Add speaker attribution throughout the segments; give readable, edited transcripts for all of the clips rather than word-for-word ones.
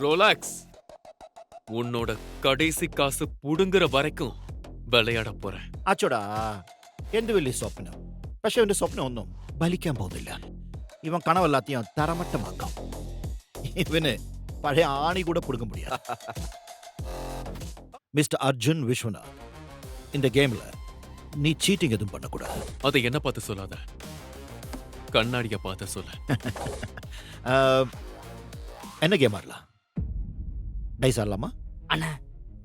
Speaker 1: Rolex. உன்னோட கடைசி காசு புடுங்குற வரைக்கும் വിളയാട പോറേ.
Speaker 2: അച്ചോടാ എന്ത് വലിയ സ്വപ്നം. പക്ഷെ അവന്റെ സ്വപ്നം ഒന്നും ഫലിക്കാൻ പോകുന്നില്ല. ഇവൻ കണവല്ലാத்தையும் തറമട്ടമാക്കാം. ഇവന് പഴയ ആണി കൂടെ പുടുങ്ങ முடியாது. மிஸ்டர் அர்ஜுன் விஸ்வநாத், இந்த கேம்ல நீ சீட்டிங் எதுவும் பண்ணக்கூடாது.
Speaker 1: அதை என்ன பார்த்து சொல்லாத, கண்ணாடிய பார்த்து சொல்ல.
Speaker 2: என்ன கேம் ஆடலாம்? டைஸ் ஆடலாமா?
Speaker 3: அண்ணா,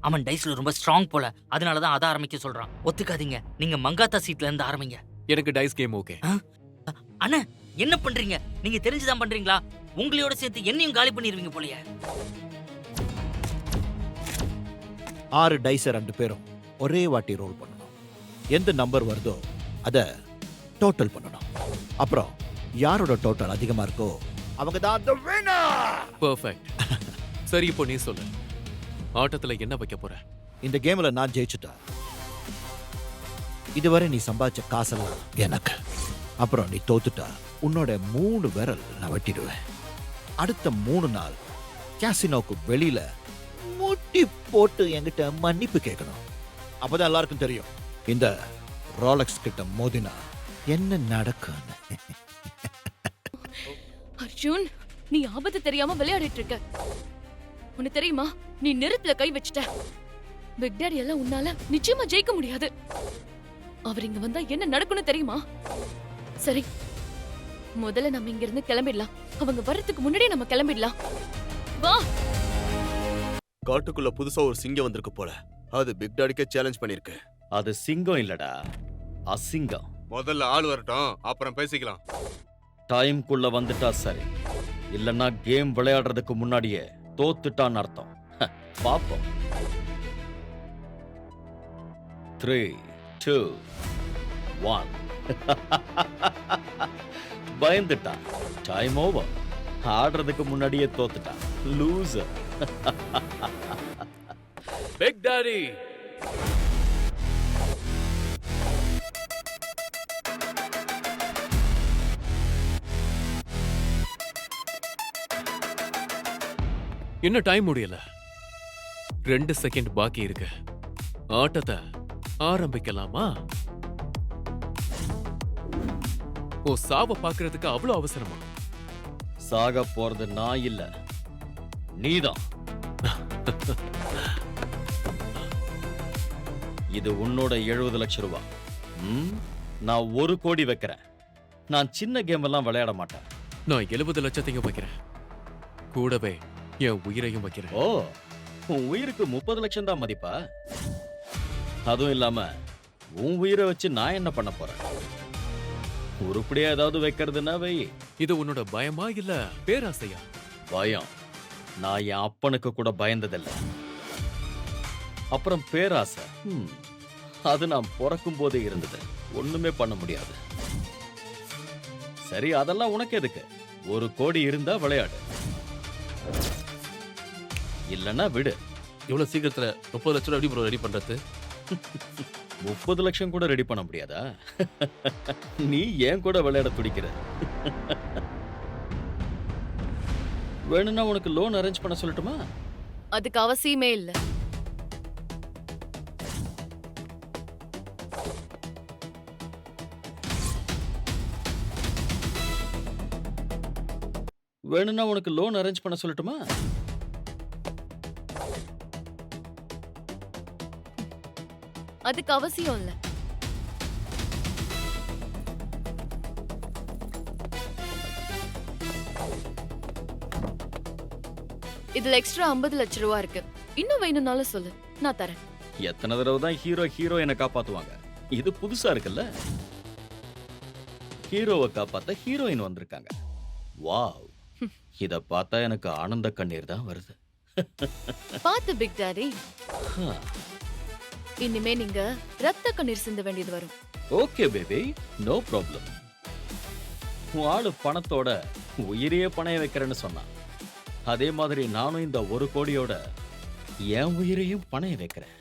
Speaker 3: அவன் டைஸ்ல ரொம்ப ஸ்ட்ராங் போல, அதனாலதான் அதை ஆரம்பிக்க சொல்றான். ஒத்துக்காதீங்க, நீங்க மங்காத்தா சீட்ல இருந்து ஆரம்பிங்க.
Speaker 1: எனக்கு டைஸ் கேம் ஓகே.
Speaker 3: அண்ணா என்ன பண்றீங்க? நீங்க தெரிஞ்சுதான் பண்றீங்களா? உங்களோட சேர்த்து என்னையும் காலி பண்ணிடுவீங்க போலயே.
Speaker 2: 6 டைஸை 2 பேரும் ஒரே வாட்டி ரோல் பண்ணணும். எந்த நம்பர் வருதோ அதை டோட்டல் பண்ணணும். அப்புறம் யாரோட டோட்டல் அதிகமா இருக்கோ அவங்க தான் the winner.
Speaker 1: பெர்ஃபெக்ட். சரி, இப்போ நீ சொல்லு, ஆட்டத்துல என்ன வைக்க போற?
Speaker 2: இந்த கேம்ல நான் ஜெயிச்சுட்டா இதுவரை நீ சம்பாதிச்ச காசெல்லாம் எனக்கு. அப்புறம் நீ தோத்துட்டா உன்னோட 3 விரல் நான் வெட்டிடுவேன். அடுத்த 3 நாள் கேசினோக்கு வெளியில முட்டி போட்டு என்கிட்ட மன்னிப்பு கேட்கணும். அப்பதான் எல்லாருக்கும் தெரியும் இந்த ரோலக்ஸ் கிட்ட மோதினா என்ன நடக்கும்.
Speaker 4: அர்ஜுன், நீ ஆபத்து தெரியாம விளையாடிட்டு இருக்க. உனக்கு தெரியுமா, நீ நெருப்புல கை வச்சிட்ட. பிக் டாடி எல்லாம் உன்னால நிச்சயமா ஜெயிக்க முடியாது. அவர் இங்க வந்தா என்ன நடக்கும்னு தெரியுமா? சரி, முதல்ல நம்ம இங்க இருந்து கிளம்பிடலாம். அவங்க வர்றதுக்கு முன்னாடியே நம்ம கிளம்பிடலாம். வா.
Speaker 5: காட்டுக்குள்ள புதுசா ஒரு சிங்கம் வந்திருக்கு போல. அது பிக் டாடிக்கே சேலஞ்ச் பண்ணிருக்கு.
Speaker 6: அது சிங்கம் இல்லடா, அசிங்கம்.
Speaker 7: முதல்ல ஆள் வரட்டும், அப்புறம் பேசிக்கலாம்.
Speaker 6: டைம்குள்ள வந்துட்டா சரி, இல்லன்னா கேம் விளையாடுறதுக்கு முன்னாடியே தோத்துட்டான்னு அர்த்தம். பாப்போம். 3, 2, 1. பயந்துட்டா. Time over. ஆடுறதுக்கு முன்னாடியே தோத்துட்டா. லூசர்.
Speaker 1: Big daddy. இன்னும் டைம் முடியல. 2 செகண்ட் பாக்கி இருக்கு. ஆட்டத்தை ஆரம்பிக்கலாமா? ஓ, சாவ பாக்குறதுக்கு அவ்வளவு அவசரமா?
Speaker 6: சாக போறது நான் இல்ல, நீதான். இது உன்னோட 70 லட்சம் ரூபாய். நான் 1 கோடி வைக்கிறேன். நான் சின்ன கேம் எல்லாம் விளையாட மாட்டேன்.
Speaker 1: நான் 70 லட்சத்தையும் வைக்கிறேன், கூடவே என் உயிரையும் வைக்கிறேன்.
Speaker 6: ஓ, உன் உயிருக்கு 30 லட்சம் தான் மதிப்பா? அதுவும் இல்லாம உன் உயிரை வச்சு நான் என்ன பண்ண போறேன்? உருப்படியா ஏதாவது வைக்கிறதுனா வை.
Speaker 1: இது உன்னோட பயமா இல்ல பேராசையா?
Speaker 6: பயம். நான் என் அப்பனுக்கு கூட பயந்ததில்லை. அப்புறம் பேராசை, அது நான் பிறக்கும் போதே இருந்தது. ஒண்ணுமே பண்ண முடியாது. சரி, அதெல்லாம் உனக்கு எதுக்கு? 1 கோடி இருந்தா விளையாடு, இல்லன்னா விடு.
Speaker 1: இவ்வளவு சீக்கிரத்துல 30 லட்சம் எப்படி ப்ரோ ரெடி பண்றது?
Speaker 6: 30 லட்சம் கூட ரெடி பண்ண முடியாதா? நீ ஏன் கூட விளையாட துடிக்கிற? வேணும்னா உனக்கு லோன் அரேஞ்ச் பண்ண சொல்லட்டுமா?
Speaker 4: அதுக்கு அவசியமே இல்ல.
Speaker 6: வேணும்னா உனக்கு லோன் அரேஞ்ச் பண்ண சொல்லட்டுமா?
Speaker 4: அதுக்கு அவசியம் இல்ல. இதுல எக்ஸ்ட்ரா 50 லட்சம் ரூபா இருக்கு. இன்னும் வேணும்னாலும் சொல்லு, நான் தரேன்.
Speaker 6: எத்தனை தடவை தான் ஹீரோ என்ன காப்பாத்துவாங்க? இது புதுசா இருக்குல்ல. ஹீரோவை காப்பாத்த ஹீரோயின் வந்திருக்காங்க. வாவ், இத பார்த்தா எனக்கு ஆனந்த கண்ணீர் தான் வருது.
Speaker 4: பாத்து பிக் டாடி, இனிமே நீங்க ரத்த கண்ணீர் சிந்த வேண்டியது வரும்.
Speaker 6: Okay baby, no problem. உன் ஆளு பணத்தோட உயிரையே பணைய வைக்கிறேன்னு சொன்னான். அதே மாதிரி நானும் இந்த 1 கோடியோட என் உயிரையும் பணைய வைக்கிறேன்.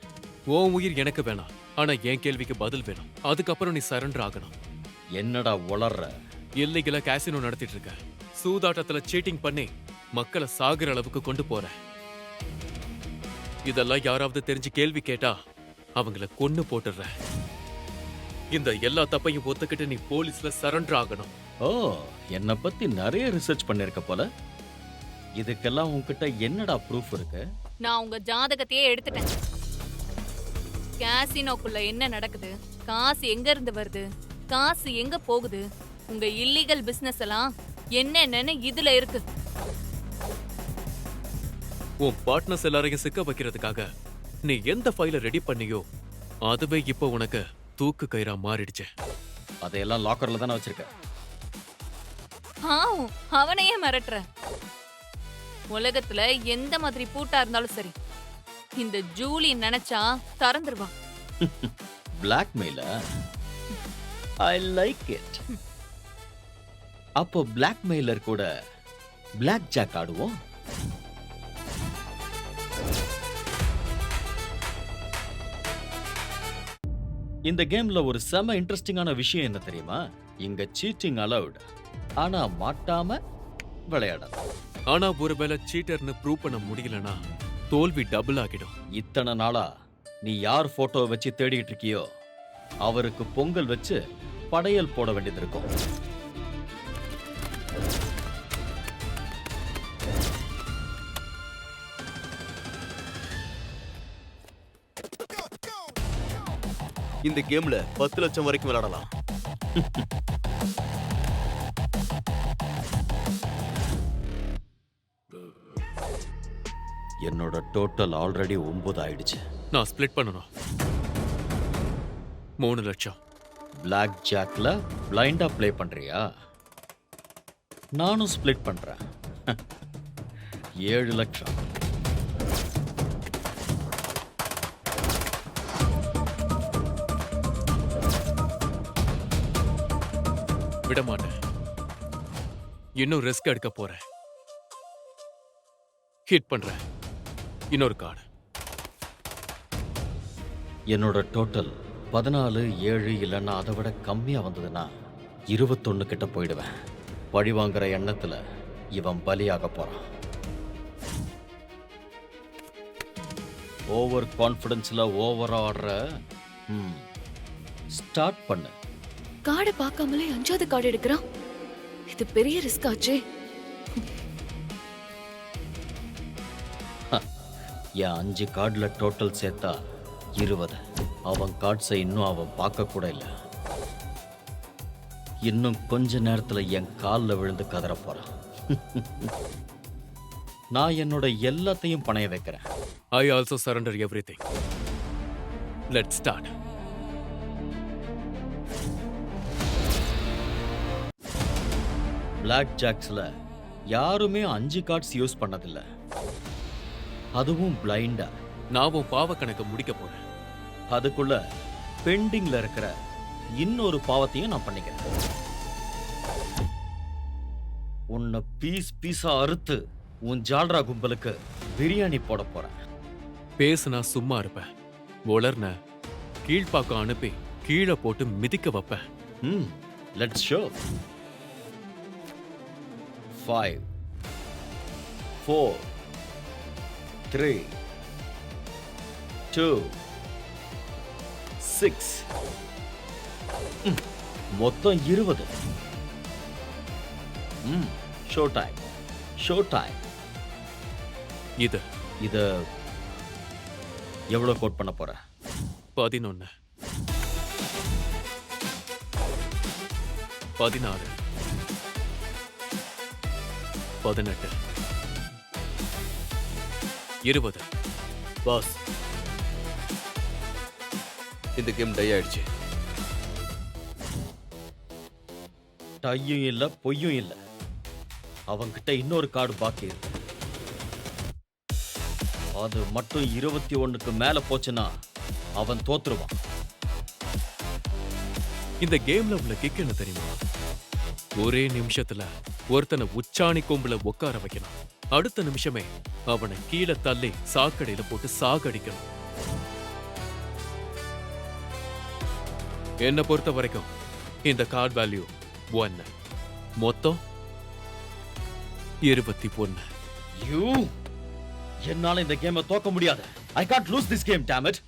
Speaker 1: உன் உயிர் எனக்கு வேணாம், ஆனா என் கேள்விக்கு பதில் வேணும். அதுக்கப்புறம் நீ சரண்டர் ஆகணும்.
Speaker 6: என்னடா உளர்ற?
Speaker 1: இல்லீகலா கேசினோ நடத்திட்டு இருக்க. சூதாட்டத்துல சீட்டிங் பண்ணி மக்களை சாகுற அளவுக்கு கொண்டு போறேன். இதெல்லாம் யாராவது தெரிஞ்சு கேள்வி கேட்டா அவங்கள கொன்னு போட்டுடுறேன். இந்த எல்லா தப்பையும் ஒத்துக்கிட்டு நீ போலீஸ்ல சரண்டர் ஆகணும்.
Speaker 6: ஓ, என்னை பத்தி நிறைய ரிசர்ச் பண்ணிருக்க போல. இதுக்கெல்லாம் உன்கிட்ட என்னடா ப்ரூஃப் இருக்கு?
Speaker 8: நான் உங்க ஜாதகத்தையே எடுத்துட்டேன். கேசினோக்குள்ள என்ன நடக்குது, காசு எங்க இருந்து வருது, காசு எங்க போகுது, உங்க இல்லீகல் பிசினஸ் எல்லாம் என்னென்னு இதுல இருக்கு.
Speaker 1: உன் பார்ட்னர்ஸ் எல்லாரையும் சிக்க வைக்கிறதுக்காக நீ எந்த ஃபைலை ரெடி பண்ணியோ அதுவே இப்போ உனக்கு தூக்கு கயிறா மாறிடுச்சு.
Speaker 6: அதையெல்லாம் லாக்கர்ல தானே வச்சிருக்க.
Speaker 8: அவனையே மிரட்டுற. உலகத்துல எந்த மாதிரி பூட்டா இருந்தாலும் சரி, இந்த ஜூலி நினைச்சா திறந்துருவா.
Speaker 6: பிளாக்மெயில ஐ லைக் இட். அப்போ பிளாக்மெயிலர் கூட பிளாக் ஜாக் ஆடுவோம். இந்த கேம்ல ஒரு செம இன்ட்ரெஸ்டிங்கான விஷயம் என்ன தெரியுமா? இங்க சீட்டிங் அலவுட். ஆனா மாட்டாம விளையாடலாம்.
Speaker 1: ஆனா ஒருவேளை சீட்டர்னு ப்ரூவ் பண்ண முடியலனா தோல்வி டபுள் ஆகிடும்.
Speaker 6: இத்தனை நாளா நீ யார் போட்டோ வச்சு தேடிட்டு இருக்கியோ அவருக்கு பொங்கல் வச்சு படையல் போட வேண்டியது இருக்கும்.
Speaker 5: இந்த கேம்ல 10 லட்சம் வரைக்கும் விளையாடலாம்.
Speaker 6: என்னோட டோட்டல் ஆல்ரெடி 9 ஆயிடுச்சு.
Speaker 1: நான் ஸ்பிளிட் பண்ணணும். 3 லட்சம்.
Speaker 6: பிளாக் ஜாக்ல பிளைண்டா ப்ளே பண்றியா? நானும் ஸ்பிளிட் பண்றேன். 7 லட்சம்.
Speaker 1: விட மாட்டேன். இன்னும் ரிஸ்க் எடுக்க போறேன். ஹிட் பண்றேன். இன்னொரு கார்டு.
Speaker 6: என்னோட டோட்டல் 14, 7 இல்லைன்னா அதை விட கம்மியா வந்ததுன்னா 21 கிட்ட போயிடுவேன். பழி வாங்குற எண்ணத்துல இவன் பலியாக போறான். ஓவர் கான்ஃபிடன்ஸ்ல ஓவர் ஆடுற. ஸ்டார்ட் பண்ணு.
Speaker 4: கார்டை பார்க்காமலே 5வது கார்டு எடுக்கிறான். இது பெரிய ரிஸ்க் ஆச்சே.
Speaker 6: என் 5 கார்டுல டோட்டல் சேர்த்தா 20. அவன் கார்ட்ஸை இன்னும் அவன் பார்க்க கூட இல்லை. இன்னும் கொஞ்ச நேரத்துல என் காலில் விழுந்து கதற போறான். நான் என்னோட எல்லாத்தையும் பணைய வைக்கிறேன்.
Speaker 1: I also surrender everything. Let's start.
Speaker 6: Black ஜாக்ஸ்ல யாருமே 5 கார்ட்ஸ் யூஸ் பண்ணதில்லை. அதுவும் பிளைண்டா.
Speaker 1: நான் உன் பாவ கணக்கு முடிக்க போறேன்.
Speaker 6: அதுக்குள்ள பெண்டிங்ல இருக்கிற இன்னொரு பாவத்தையும் நான் பண்ணிக்கிறேன். உன்னை பீஸ் பீஸா அறுத்து உன் ஜால்ரா கும்பலுக்கு பிரியாணி போட போறேன்.
Speaker 1: பேசுனா சும்மா இருப்பேன். உளர்ன கீழ்ப்பாக்கம் அனுப்பி கீழே போட்டு மிதிக்க வைப்பேன்.
Speaker 6: Let's show. 5, 4, 3, 2, 6. மொத்தம் 20. Show time. Show time.
Speaker 1: இது
Speaker 6: இத எவ்வளவு கோட் பண்ண போற?
Speaker 1: 11, 16, 18, 20.
Speaker 5: பாஸ், இந்த கேம் டை ஆயிடுச்சு.
Speaker 6: டையும் இல்ல, பொய்யும் இல்ல. அவன்கிட்ட இன்னொரு கார்டு பாக்கி இருக்கு. அது மட்டும் 21க்கு மேல போச்சுன்னா அவன் தோத்துருவான்.
Speaker 1: இந்த கேம்ல உள்ள கிக் என்ன தெரியுமா? ஒரே நிமிஷத்துல ஒருத்தனை உச்சாணி கொம்புல உட்கார வைக்கணும். அடுத்த நிமிஷமே அவனை கீழே தள்ளி சாக்கடையில போட்டு சாகடிக்கணும். என்ன பொறுத்த வரைக்கும் இந்த கார்டு வேல்யூ 1. மொத்தம் 21.
Speaker 6: யூ என்னால இந்த கேமை தோக்க முடியாது. I can't loose this game, damn it.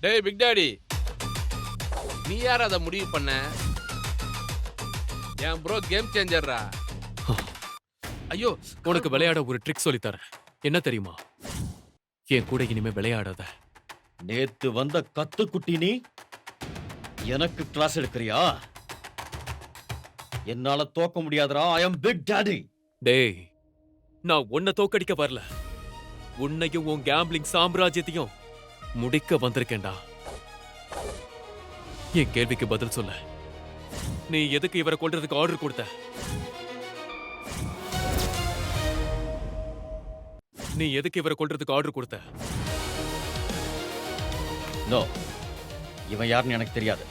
Speaker 7: டேய் பிக் டாடி, நீ யார் அதை முடிவு பண்ண? என் ப்ரோ கேம் சேஞ்சர்ரா.
Speaker 1: ஐயோ, உனக்கு விளையாட ஒரு ட்ரிக் சொல்லித் தரேன். என்ன தெரியுமா? என் கூட இனிமே விளையாடாத.
Speaker 6: நேத்து வந்த கத்துக்குட்டி நீ எனக்கு கிளாஸ் எடுக்கிறியா? என்னால தோக்க முடியாதுடா. ஐ அம் பிக் டாடி.
Speaker 1: டேய், நான் உன்னை தோக்கடிக்க வரல. உன்னையும் உன் கேம்பிளிங் சாம்ராஜ்யத்தையும் முடிக்க வந்திருக்கேன்டா. என் கேள்விக்கு பதில் சொல்ல. நீ எதுக்கு இவரை கொல்றதுக்கு ஆர்டர் கொடுத்த? நீ எதுக்கு இவரை கொல்றதுக்கு ஆர்டர் கொடுத்த?
Speaker 6: நோ, இவன் யாருன்னு எனக்கு தெரியாது.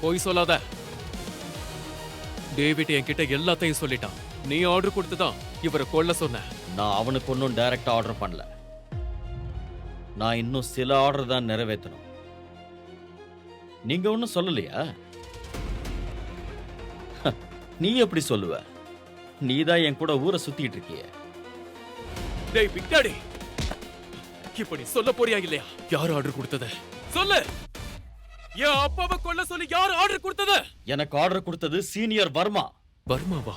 Speaker 1: போய் சொல்லாத. டேவிட் என்கிட்ட எல்லாத்தையும் சொல்லிட்டான். நீ ஆர்டர் கொடுத்துதான் இவரை கொல்ல சொன்ன.
Speaker 6: நான் அவனுக்கு ஒன்றும் டைரக்டா ஆர்டர் பண்ணல. நான் இன்னும் சில ஆர்டர் தான் நிறைவேற்றணும். நீங்க ஒன்றும் சொல்லலையா? நீ எப்படி சொல்லுவ? நீ தான் என் கூட ஊரை சுத்திட்டு இருக்கிய.
Speaker 1: டேய் பிக் டாடி, இப்ப நீ சொல்ல போறியா இல்லையா? யார் ஆர்டர் கொடுத்தத சொல்லு. என் அப்பாவை கொல்ல சொல்லி யார் ஆர்டர் கொடுத்தத?
Speaker 6: எனக்கு ஆர்டர் கொடுத்தது சீனியர் வர்மா.
Speaker 1: வர்மாவா?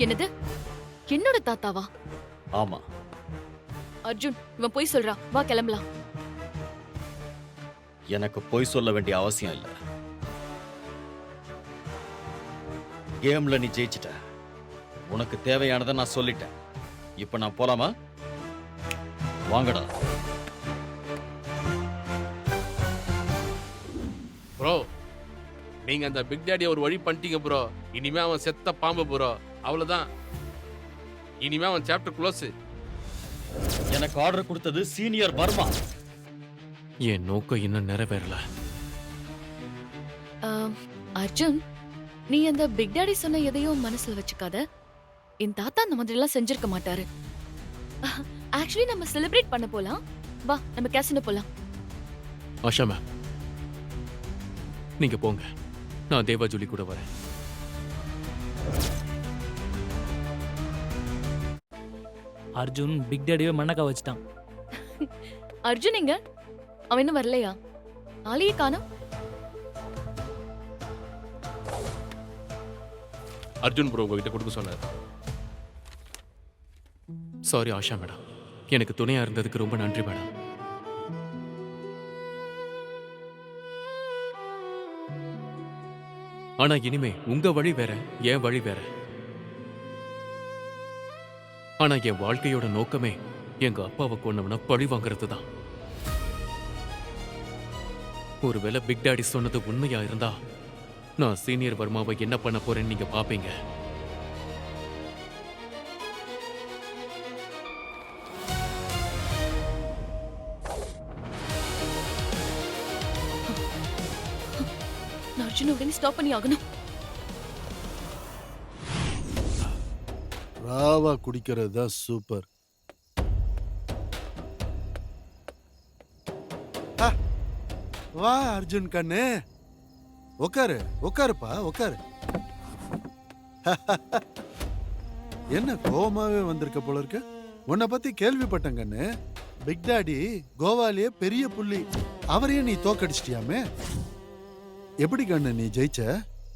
Speaker 4: என்னது? என்னோட தாத்தாவா?
Speaker 6: ஆமா.
Speaker 4: அர்ஜுன், இவன் போய் சொல்றான். வா கிளம்பலாம்.
Speaker 6: எனக்கு பொய் சொல்ல வேண்டிய அவசியம் இல்ல. கேம்ல நீ ஜெயிச்சிட்ட. உனக்கு தேவையானதை நான் சொல்லிட்டேன். இப்ப நான் போலாமா? வாங்கடா.
Speaker 7: ப்ரோ, நீங்க அந்த பிக் டாடியை ஒரு வழி பண்ணிட்டீங்க ப்ரோ. இனிமே அவன் செத்த பாம்பு ப்ரோ. அவ்வளவுதான். இனிமே அவன் சாப்டர் க்ளோஸ்.
Speaker 6: எனக்கு ஆர்டர் கொடுத்தது சீனியர் வர்மா.
Speaker 1: என் நோக்கம் இன்னும் நிறைவேறல.
Speaker 4: அர்ஜுன், நீ அந்த பிக் டாடி சொன்ன எதையும் மனசுல வச்சுக்காத. என் தாத்தா அந்த மாதிரி எல்லாம் செஞ்சிருக்க மாட்டாரு. ஆக்சுவலி நம்ம செலிப்ரேட் பண்ண போலாம். வா, நம்ம கேசினோ போலாம்.
Speaker 1: ஆஷா மேம், நீங்க போங்க. நான் தேவா ஜூலி கூட வரேன்.
Speaker 9: அர்ஜுன் பிக் டேடியே மண்ணக்கா வச்சுட்டான்.
Speaker 4: அர்ஜுன் எங்க? அவன் இன்னும் வரலையா? ஆளையே காணோம்.
Speaker 7: அர்ஜுன் ப்ரோ உங்ககிட்ட கொடுக்க சொன்னார்.
Speaker 1: சாரி ஆஷா மேடம், எனக்கு துணையா இருந்ததுக்கு ரொம்ப நன்றி மேடம். ஆனா இனிமே உங்க வழி வேற, என் வழி வேற. ஆனா என் வாழ்க்கையோட நோக்கமே எங்க அப்பாவை கொன்னவன பழி வாங்குறது தான். ஒருவேளை பிக் டாடி சொன்னது உண்மையா இருந்தா நான் சீனியர் வர்மாவை என்ன பண்ண போறேன்னு நீங்க பாப்பீங்க.
Speaker 4: நான் அர்ஜுன் உடனே ஸ்டாப் பண்ணி ஆகணும்.
Speaker 10: ராவா குடிக்கிறது தான் சூப்பர். வா அர்ஜுன் கண்ணு, உட்காரு உட்காருப்பா உட்காரு. என்ன கோவமாவே வந்திருக்க போல இருக்கு? உன்னை பத்தி கேள்விப்பட்டேன் கண்ணு. பிக் டாடி கோவாலேயே பெரிய புள்ளி, அவரையும் நீ தோக்கடிச்சிட்டியாமே. எப்படி கண்ணு நீ ஜெயிச்ச?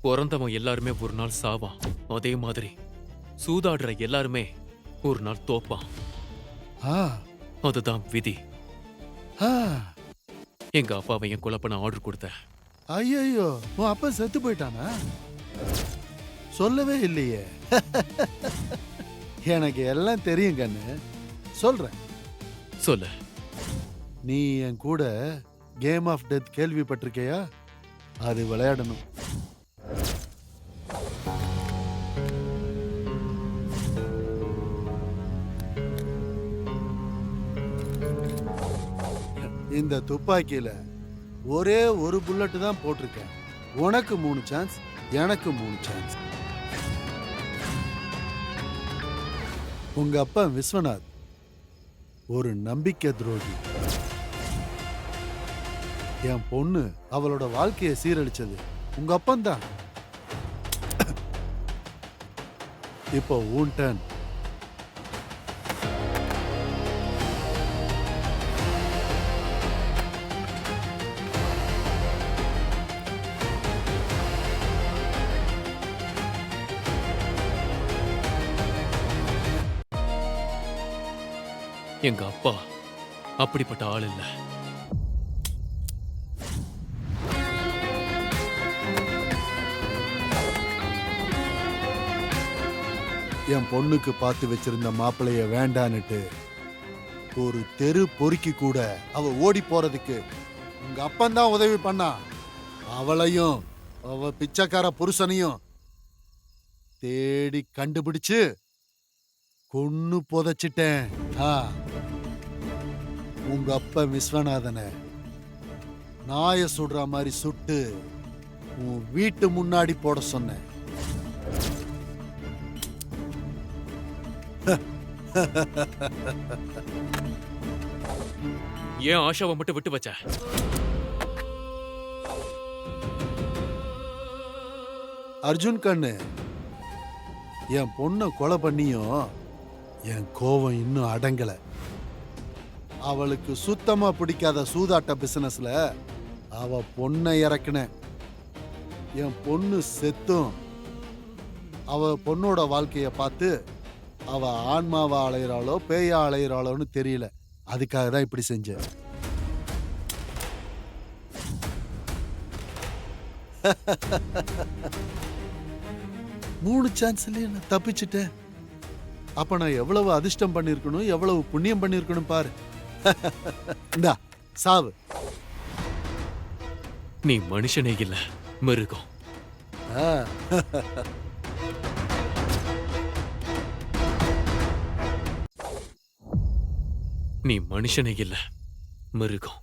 Speaker 1: பிறந்தவன் எல்லாருமே ஒரு நாள் சாவான். அதே மாதிரி சூதாடுற எல்லாருமே ஒரு நாள் தோப்பான். அதுதான் விதி. எங்க அப்பாவை என் கொலை பண்ண ஆர்டர் கொடுத்த.
Speaker 10: ஐயோ, உன் அப்பா செத்து போயிட்டானா? சொல்லவே இல்லையே. எனக்கு எல்லாம் தெரியும் கண்ணு, சொல்றேன்.
Speaker 1: சொல்லு.
Speaker 10: நீ என் கூட கேம் ஆஃப் டெத் கேள்விப்பட்டிருக்கையா? அது விளையாடணும். இந்த துப்பாக்கியில ஒரே ஒரு புல்லட் தான் போட்டிருக்கேன். உனக்கு 3 சான்ஸ், எனக்கு 3 சான்ஸ். உங்க அப்பா விஸ்வநாத் ஒரு நம்பிக்கை துரோகி. என் பொண்ணு அவளோட வாழ்க்கையை சீரழிச்சது உங்க அப்பந்தான். இப்போ உன் டர்ன்.
Speaker 1: எங்க அப்பா அப்படிப்பட்ட ஆள் இல்ல.
Speaker 10: என் பொண்ணுக்கு பார்த்து வச்சிருந்த மாப்பிளைய வேண்டான்னுட்டு ஒரு தெரு பொறுக்கி கூட அவ ஓடி போறதுக்கு உங்க அப்பந்தான் உதவி பண்ணா. அவளையும் அவ பிச்சைக்கார புருஷனையும் தேடி கண்டுபிடிச்சு கொன்னு புதைச்சிட்டேன். உங்க அப்பா விஸ்வநாதனை நாய சுடுற மாதிரி சுட்டு உன் வீட்டு முன்னாடி போட சொன்னேன்.
Speaker 1: ஏன் ஆஷாவை மட்டும் விட்டு வச்ச?
Speaker 10: அர்ஜுன் கண்ணு, என் பொண்ணை கொலை பண்ணியும் என் கோவம் இன்னும் அடங்கல. அவளுக்கு சுத்தமா பிடிக்காத சூதாட்ட பிசினஸ்ல அவ பொண்ணை இறக்குன. என் பொண்ணு செத்தும் அவ பொண்ணோட வாழ்க்கைய பார்த்து அவ ஆன்மாவா அலையிறாளோ பேயா அலையிறாளோன்னு தெரியல. அதுக்காக தான் இப்படி செஞ்சேன். மூணு சான்ஸ்லயே நான் தப்பிச்சிட்டேன். அப்ப நான் எவ்வளவு அதிர்ஷ்டம் பண்ணிருக்கணும், எவ்வளவு புண்ணியம் பண்ணிருக்கணும் பாரு. இந்தா சாவு.
Speaker 1: நீ மனுஷனே இல்ல, மிருகம். நீ மனுஷனே இல்ல, மிருகம்.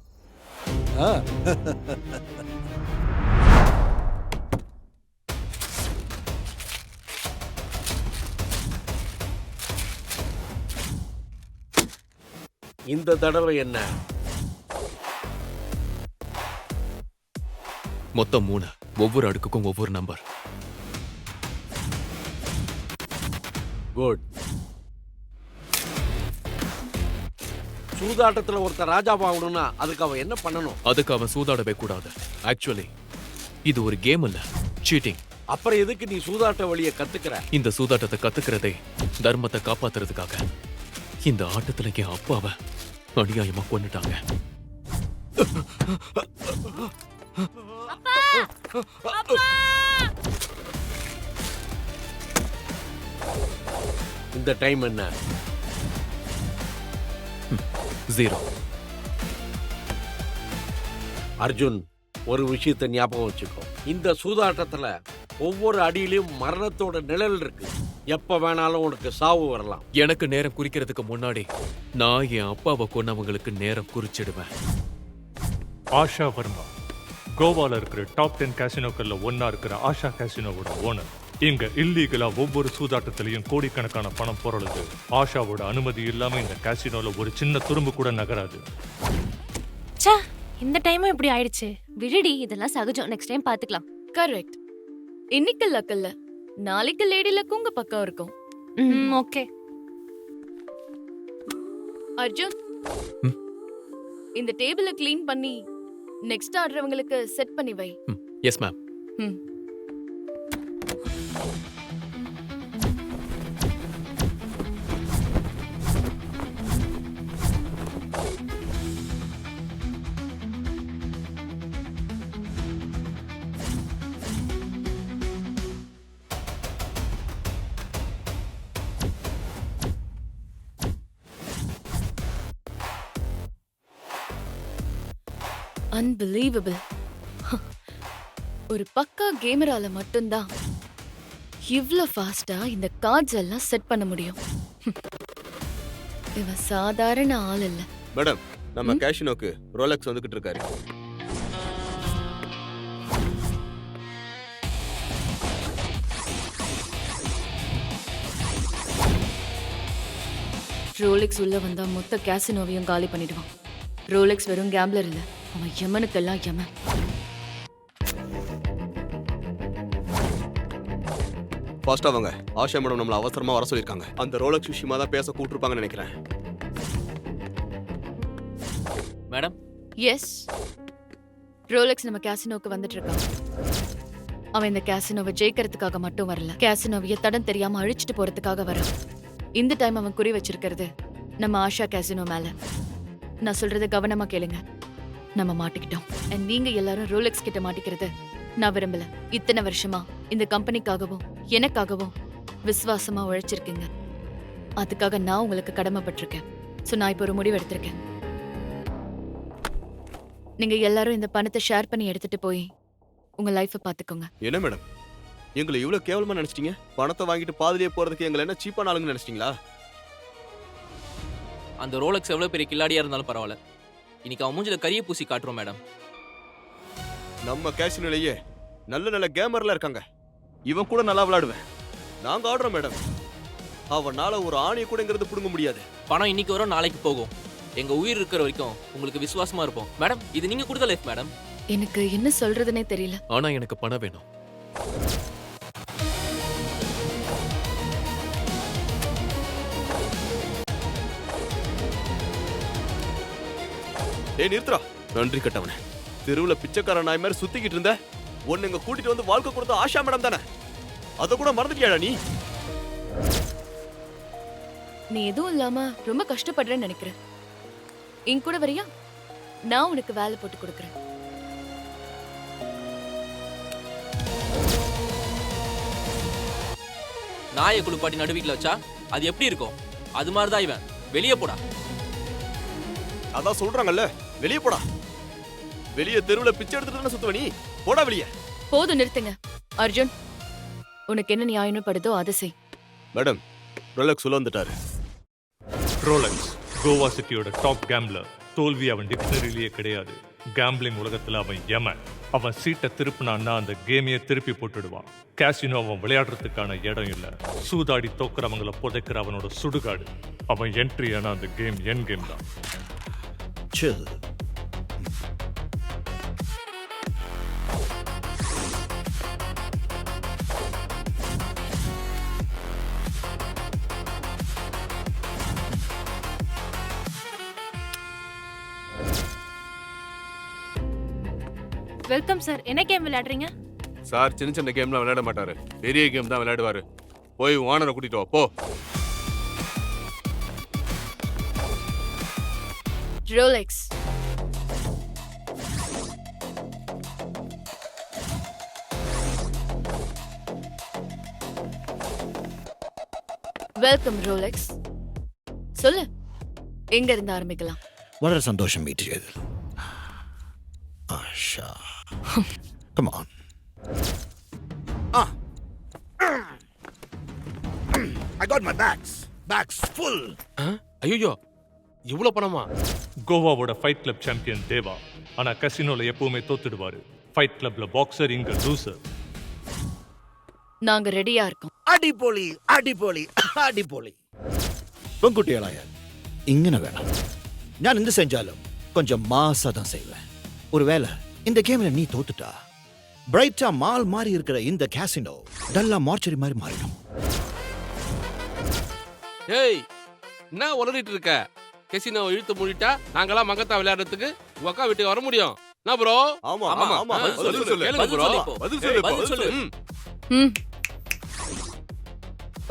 Speaker 11: இந்த தடவை என்ன?
Speaker 1: மொத்தம் 3. ஒவ்வொரு அடுக்குக்கும் ஒவ்வொரு நம்பர்.
Speaker 11: குட். சூதாட்டத்துல ஒருத்தர் ராஜாவாகணும்னா அதுக்கு அவன் என்ன பண்ணணும்?
Speaker 1: அதுக்கு அவன் சூதாடவே கூடாது. ஆக்சுவலி இது ஒரு கேம் இல்ல, சீட்டிங்.
Speaker 11: அப்புறம் எதுக்கு நீ சூதாட்ட வழியை கத்துக்கிற?
Speaker 1: இந்த சூதாட்டத்தை கத்துக்கிறதே தர்மத்தை காப்பாத்துறதுக்காக. இந்த ஆட்டத்துல என் அப்பாவை அநியாயமா கொன்னுட்டாங்க.
Speaker 11: இந்த டைம் என்ன?
Speaker 1: 0.
Speaker 11: அர்ஜுன், ஒரு விஷயத்தை ஞாபகம் வச்சுக்கோ. இந்த சூதாட்டத்துல ஒவ்வொரு அடியிலும் மரணத்தோட நிழல் இருக்கு. எப்ப வேணாலும் உனக்கு சாவு வரலாம்.
Speaker 1: எனக்கு நேரம் குறிக்கிறதுக்கு முன்னாடி நான் என் அப்பாவை கொன்னவங்களுக்கு நேரம் குறிச்சிடுவேன்.
Speaker 12: ஆஷா வர்மா கோவால இருக்கிற டாப் 10 கேசினோக்கள்ல ஒன்னா இருக்கிற ஆஷா கேசினோவோட ஓனர். இங்க இல்லீகலா ஒவ்வொரு சூதாட்டத்திலையும் கோடிக்கணக்கான பணம் பொருளுது. ஆஷாவோட அனுமதி இல்லாம இந்த கேசினோல ஒரு சின்ன துரும்பு கூட நகராது.
Speaker 13: இந்த டைமும் இப்படி ஆயிடுச்சு. விடுடி, இதெல்லாம் சகஜம். நெக்ஸ்ட் டைம் பாத்துக்கலாம்.
Speaker 4: கரெக்ட். இன்னைக்கு லக்கல்ல, நாளைக்கு லேடி லக்கு உங்க பக்கம் இருக்கும்.
Speaker 13: ஓகே.
Speaker 4: அர்ஜுன், இந்த டேபிள க்ளீன் பண்ணி நெக்ஸ்ட் ஆடுறவங்களுக்கு செட் பண்ணி வை.
Speaker 1: Yes ma'am.
Speaker 4: அன்பிலீவபிள். ஒரு பக்கா கேமரால மட்டும்தான் இவ்ளோ ஃபாஸ்டா இந்த கார்ட்ஸ் எல்லாம் செட் பண்ண முடியும். இவன் சாதாரண ஆள் இல்ல.
Speaker 5: மேடம், நம்ம கேஷினோக்கு ரோலெக்ஸ் வந்துகிட்டு இருக்காரு.
Speaker 4: ரோலெக்ஸ் உள்ள வந்தா மொத்த கேசினோவையும் காலி பண்ணிடுவான். ரோலெக்ஸ் வெறும் கேம்ப்ளர் இல்ல, அவன் யமனுக்கெல்லாம் யமன்.
Speaker 5: ஃபாஸ்டா வாங்க. ஆஷா மேடம் நம்மள அவசரமா வர சொல்லிருக்காங்க. அந்த ரோலக்ஸ் விஷயமா தான் பேச கூட்டிருப்பாங்கன்னு நினைக்கிறேன்.
Speaker 14: மேடம்.
Speaker 4: எஸ், ரோலெக்ஸ் நம்ம கேசினோக்கு வந்துட்டு இருக்கான். அவன் இந்த கேசினோவை ஜெயிக்கிறதுக்காக மட்டும் வரல, கேசினோவைய தடம் தெரியாம அழிச்சிட்டு போறதுக்காக வரான். இந்த டைம் அவன் குறி வச்சிருக்கிறது நம்ம ஆஷா கேசினோ மேல. நான் சொல்றத கவனமா கேளுங்க. நம்ம மாட்டிக்கிட்டோம். And நீங்க எல்லாரும் ரோலெக்ஸ் கிட்ட மாட்டிக்கிறது நான் விரும்பல. இத்தனை வருஷமா இந்த கம்பெனிக்காகவும் எனக்காகவும் விசுவாசமா உழைச்சிருக்கீங்க. அதுக்காக நான் உங்களுக்கு கடமைப்பட்டிருக்கேன். சோ நான் இப்போ ஒரு முடிவு எடுத்திருக்கேன். நீங்க எல்லாரும் இந்த பணத்தை ஷேர் பண்ணி எடுத்துட்டு போய் உங்க லைஃபை பாத்துக்கோங்க.
Speaker 5: என்ன மேடம், எங்களை இவ்வளவு கேவலமா நினைச்சிட்டீங்க? பணத்தை வாங்கிட்டு பாதிலேயே போறதுக்கு எங்களை என்ன சீப்பான ஆளுங்க நினைச்சிட்டீங்களா?
Speaker 14: அந்த ரோலக்ஸ் எவ்வளவு பெரிய கில்லாடியா இருந்தாலும் பரவாயில்ல, இன்னைக்கு அவன் மூஞ்சில கரிய பூசி காட்டுறோம் மேடம்.
Speaker 5: நம்ம கேசினோலயே நல்ல நல்ல கேமர்லாம் இருக்காங்க. இவன் கூட நல்லா விளையாடுவேன். நாங்க ஆடுறோம் மேடம். அவனால ஒரு ஆணையை கூட இங்கிறது புடுங்க முடியாது.
Speaker 14: பணம் இன்னைக்கு வரும், நாளைக்கு போகும். எங்க உயிர் இருக்கிற வரைக்கும் உங்களுக்கு விசுவாசமா இருப்போம் மேடம். இது நீங்க கொடுத்த லைஃப் மேடம்.
Speaker 4: எனக்கு என்ன சொல்றதுனே தெரியல.
Speaker 1: ஆனா எனக்கு பணம் வேணும்.
Speaker 5: டேய் நிறுத்துறா, நன்றி கட்டவனே. தெருவுல பிச்சைக்கார நாய் மாதிரி சுத்திக்கிட்டு இருந்த ஒன்னு இங்க கூட்டிட்டு வந்து வாழ்க்கை கொடுத்த ஆஷா மேடம் தானே? அத கூட மறந்துட்டியாடா நீ?
Speaker 4: நீ எதுவும் இல்லாம ரொம்ப கஷ்டப்படுறேன்னு நினைக்கிறேன். என் கூட வரியா? நான் உனக்கு வேலை போட்டு கொடுக்கறேன்.
Speaker 14: நாயை குளிப்பாட்டி நடு வீட்டுல வச்சா அது எப்படி இருக்கும்? அது மாதிரிதான் இவன். வெளியே போடா.
Speaker 5: அதான் சொல்றாங்கல்ல, வெளியே போடா. வெளியே தெருவுல பிச்சை எடுத்துட்டு சுத்துவ நீ. போடா வெளியே.
Speaker 4: போதும், நிறுத்துங்க. அர்ஜுன், உனக்கு என்ன நியாயம் படுதோ அதை செய்.
Speaker 5: மேடம், ரோலக்ஸ் உள்ள வந்துட்டாரு.
Speaker 12: ரோலக்ஸ் கோவா சிட்டியோட டாப் கேம்ப்ளர். தோல்வி அவன் டிக்ஷனரியிலேயே கிடையாது. கேம்பிளிங் உலகத்துல அவன் யமன். அவன் சீட்டை திருப்பினான்னா அந்த கேமையே திருப்பி போட்டுடுவான். கேசினோ அவன் விளையாடுறதுக்கான இடம் இல்ல, சூதாடி தோக்குறவங்களை புதைக்கிற அவனோட சுடுகாடு. அவன் என்ட்ரி ஆனா அந்த கேம் என் கேம் தான்.
Speaker 2: Chill.
Speaker 15: Welcome sir. என்ன கேம் விளையாடுறீங்க?
Speaker 7: சார் சின்ன சின்ன கேம்லாம் விளையாட மாட்டாரு, பெரிய கேம் தான் விளையாடுவாரு. போய் ஓனரை கூட்டிட்டு வா போ.
Speaker 4: Rolex, welcome Rolex. சொல்லு, எங்க இருந்து ஆரம்பிக்கலாம்?
Speaker 2: വളരെ സന്തോഷം മീറ്റ് ചെയ്തത്. ASHA, come on.
Speaker 5: I got my bags full.
Speaker 7: ஐயோ, இவ்வளவு பணமா?
Speaker 12: கோவாவோட ஃபைட் கிளப் சாம்பியன் தேவா. ஆனா கசினோல எப்பவுமே தோத்துடுவாரு. ஃபைட் கிளப்ல பாக்ஸர், இங்க லூசர்.
Speaker 4: நாங்க ரெடியா இருக்கோம்.
Speaker 2: അടിപൊളി അടിപൊളി അടിപൊളി. പെൺകുട്ടികളായ ഇങ്ങനെ വേണം. ഞാൻ എന്ത് செஞ்சாலும் கொஞ்சம் மாசா தான் செய்வேன். ஒருவேளை இந்த கேம்ல நீ தோத்துட்டா, பிரைட்டா மால் மாதிரி இருக்கிற இந்த கேசினோ டல்லா மார்ச்சரி மாதிரி மாறிடும்.
Speaker 7: ஏய், என்ன உளறிட்டு இருக்க? கெசினோ இழுத்து மூடிட்டா நாங்களாம் மங்கத்தா விளையாடுறதுக்கு உங்க அக்கா வீட்டுக்கு வர முடியும்? என்ன ப்ரோ?
Speaker 5: ஆமா ஆமா ஆமா,
Speaker 7: பதில் சொல்லு. கேளுங்க ப்ரோ, பதில் சொல்லு.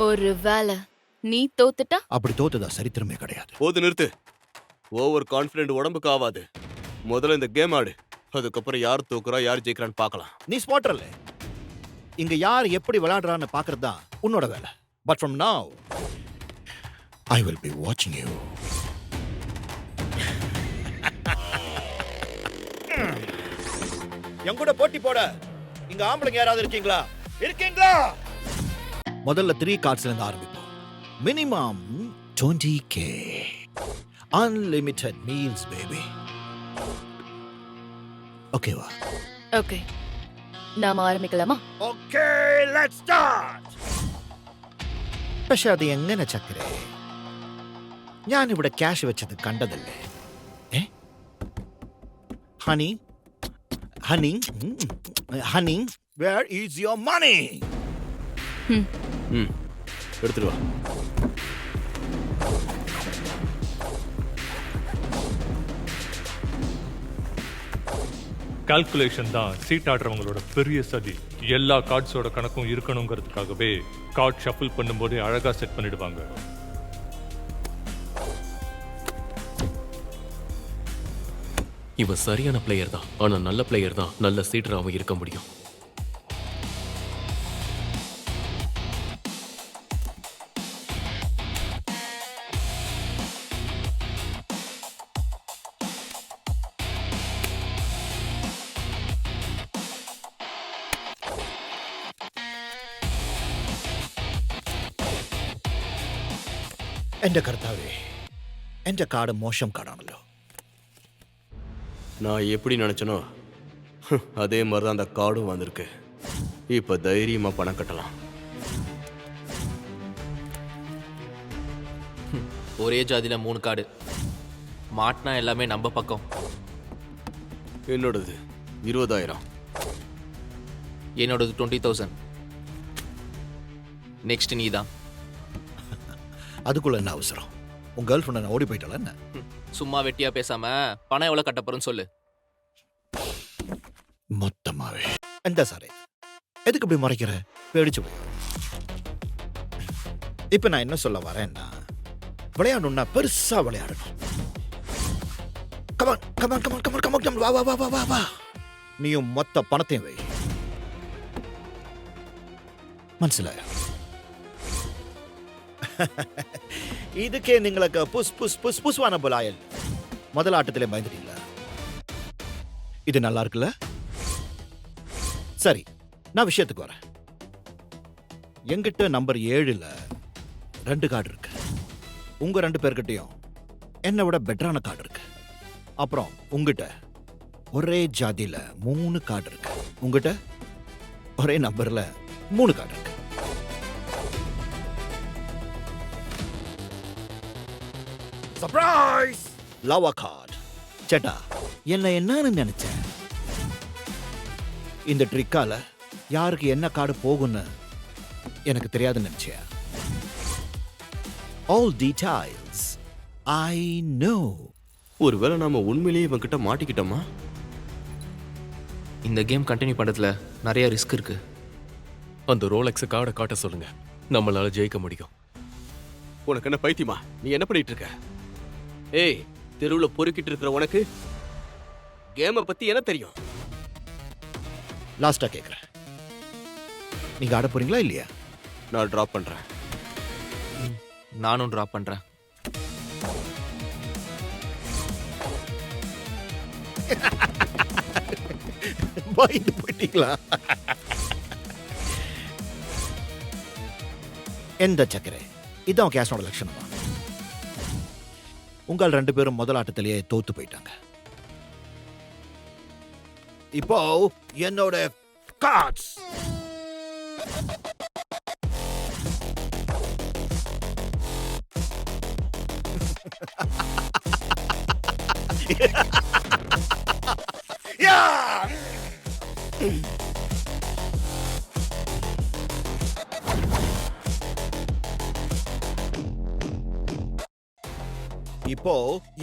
Speaker 4: ஒரு வேளை நீ தோத்துட்டா?
Speaker 2: அப்படி தோத்ததா சரித்திரமே கிடையாது.
Speaker 5: போது நிறுத்து. ஓவர் கான்ஃபிடென்ட் உடம்புக்கு ஆகாது. முதல்ல இந்த கேம் ஆடு, அதுக்கப்புறம் யார் தோக்குறா யார் ஜெயிக்கிறான்னு பார்க்கலாம்.
Speaker 2: நீ ஸ்பாட்டர்ல இங்க யார் எப்படி விளையாடுறான்னு பார்க்கறது தான் உன்னோட வேலை. But from now I will be வாட்சிங் யூ. என் கூட போட்டி போட இங்க ஆம்பளைங்க யாராவது இருக்கீங்களா? முதல்ல 3 கார்ட்ஸ்ல இருந்து ஆரம்பிப்போம். Minimum 20K. Unlimited meals, baby. ஓகேவா?
Speaker 4: ஓகே, நாம ஆரம்பிக்கலாமா?
Speaker 2: Okay, let's start. പക്ഷെ അത് എങ്ങനെ ചക്കരേ? ഞാൻ ഇവിടെ ക്യാഷ് വെച്ചത് കണ്ടതല്ലേ? Honey honey honey, where is your money?
Speaker 5: ம் எடுத்துட்டு வா.
Speaker 12: கால்குலேஷன் தான் சீட் ஆடுறவங்களோட பெரிய சதி. எல்லா கார்ட்ஸோட கணக்கும் இருக்கணுங்கிறதுக்காகவே கார்ட் ஷஃபிள் பண்ணும்போதே அழகா செட் பண்ணிடுவாங்க.
Speaker 1: இவன் சரியான பிளேயர் தான், ஆனா நல்ல பிளேயர் தான் நல்ல சீடராகவும் இருக்க முடியும்.
Speaker 2: എന്റെ കർത്താവേ, എന്റെ കാർഡ് മോശം കാർഡാണല്ലോ.
Speaker 5: நான் எப்படி நினைச்சனோ அதே மாதிரி தான் அந்த கார்டும் வந்திருக்கு. இப்ப தைரியமா பணம் கட்டலாம்.
Speaker 14: ஒரே ஜாதியில 3 கார்டு மாட்டினா எல்லாமே நம்ம பக்கம்.
Speaker 5: என்னோடது 20,000.
Speaker 14: என்னோடது 20,000. நெக்ஸ்ட் நீ தான்.
Speaker 2: அதுக்குள்ள என்ன அவசரம்? உன் கேர்ள் ஃப்ரெண்ட் ஓடி போயிட்டாளா என்ன?
Speaker 14: சும்மா வெட்டியா பேசாம பணம் எவ்வளவு கட்ட போறேன்னு சொல்லு.
Speaker 2: மொத்தமாவே. எந்த சாரே, எதுக்கு இப்படி மறைக்கிற? பேடிச்சு போய். இப்ப நான் என்ன சொல்ல வரேன்னா, விளையாடணும்னா பெருசா விளையாடணும். Come on come on come on come on come on, வா வா வா வா வா வா. நீயும் மொத்த பணத்தையும் வை. മനസ്സിലായോ? இதுக்கே നിങ്ങൾക്ക് புஸ் புஸ் புஸ் புஸ்வான போலாயல். முதல் ஆட்டத்திலே பயந்துட்டீங்களா? இது நல்லா இருக்குல்ல? சரி, நான் விஷயத்துக்கு வரேன். எங்கிட்ட நம்பர் 7ல 2 கார்டு இருக்கு. உங்க 2 பேர்கிட்டயும் என்னை விட பெட்டரான கார்டு இருக்கு. அப்புறம் உங்ககிட்ட ஒரே ஜாதியில 3 கார்டு இருக்கு. உங்ககிட்ட ஒரே நம்பர்ல 3 கார்டு இருக்கு. சர்ப்ரைஸ்! Love card. சேட்டா, என்னன்னு நினைச்சேன்? இந்த ட்ரிக்கால யாருக்கு என்ன கார்டு போகும்னு எனக்கு தெரியாதுன்னு நினைச்சியா? All details I know.
Speaker 5: ஒருவேளை நாம உண்மையிலேயே இவன் கிட்ட மாட்டிக்கிட்டோமா?
Speaker 14: இந்த கேம் கண்டினியூ பண்றதுல நிறைய ரிஸ்க் இருக்கு.
Speaker 1: அந்த ரோலெக்ஸ் கார்டை காட்ட சொல்லுங்க, நம்மளால ஜெயிக்க முடியும்.
Speaker 5: உனக்கு என்ன பைத்தியமா? நீ என்ன பண்ணிட்டு இருக்க? ஏய், தெருவுல பொறுக்கிட்டு இருக்கிற உனக்கு கேமை பத்தி என்ன தெரியும்?
Speaker 2: லாஸ்டா கேக்குறேன், நீங்க ஆட போறீங்களா இல்லையா?
Speaker 5: நான் டிராப் பண்றேன்.
Speaker 14: நானும் டிராப் பண்றேன்.
Speaker 2: பயந்து போயிட்டீங்களா? எந்த சக்கரை, இதான் கேஷனோட லட்சணமா? உங்கள் 2 பேரும் முதல் ஆட்டத்திலேயே தோத்து போயிட்டாங்க. இப்போ என்னோட கார்ட்ஸ். இப்போ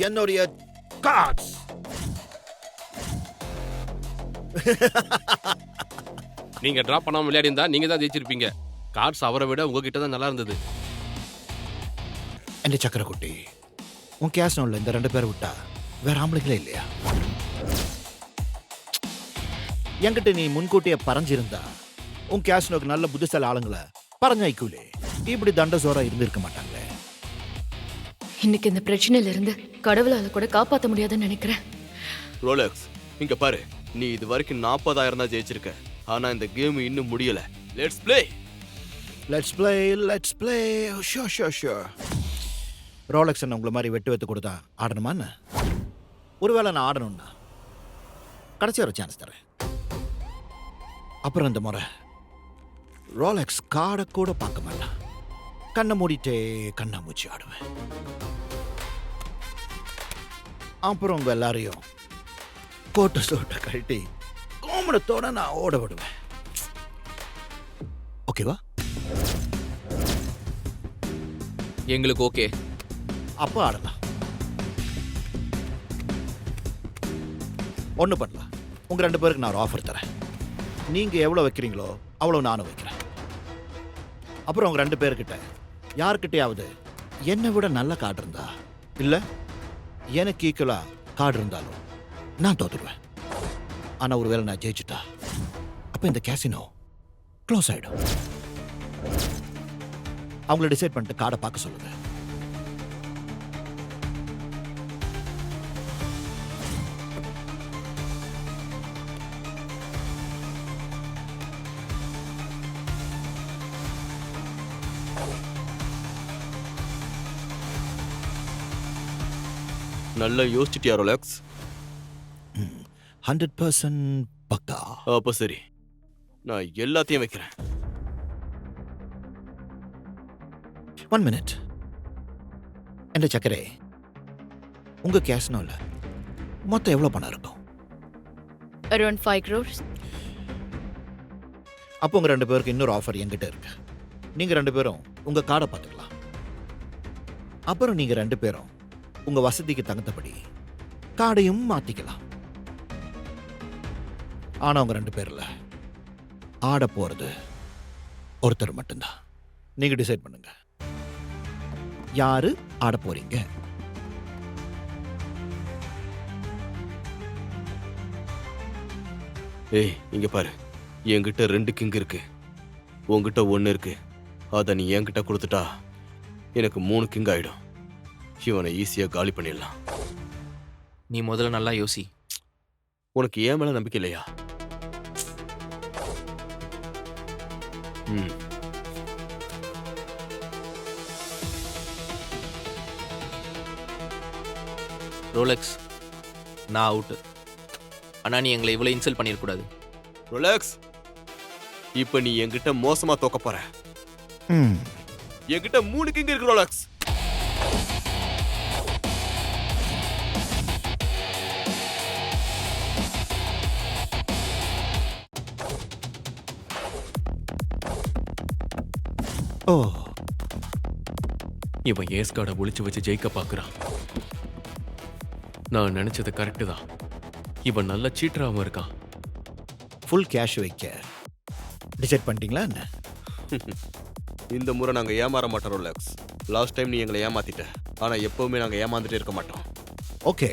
Speaker 2: என்னுடைய கார்ட்ஸ்.
Speaker 7: நீங்க டிராப் பண்ணாம விளையாடி இருந்தா நீங்க தான் ஜெயிச்சிருப்பீங்க. கார்ட்ஸ் அவரை விட உங்ககிட்ட தான் நல்லா இருந்தது.
Speaker 2: எന്റെ சக்கரக்குட்டி, உன் கேஸ்னோல இந்த 2 பேரை விட்டா வேற ஆம்பளைங்களே இல்லையா? என்கிட்ட நீ முன்கூட்டியே பறஞ்சிருந்தா உன் கேஸ்னோக்கு நல்ல புத்திசாலி ஆளுங்களை பறஞ்சாய்க்கூலே இப்படி தண்டசோரா இருந்திருக்க மாட்டாங்களே.
Speaker 4: இன்னைக்கு இந்த பிரச்சனையில இருந்து கடவுளால கூட காப்பாற்ற முடியாதுன்னு நினைக்கிறேன்.
Speaker 5: ரோலெக்ஸ், இங்க பாரு, நீ இது வரைக்கும் 40,000 தான் ஜெயிச்சிருக்க. ஆனா இந்த கேம் இன்னும் முடியல. Let's play.
Speaker 2: Let's play, let's play. Sure sure sure. Rolex என்ன உங்களை மாதிரி வெட்டு வெத்து கொடுத்தா ஆடணுமான்னு? ஒருவேளை நான் ஆடணும்னா கடைசி ஒரு சான்ஸ் தரேன். அப்புறம் இந்த முறை ரோலெக்ஸ் கார்டை கூட பார்க்க மாட்டான். கண்ணை மூடிட்டே கண்ணாமூச்சி ஆடுவேன். அப்புறம் உங்க எல்லாரையும் கோட்டை சோட்டை கழட்டி கோமணத்தோட நான் ஓட விடுவேன். ஓகேவா?
Speaker 14: எங்களுக்கு ஓகே.
Speaker 2: அப்போ ஆடலாம். ஒன்று பண்ணலாம். உங்கள் 2 பேருக்கு நான் ஒரு ஆஃபர் தரேன். நீங்கள் எவ்வளோ வைக்கிறீங்களோ அவ்வளோ நானும் வைக்கிறேன். அப்புறம் உங்கள் 2 பேர்கிட்ட யார்கிட்டயாவது என்னை விட நல்ல கார்டு இருந்தா, இல்லை எனக்கு ஈக்குவலாக கார்டு இருந்தாலும் நான் தோத்துடுவேன். ஆனால் ஒருவேளை நான் ஜெயிச்சுட்டா அப்போ இந்த கேசினோ க்ளோஸ் ஆகிடும். அவங்கள டிசைட் பண்ணிட்டு கார்டை பார்க்க சொல்லுங்க.
Speaker 5: நல்லா யோசிச்சிட்டியா ரோலக்ஸ்?
Speaker 2: 100% பக்கா.
Speaker 5: அப்போ சரி, நான் எல்லாத்தையும் வைக்கிறேன்.
Speaker 2: 1 மினிட். என்ற சக்கரே, உங்க கேஸ்னோல மொத்தம் எவ்வளவு பணம் இருக்கும்?
Speaker 4: Around 5 crores.
Speaker 2: அப்போ உங்க 2 பேருக்கு இன்னொரு ஆஃபர் என்கிட்ட இருக்கு. நீங்க 2 பேரும் உங்க கார்டை பார்த்துக்கலாம். அப்புறம் நீங்க 2 பேரும் உங்க வசதிக்கு தகுந்தபடி கார்டையும் மாத்திக்கலாம். ஆனா உங்க 2 பேர்ல ஆட போறது ஒருத்தர் மட்டும்தான். நீங்க டிசைட் பண்ணுங்க, யாரு ஆட போறீங்க?
Speaker 5: ஏய், இங்க பாரு, என்கிட்ட 2 கிங் இருக்கு, உன்கிட்ட 1 இருக்கு. அதை நீ என்கிட்ட கொடுத்துட்டா எனக்கு 3 கிங் ஆயிடும். இவனை ஈஸியா காலி பண்ணிடலாம்.
Speaker 14: நீ முதல்ல நல்லா யோசி.
Speaker 5: உனக்கு ஏன் மேல நம்பிக்கை இல்லையா?
Speaker 14: ரோலக்ஸ், நான் அவுட்டு. ஆனா நீ எங்களை இவ்வளவு இன்சல்ட் பண்ணிடக்கூடாது.
Speaker 5: ரோலக்ஸ், இப்ப நீ என்கிட்ட மோசமா தோக்க போற. என்கிட்ட 3 கிங் இருக்கு ரோலக்ஸ்.
Speaker 2: ஓ,
Speaker 1: இவன் ஏஸ் கார்டை ஒளிச்சு வச்சு ஜெயிக்க பார்க்கறான். நான் நினைச்சது கரெக்டு தான். இவன் நல்ல சீட்டராகவும் இருக்கான்.
Speaker 2: ஃபுல் கேஷ் வைக்க டிசைட் பண்ணிட்டீங்களா என்ன?
Speaker 5: இந்த முறை நாங்க ஏமாற மாட்டோம் ரோலக்ஸ். லாஸ்ட் டைம் நீ எங்களை ஏமாத்திட்ட, ஆனா எப்பவுமே நாங்க ஏமாந்துட்டே இருக்க மாட்டோம்.
Speaker 2: Okay,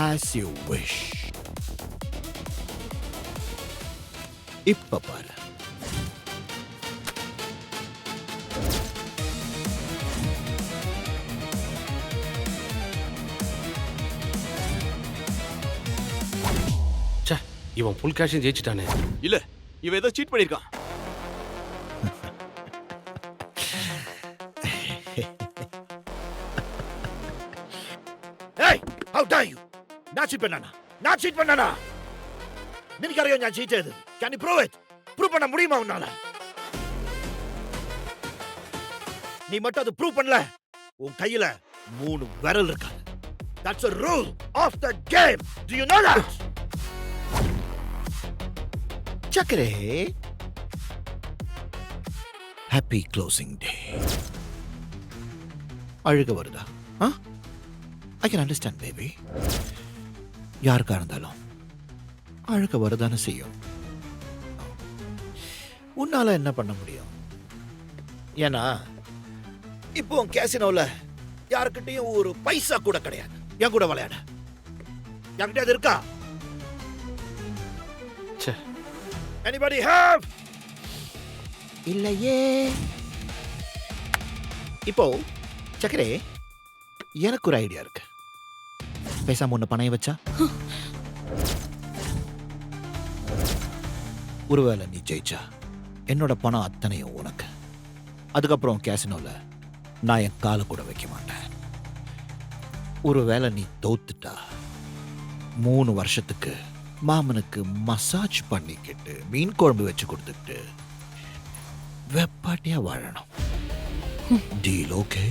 Speaker 2: as you wish. இப்ப பாரு.
Speaker 7: இவன் ஃபுல் கேஷும் ஜெயிச்சிட்டானே.
Speaker 5: இல்ல, இவன் ஏதோ சீட் பண்ணிருக்கான்.
Speaker 2: Hey, how dare you? நான் சீட் பண்ணானா? நினைக்காரையோ நான் சீட் செய்தது. Can you prove it? Prove பண்ண முடியுமா உன்னால? நீ மட்டும் அது ப்ரூவ் பண்ணல, உன் கையில 3 விரல் இருக்கு. That's a rule of the game. Do you know that? சக்கரே, ஹாப்பி க்ளோசிங் டே. அழுக வருதா? I can understand baby. யாருக்கா இருந்தாலும் அழுக வருதானே செய்யும். உன்னால என்ன பண்ண முடியும்? ஏன்னா இப்போ கேசினோல யாருக்கிட்டையும் ஒரு பைசா கூட கிடையாது. என் கூட விளையாட என்கிட்ட அது இருக்கா? Anybody have? இல்லையே. இப்போ சக்கரே, எனக்கு ஒரு ஐடியா இருக்கு. பேசாம ஒண்ணு பணைய வச்சா? ஒருவேளை நீ ஜெயிச்சா என்னோட பணம் அத்தனையும் உனக்கு. அதுக்கப்புறம் கேசினோல நான் என் காலை கூட வைக்க மாட்டேன். ஒருவேளை நீ தோத்துட்டா 3 வருஷத்துக்கு மாமனுக்கு மசாஜ் பண்ணிக்கிட்டு மீன் குழம்பு வச்சு கொடுத்துட்டு வெப்பாட்டியா வாழணும். Deal okay?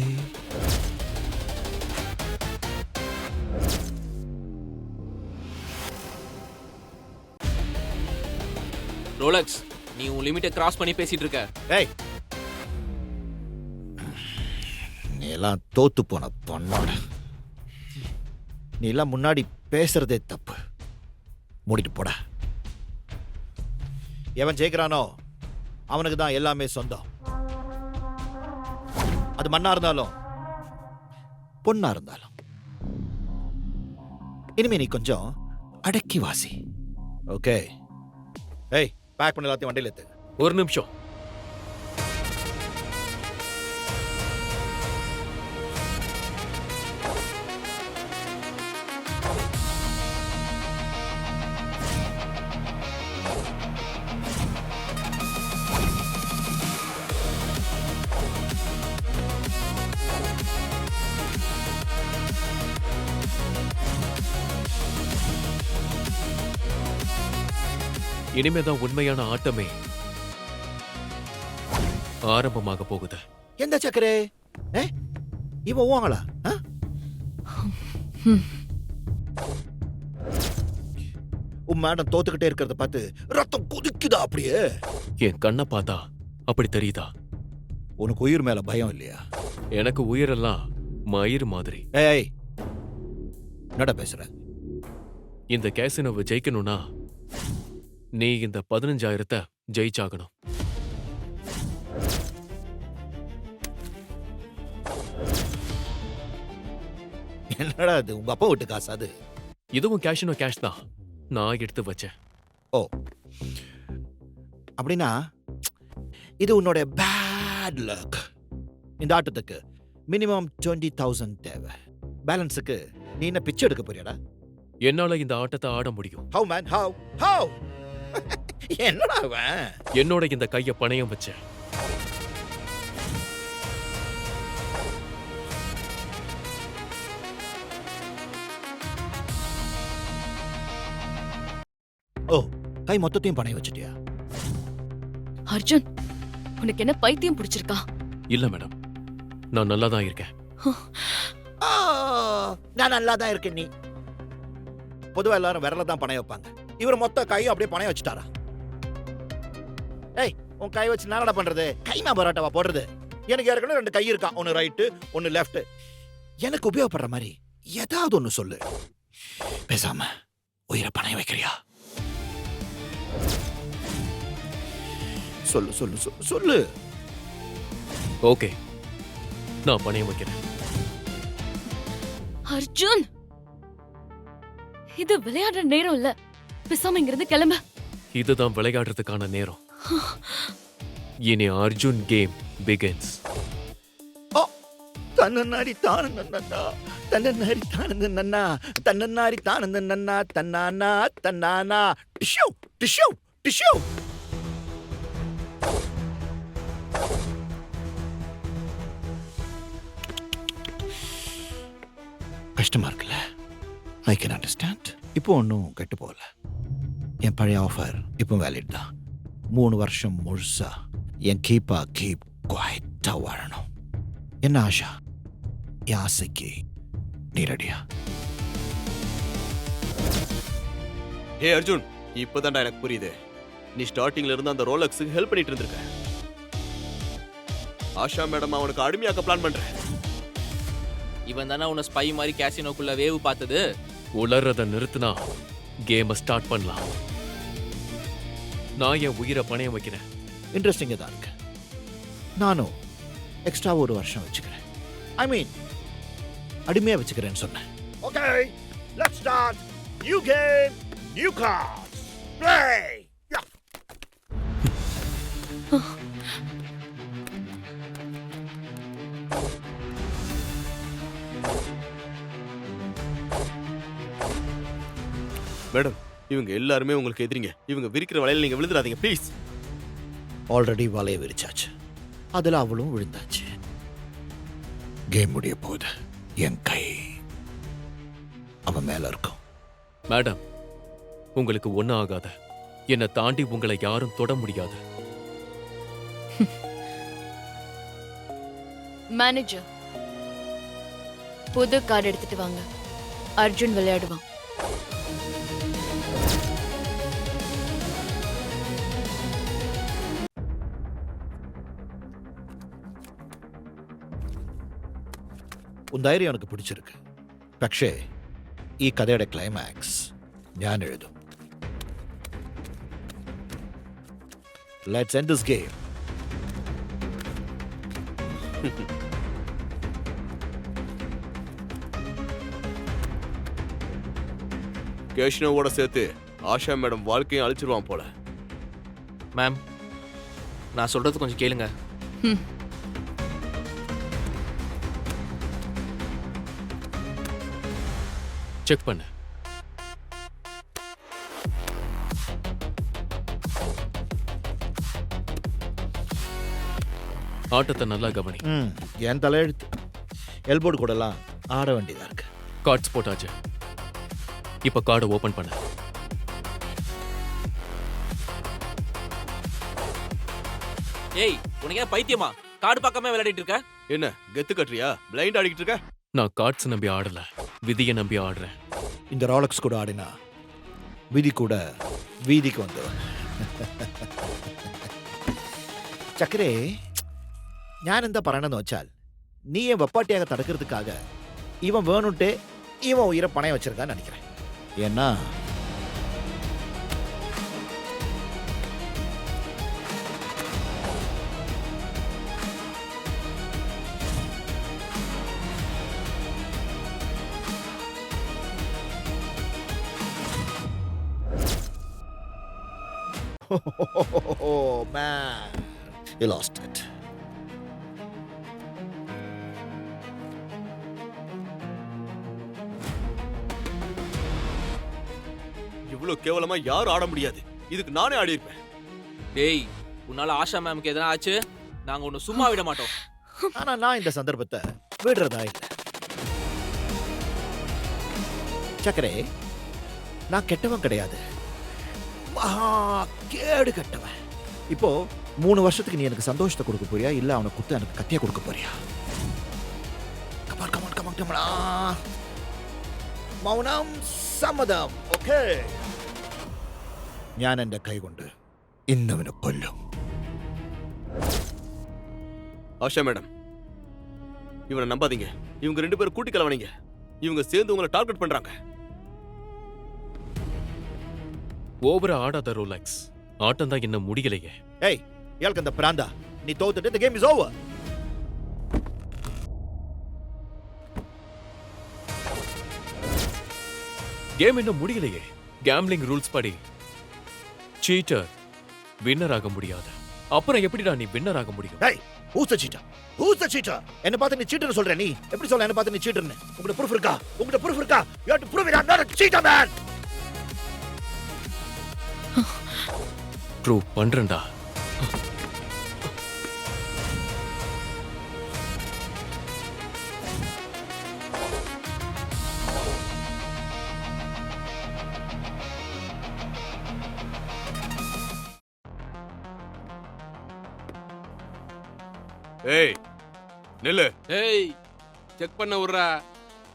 Speaker 14: ரோலக்ஸ், நீ உன் லிமிட்டை கிராஸ் பண்ணி பேசிட்டு இருக்க.
Speaker 2: ஏய், எல்லாம் தோத்து போன பொண்ணோட. நீ எல்லாம் முன்னாடி பேசுறதே தப்பு. மூடிட்டு போட. எவன் ஜெயிக்கிறானோ அவனுக்கு தான் எல்லாமே சொந்தம். அது மண்ணா இருந்தாலும் பொண்ணா இருந்தாலும். இனிமே நீ கொஞ்சம் அடக்கி வாசி. ஓகே? ஏய், பேக் பண்ண எல்லாத்தையும் வண்டியில் ஏத்து.
Speaker 1: ஒரு நிமிஷம். இனிமேதான் உண்மையான ஆட்டமே ஆரம்பமாக போகுது.
Speaker 2: எந்த சக்கரே? இவன் ஊவாங்களா? உன் மேடம் தோத்துக்கிட்டே இருக்கிறத பார்த்து ரத்தம் கொதிக்குதா அப்படியே?
Speaker 1: என் கண்ணை பார்த்தா அப்படி தெரியுதா?
Speaker 2: உனக்கு உயிர் மேல பயம் இல்லையா?
Speaker 1: எனக்கு உயிரெல்லாம் மயிர் மாதிரி.
Speaker 2: ஏய், என்னடா பேசுற?
Speaker 1: இந்த கேசினோவை ஜெயிக்கணும்னா நீ இந்த 15,000 ஜெயிச்சாகணும்.
Speaker 2: என்னடா அது? உங்க அப்பா விட்டு காசு அது?
Speaker 1: இதுவும் கேஷினோ கேஷ் தான், நான் எடுத்து வச்சேன்.
Speaker 2: ஓ, அப்படின்னா இது உன்னோட பேட் லக். இந்த ஆட்டத்துக்கு மினிமம் 20,000 தேவை. பேலன்ஸுக்கு நீ என்ன பிச்சை எடுக்க போறியாடா?
Speaker 1: என்னால இந்த ஆட்டத்தை ஆட முடியும்.
Speaker 2: How man, how? என்னடா அவன்?
Speaker 1: என்னோட இந்த கைய பணயம் வச்ச.
Speaker 2: ஓ, கை மொத்தத்தையும் பணயம் வச்சிட்டியா?
Speaker 4: அர்ஜுன், உனக்கு என்ன பைத்தியம் பிடிச்சிருக்கா?
Speaker 1: இல்ல மேடம், நான் நல்லா தான் இருக்கேன்.
Speaker 2: நான் நல்லா தான் இருக்கேன். நீ பொதுவா எல்லாரும் விரல தான் பணம் வைப்பாங்க. இவர் மொத்த கையும் அப்படியே பணம் வச்சுட்டாரா? ஏய், உன் கை வச்சு என்னடா பண்றது? கைமா பரோட்டாவா போடுறது? எனக்கு ஏற்கனவே 2 கை இருக்கா, ஒன்னு ரைட்டு ஒன்னு லெஃப்ட். எனக்கு உபயோகப்படுற மாதிரி ஏதாவது ஒன்னு சொல்லு. பேசாம உயிரை பணம் வைக்கிறியா? சொல்லு சொல்லு சொல்லு.
Speaker 1: ஓகே, நான் பணயம் வைக்கிறேன்.
Speaker 4: அர்ஜுன், இது விளையாடுற நேரம் இல்ல. பேசாம இங்கிருந்து கிளம்ப.
Speaker 1: இதுதான் விளையாடுறதுக்கான நேரம். இனி அர்ஜுன் கேம் பிகின்ஸ்.
Speaker 2: தன்னன்னாரி தானந்தன்னா, தன்னன்னாரி தானந்தன்னா, தன்னன்னாரி தானந்தன்னா, தன்னானா தன்னானா. டிஷ்யூ டிஷ்யூ டிஷ்யூ. கஷ்டமா இருக்குல்ல? I can understand. இப்போ ஒன்றும் கெட்டு போகல. என் பழைய ஆஃபர் இப்போ வேலிட் தான். 3 வருஷம் முழுசா என் கீப் குவாய்ட்டா வாழணும். என்ன ஆஷா, என் ஆசைக்கு நீ ரெடியா?
Speaker 5: ஏ அர்ஜுன், இப்பதான்டா எனக்கு புரியுது. நீ ஸ்டார்டிங்ல இருந்து அந்த ரோலக்ஸுக்கு ஹெல்ப் பண்ணிட்டு இருந்திருக்க. ஆஷா மேடம் அவனுக்கு அடிமையாக்க பிளான் பண்ற.
Speaker 14: இவன் தானே உன்னை ஸ்பை மாதிரி கேசினோக்குள்ள வேவு பார்த்தது.
Speaker 1: உளறத நிறுத்தினா கேமை ஸ்டார்ட் பண்ணலாம். நான் என் உயிரை பணயம் வைக்கிறேன்.
Speaker 2: இன்ட்ரெஸ்டிங்கா தான் இருக்கு. நானும் எக்ஸ்ட்ரா 1 வருஷம் வச்சுக்கிறேன். ஐ மீன் அடிமையா வச்சுக்கிறேன்னு சொன்னேன். Okay, let's start. New game, new cards. Play.
Speaker 5: Madam, இவங்க எல்லாருமே உங்களுக்கு எதிரிங்க. இவங்க விரிக்கிற வலையில நீங்க விழுந்துடாதீங்க ப்ளீஸ்.
Speaker 2: ஆல்ரெடி வலைய விரிச்சாச்சு, அதுல அவளும் விழுந்தாச்சு. கேம் முடிய போகுது. என் கை அவன் மேல இருக்கும்.
Speaker 1: மேடம், உங்களுக்கு ஒன்னும் ஆகாத. என்னை தாண்டி உங்களை யாரும் தொட முடியாது.
Speaker 4: மேனேஜர், புது கார்டு எடுத்துட்டு வாங்க. அர்ஜுன் விளையாடுவான்.
Speaker 2: ഉൻ ധൈര്യം എനിക്ക് പിടിച്ചിருக்கு. പക്ഷേ ഈ കഥയുടെ ക്ലൈമാക്സ് ഞാൻ എഴുതും. Let's end this game.
Speaker 5: கேஷ்னோவோட சேர்த்து ஆஷா மேடம் வாழ்க்கையும் அழிச்சிருவான் போல.
Speaker 14: மேம் நான் சொல்றது கொஞ்சம் கேளுங்க.
Speaker 1: செக் பண்ணு. ஆட்டத்தை நல்லா கவனி.
Speaker 2: என் தலையெழுத்து. எல்போர்டு கூடலாம் ஆட வேண்டியதா இருக்கு.
Speaker 1: கார்ட்ஸ் போட்டாச்சு. இப்ப கார்டை ஓபன் பண்ண.
Speaker 14: ஏய் உனக்கு ஏன் பைத்தியமா? கார்டு பார்க்காம விளையாடிட்டு இருக்க?
Speaker 5: என்ன கெத்து கட்டுறியா? பிளைண்ட் ஆடிக்கிட்டு இருக்க?
Speaker 1: நான் கார்ட்ஸ் நம்பி ஆடல, விதியை நம்பி ஆடுறேன்.
Speaker 2: இந்த ரோலக்ஸ் கூட ஆடினா விதி கூட வீதிக்கு வந்து. ചക്കരേ, ഞാൻ എന്താ പറയണെന്ന് വെച്ചാൽ നീയെ വെപ്പാട്ടിயாக തടുக்கிறதுக்காக இவன் வேணும்ட்டே இவன் உயிரை பணைய வச்சிருக்கான்னு நினைக்கிறேன். ஏன்னா oh man, you lost it.
Speaker 5: இவ்வளவு கேவலமா யாரும் ஆட முடியாது. இதுக்கு நானே ஆடி இருப்பேன்.
Speaker 14: டேய் உன்னால ஆஷா மேம்க்கு எதனா ஆச்சு நாங்க உன்னை சும்மா விட மாட்டோம்.
Speaker 2: ஆனா நான் இந்த சந்தர்ப்பத்தை விடுறதா இல்லை. சக்கரே, நான் கெட்டவன் கிடையாது, மகா கேடு கெட்டவன். இப்போ 3 வருஷத்துக்கு நீ எனக்கு சந்தோஷத்தை கொடுக்க போறியா, இல்ல அவனை குத்து எனக்கு கத்தியா கொடுக்க போறியா? கமான் மௌனம் സമ്മതം. ഓക്കേ, ഞാൻ എന്റെ കൈ കൊണ്ട് ഇന്നവനെ കൊല്ലും.
Speaker 5: ஆஷா மேடம், இவனை நம்பாதீங்க. இவங்க 2 பேரும் கூட்டி கலவனீங்க. இவங்க சேர்ந்து உங்களை டார்கெட் பண்றாங்க.
Speaker 1: ஓவரா ஆடாத ரோலக்ஸ். ஆட்டம் தான் என்ன முடியலையே.
Speaker 2: ஏய், இயாளுக்கு அந்த பிராந்தா, நீ தோத்துட்டு the game is over.
Speaker 1: Game இன்னும் முடியலையே. கேம்லிங் ரூல்ஸ் படி சீட்டர் வின்னர் ஆக முடியாது. அப்புறம் எப்படிடா நீ வின்னர் ஆக முடியும்?
Speaker 2: டேய், who's the cheater? Who's the cheater? என்ன பார்த்து நீ சீட்டர்னு சொல்ற? நீ எப்படி சொல்ற என்ன பார்த்து நீ சீட்டர்னு? உங்களுக்கு ப்ரூஃப் இருக்கா? உங்களுக்கு ப்ரூஃப் இருக்கா? You have to prove it. I'm not a cheater, man.
Speaker 1: Prove பண்றேன்டா.
Speaker 5: ஏய் நில்லு.
Speaker 7: ஏய் செக் பண்ண விடுறா.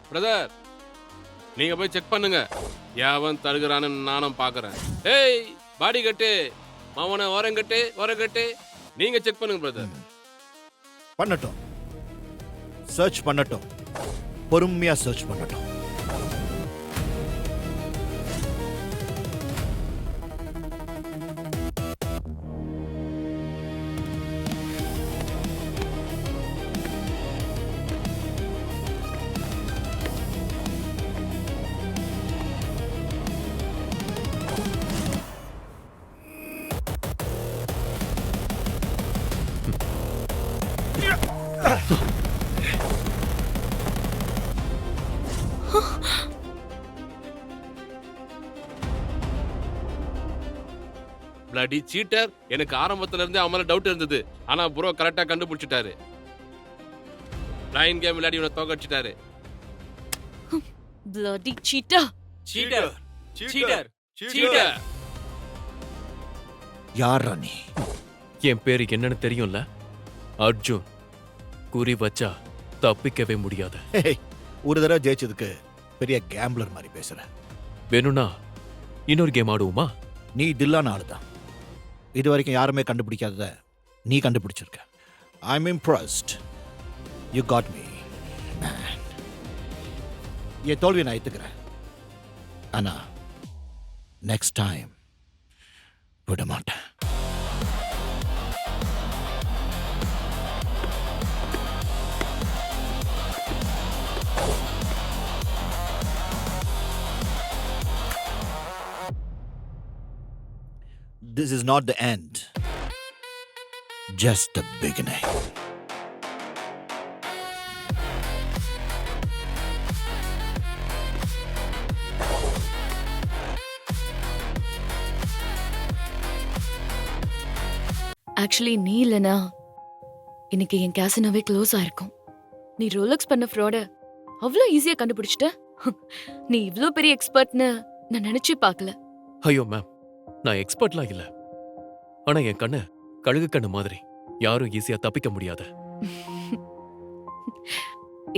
Speaker 7: பிரதர் நீங்க போய் செக் பண்ணுங்க. யாவன் தடுக்கிறான்னு நானும் பாக்குறேன். ஏய் பாடி கட்டு, மாவன ஓரங்கட்டு. நீங்க செக் பண்ணுங்க பிரதர்.
Speaker 2: பண்ணட்டும், சர்ச் பண்ணட்டும், பொறுமையா சர்ச் பண்ணட்டும்.
Speaker 7: Bloody seater. எனக்கு ஆரம்பத்துல இருந்தே அவன் மேல டவுட் இருந்தது. ஆனா ப்ரோ கரெக்டா கண்டுபிடிச்சிட்டாரு. லைன் கேம் விளையாடி இவனை தோக்கடிச்சிட்டாரு.
Speaker 4: bloody cheater.
Speaker 7: சீட்டர்.
Speaker 2: யாரா நீ?
Speaker 1: என் பேரு என்னன்னு தெரியும்ல? அர்ஜுன். குறி வச்சா தப்பிக்கவே முடியாது.
Speaker 2: ஏய், ஒரு தடவை ஜெயிச்சதுக்கு பெரிய கேம்பிளர் மாதிரி பேசுற.
Speaker 1: வேணும்னா இன்னொரு கேம் ஆடுவோமா?
Speaker 2: நீ தில்லான ஆளுதான். இது வரைக்கும் யாருமே கண்டுபிடிக்காதத நீ கண்டுபிடிச்சிருக்க. I am impressed. You got me. என் தோல்வியை நான் ஏத்துக்கிறேன். ஆனா நெக்ஸ்ட் டைம் விட மாட்டேன். This is not the end. Just the beginning.
Speaker 4: Actually நீ இல்லனா இன்னைக்கு என் கேசினோவே க்ளோஸ் ஆயிருக்கும். நீ ரோலக்ஸ் பண்ண ஃப்ராட அவ்வளோ ஈஸியா கண்டுபிடிச்சிட்ட. நீ இவ்ளோ பெரிய எக்ஸ்பர்ட்னு நான் நினைச்சே பார்க்கல.
Speaker 1: ஐயோ மேம், நான் எக்ஸ்பர்ட்லாம் இல்ல. ஆனா என் கண்ணு கழுகு கண்ணு மாதிரி, யாரும் ஈஸியா தப்பிக்க முடியாது.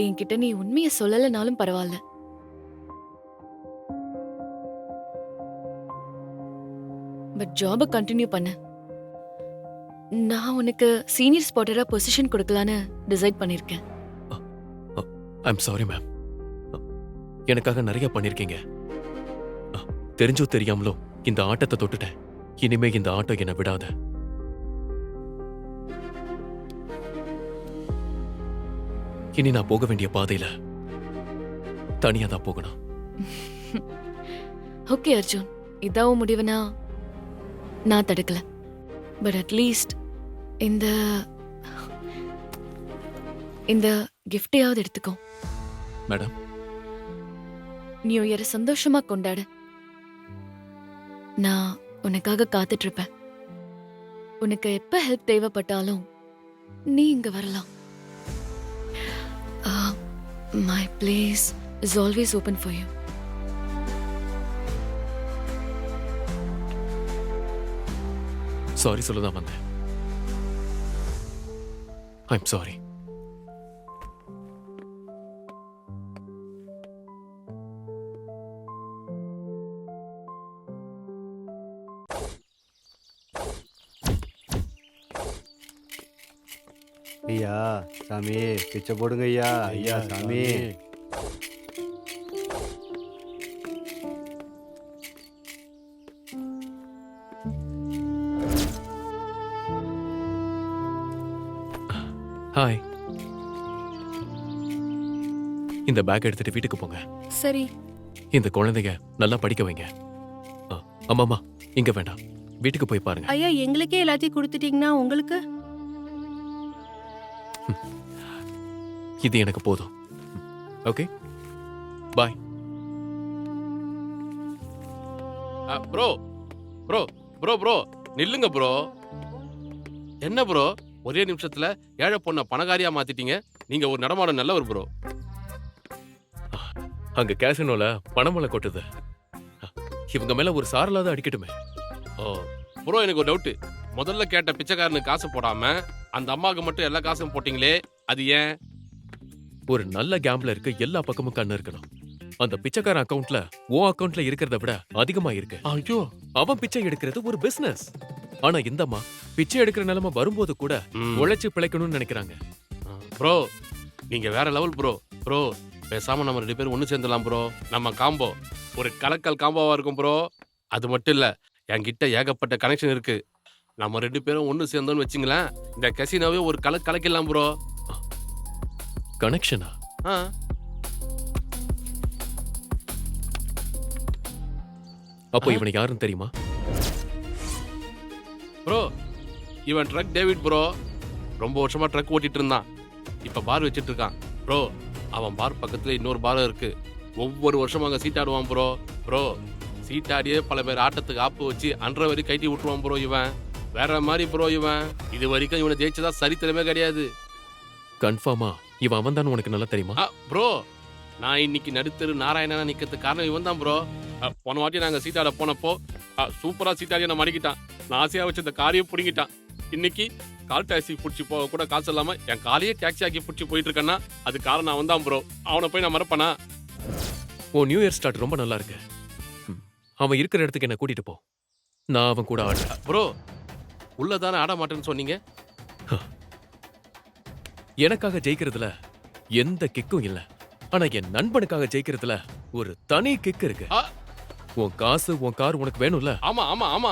Speaker 4: என்கிட்ட நீ உண்மையை சொல்லலைனாலும் பரவாயில்ல. பட் ஜாபை கண்டினியூ பண்ண. நான் உனக்கு சீனியர் ஸ்பாட்டரா பொசிஷன் கொடுக்கலான்னு டிசைட் பண்ணிருக்கேன்.
Speaker 1: I'm sorry ma'am. எனக்காக நிறைய பண்ணிருக்கீங்க. தெரிஞ்சோ தெரியாமலோ இந்த ஆட்டத்தை தொட்டுட்டேன். இனிமே இந்த ஆட்டம் என்னை விடாத. இனி நான் போக வேண்டிய பாதையில தனியா தான் போகணும்.
Speaker 4: ஓகே அர்ஜுன், இதாவும் முடிவுனா நான் தடுக்கல. பட் அட்லீஸ்ட் இந்த இந்த கிஃப்டையாவது எடுத்துக்கோ.
Speaker 1: மேடம்,
Speaker 4: நியூ இயரை சந்தோஷமா கொண்டாடு. நான் உனக்காக காத்துட்டு இருப்பேன். உனக்கு எப்ப ஹெல்ப் தேவைப்பட்டாலும் நீ இங்க வரலாம். My place is always open for you.
Speaker 1: Sorry சொல்லதான் வந்தேன். I'm sorry.
Speaker 16: ஐயா சாமி, பிச்சை போடுங்க ஐயா. ஐயா சாமி.
Speaker 1: ஹாய். இந்த பேக் எடுத்துட்டு வீட்டுக்கு போங்க.
Speaker 15: சரி.
Speaker 1: இந்த குழந்தைங்க நல்லா படிக்க வைங்க. அம்மாமா, இங்க வேண்டாம், வீட்டுக்கு போய் பாருங்க.
Speaker 15: ஐயா, எங்களுக்கே எல்லாத்தையும் கொடுத்துட்டீங்கன்னா உங்களுக்கு?
Speaker 1: இது எனக்கு போதும். ஓகே, பாய்.
Speaker 7: ப்ரோ ப்ரோ ப்ரோ ப்ரோ நில்லுங்க ப்ரோ. என்ன ப்ரோ, ஒரே நிமிஷத்துல ஏழை பொண்ண பணக்காரியா மாத்திட்டீங்க. நீங்க ஒரு நடமாட நல்லவர் ப்ரோ.
Speaker 1: அங்க கேசினோல பணமலை கொட்டுது. இவங்க மேல ஒரு சாரலாத அடிக்கட்டுமே.
Speaker 7: ப்ரோ, எனக்கு ஒரு டவுட். முதல்ல கேட்ட பிச்சைக்காரனுக்கு காசு போடாம அந்த அம்மாவுக்கு மட்டும் எல்லா காசும் போட்டீங்களே, அது ஏன்?
Speaker 1: ஒரு நல்ல கேம்ப்லருக்கு எல்லா பக்கமும் கண்ணு இருக்கணும். அந்த பிச்சைக்காரன் அக்கவுண்ட்ல அக்கவுண்ட்ல இருக்கிறத விட அதிகமா இருக்கு.
Speaker 7: ஐயோ,
Speaker 1: அவன் பிச்சை எடுக்கிறது ஒரு பிசினஸ். ஆனா இந்த அம்மா பிச்சை எடுக்கிற நிலைமை வரும்போது கூட உழைச்சு பிழைக்கணும்னு நினைக்கிறாங்க.
Speaker 7: ப்ரோ, நீங்க வேற லெவல் ப்ரோ. ப்ரோ, பேசாம நம்ம 2 பேரும் ஒண்ணு சேர்ந்துலாம் ப்ரோ. நம்ம காம்போ ஒரு கலக்கல் காம்போவா இருக்கும் ப்ரோ. அது மட்டும் இல்ல, என்கிட்ட ஏகப்பட்ட கனெக்ஷன் இருக்கு. நம்ம 2 பேரும் ஒண்ணு சேர்ந்தோம்னு வச்சுங்களேன், இந்த கசினோவே ஒரு கலக்கலாம் ப்ரோ.
Speaker 1: கனெக்ஷனா? அப்போ இவனை யாருன்னு தெரியுமா?
Speaker 7: ப்ரோ, இவன் ட்ரக் டேவிட் ப்ரோ. ரொம்ப வருஷமா ட்ரக் ஓட்டிட்டு இருந்தான். இப்ப பார் வச்சிட்டு இருக்கான் ப்ரோ. அவன் பார் பக்கத்துல இன்னொரு பார் இருக்கு. ஒவ்வொரு வருஷமும் அங்க சீட்டாடுவான் ப்ரோ. ப்ரோ, சீட்டாடியே பல பேர் ஆட்டத்துக்கு ஆப்பு வச்சு அன்றரை வரை கைட்டி விட்டுருவான் ப்ரோ. இவன் வேற மாதிரி ப்ரோ. இவன் இது வரைக்கும் இவனை ஜெயிச்சதா சரித்திரமே கிடையாது.
Speaker 1: கன்ஃபார்மா இவன் அவன் தான் உனக்கு நல்லா தெரியுமா?
Speaker 7: ப்ரோ, நான் இன்னைக்கு நடுத்தரு நாராயணனா நிக்கிறதுக்கு காரணம் இவன் தான் ப்ரோ. போன வாட்டி நாங்க சீட்டாட போனப்போ சூப்பரா சீட்டாடியை நான் மடிக்கிட்டான். நான் ஆசையா வச்சு இந்த காரையும் பிடிங்கிட்டான். இன்னைக்கு கால் டாக்ஸி பிடிச்சி போக கூட காசு இல்லாம என் காலையே டாக்ஸி ஆக்கி பிடிச்சி போயிட்டு இருக்கேன்னா அது காரணம் அவன் தான் ப்ரோ. அவனை போய் நான் மறப்பனா?
Speaker 1: ஓ, நியூ இயர் ஸ்டார்ட் ரொம்ப நல்லா இருக்கு. அவன் இருக்கிற இடத்துக்கு என்ன கூட்டிட்டு போ. நான் அவன் கூட ஆடுறேன்.
Speaker 7: ப்ரோ, உள்ளதானே ஆட மாட்டேன்னு சொன்னீங்க.
Speaker 1: எனக்காக ஜெயிக்கிறதுல எந்த கிக்கும் இல்ல. ஆனா என் நண்பனுக்காக ஜெயிக்கிறதுல ஒரு தனி கிக் இருக்கு. உன் காசு உன் கார் உனக்கு வேணும்ல?
Speaker 7: ஆமா ஆமா ஆமா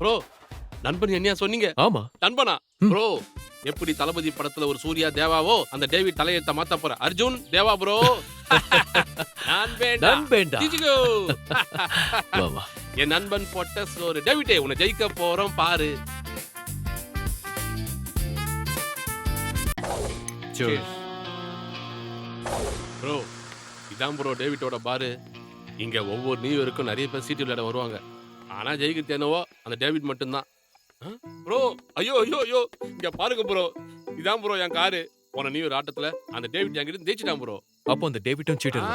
Speaker 7: ப்ரோ. நண்பன் என்னையா சொன்னீங்க?
Speaker 1: ஆமா.
Speaker 7: நண்பனா ப்ரோ? எப்படி தளபதி படத்துல ஒரு சூர்யா தேவாவோ அந்த டேவிட் தலையெழுத்த மாத்த போற அர்ஜுன் தேவா ப்ரோ.
Speaker 1: நண்பேண்டா. வா வா.
Speaker 7: என் நண்பன் போட்ட சோறு. டேவிட்டே உன்னை ஜெயிக்க போறோம் பாரு. ப்ரோ இதான் ப்ரோ டேவிட்டோட பாரு. இங்க ஒவ்வொரு நியூ இயருக்கும் நிறைய பேர் சீட்டு விளையாட வருவாங்க. ஆனா ஜெயிக்கிறது என்னவோ அந்த டேவிட் மட்டும்தான். ப்ரோ ஐயோ ஐயோ ஐயோ இங்க பாருங்க ப்ரோ. இதான் ப்ரோ என் காரு. போன நியூ இயர் ஆட்டத்துல அந்த டேவிட் என்கிட்ட ஜெயிச்சிட்டான் ப்ரோ.
Speaker 1: அப்போ அந்த டேவிட்டும் சீட்டர்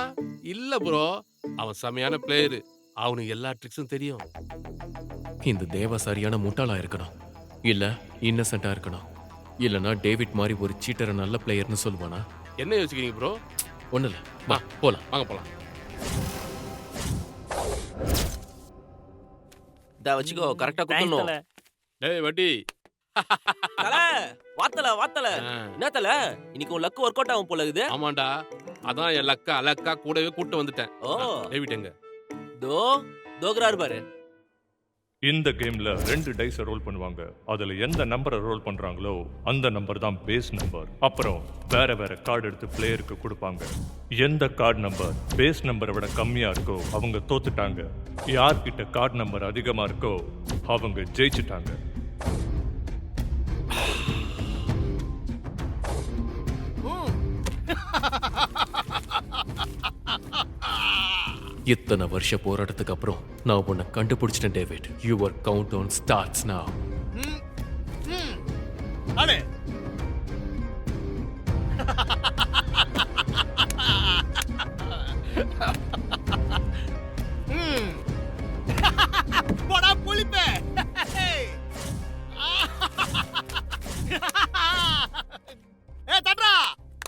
Speaker 7: இல்ல ப்ரோ. அவன் செமையான பிளேயர். அவனுக்கு எல்லா ட்ரிக்ஸும் தெரியும்.
Speaker 1: இந்த தேவா சரியான முட்டாளா இருக்கணும், இல்ல இன்னசென்ட்டா இருக்கணும். இல்லனா டேவிட் மாதிரி ஒரு சீட்டரை நல்ல பிளேயர்னு சொல்லுவானா?
Speaker 7: என்ன யோசிக்கிறீங்க ப்ரோ?
Speaker 1: ஒண்ணு இல்ல, வா போலாம்.
Speaker 7: வாங்க போலாம்.
Speaker 14: டா வச்சுக்கோ, கரெக்ட்டா குத்தணும்.
Speaker 7: டேய் வட்டி.
Speaker 14: தல வாத்தல வாத்தல. என்ன தல இன்னைக்கு உன் லக் வொர்க் அவுட் ஆகும் போல இருக்குது.
Speaker 7: ஆமாண்டா, அதான் என் லக்கா அலக்கா கூடவே கூட்டி வந்துட்டேன்.
Speaker 14: ஓ
Speaker 7: டேவிட் எங்க?
Speaker 14: தோகரார் பாரு.
Speaker 12: இந்த கேம்ல 2 டைஸ் ரோல் பண்ணுவாங்க. அதுல எந்த நம்பரை ரோல் பண்றாங்களோ அந்த நம்பர் தான் பேஸ் நம்பர். அப்புறம் வேற வேற கார்டு எடுத்து பிளேயருக்கு கொடுப்பாங்க. எந்த கார்டு நம்பர் பேஸ் நம்பரை விட கம்மியா இருக்கோ அவங்க தோத்துட்டாங்க. யார்கிட்ட கார்டு நம்பர் அதிகமா இருக்கோ அவங்க ஜெயிச்சுட்டாங்க.
Speaker 1: இத்தனை வருஷ போராட்டத்துக்கு அப்புறம் நான் உன்னை கண்டுபிடிச்சிட்டேன் David. Your count down starts now.
Speaker 17: அடே போடா புளிப்பே. தட்ரா.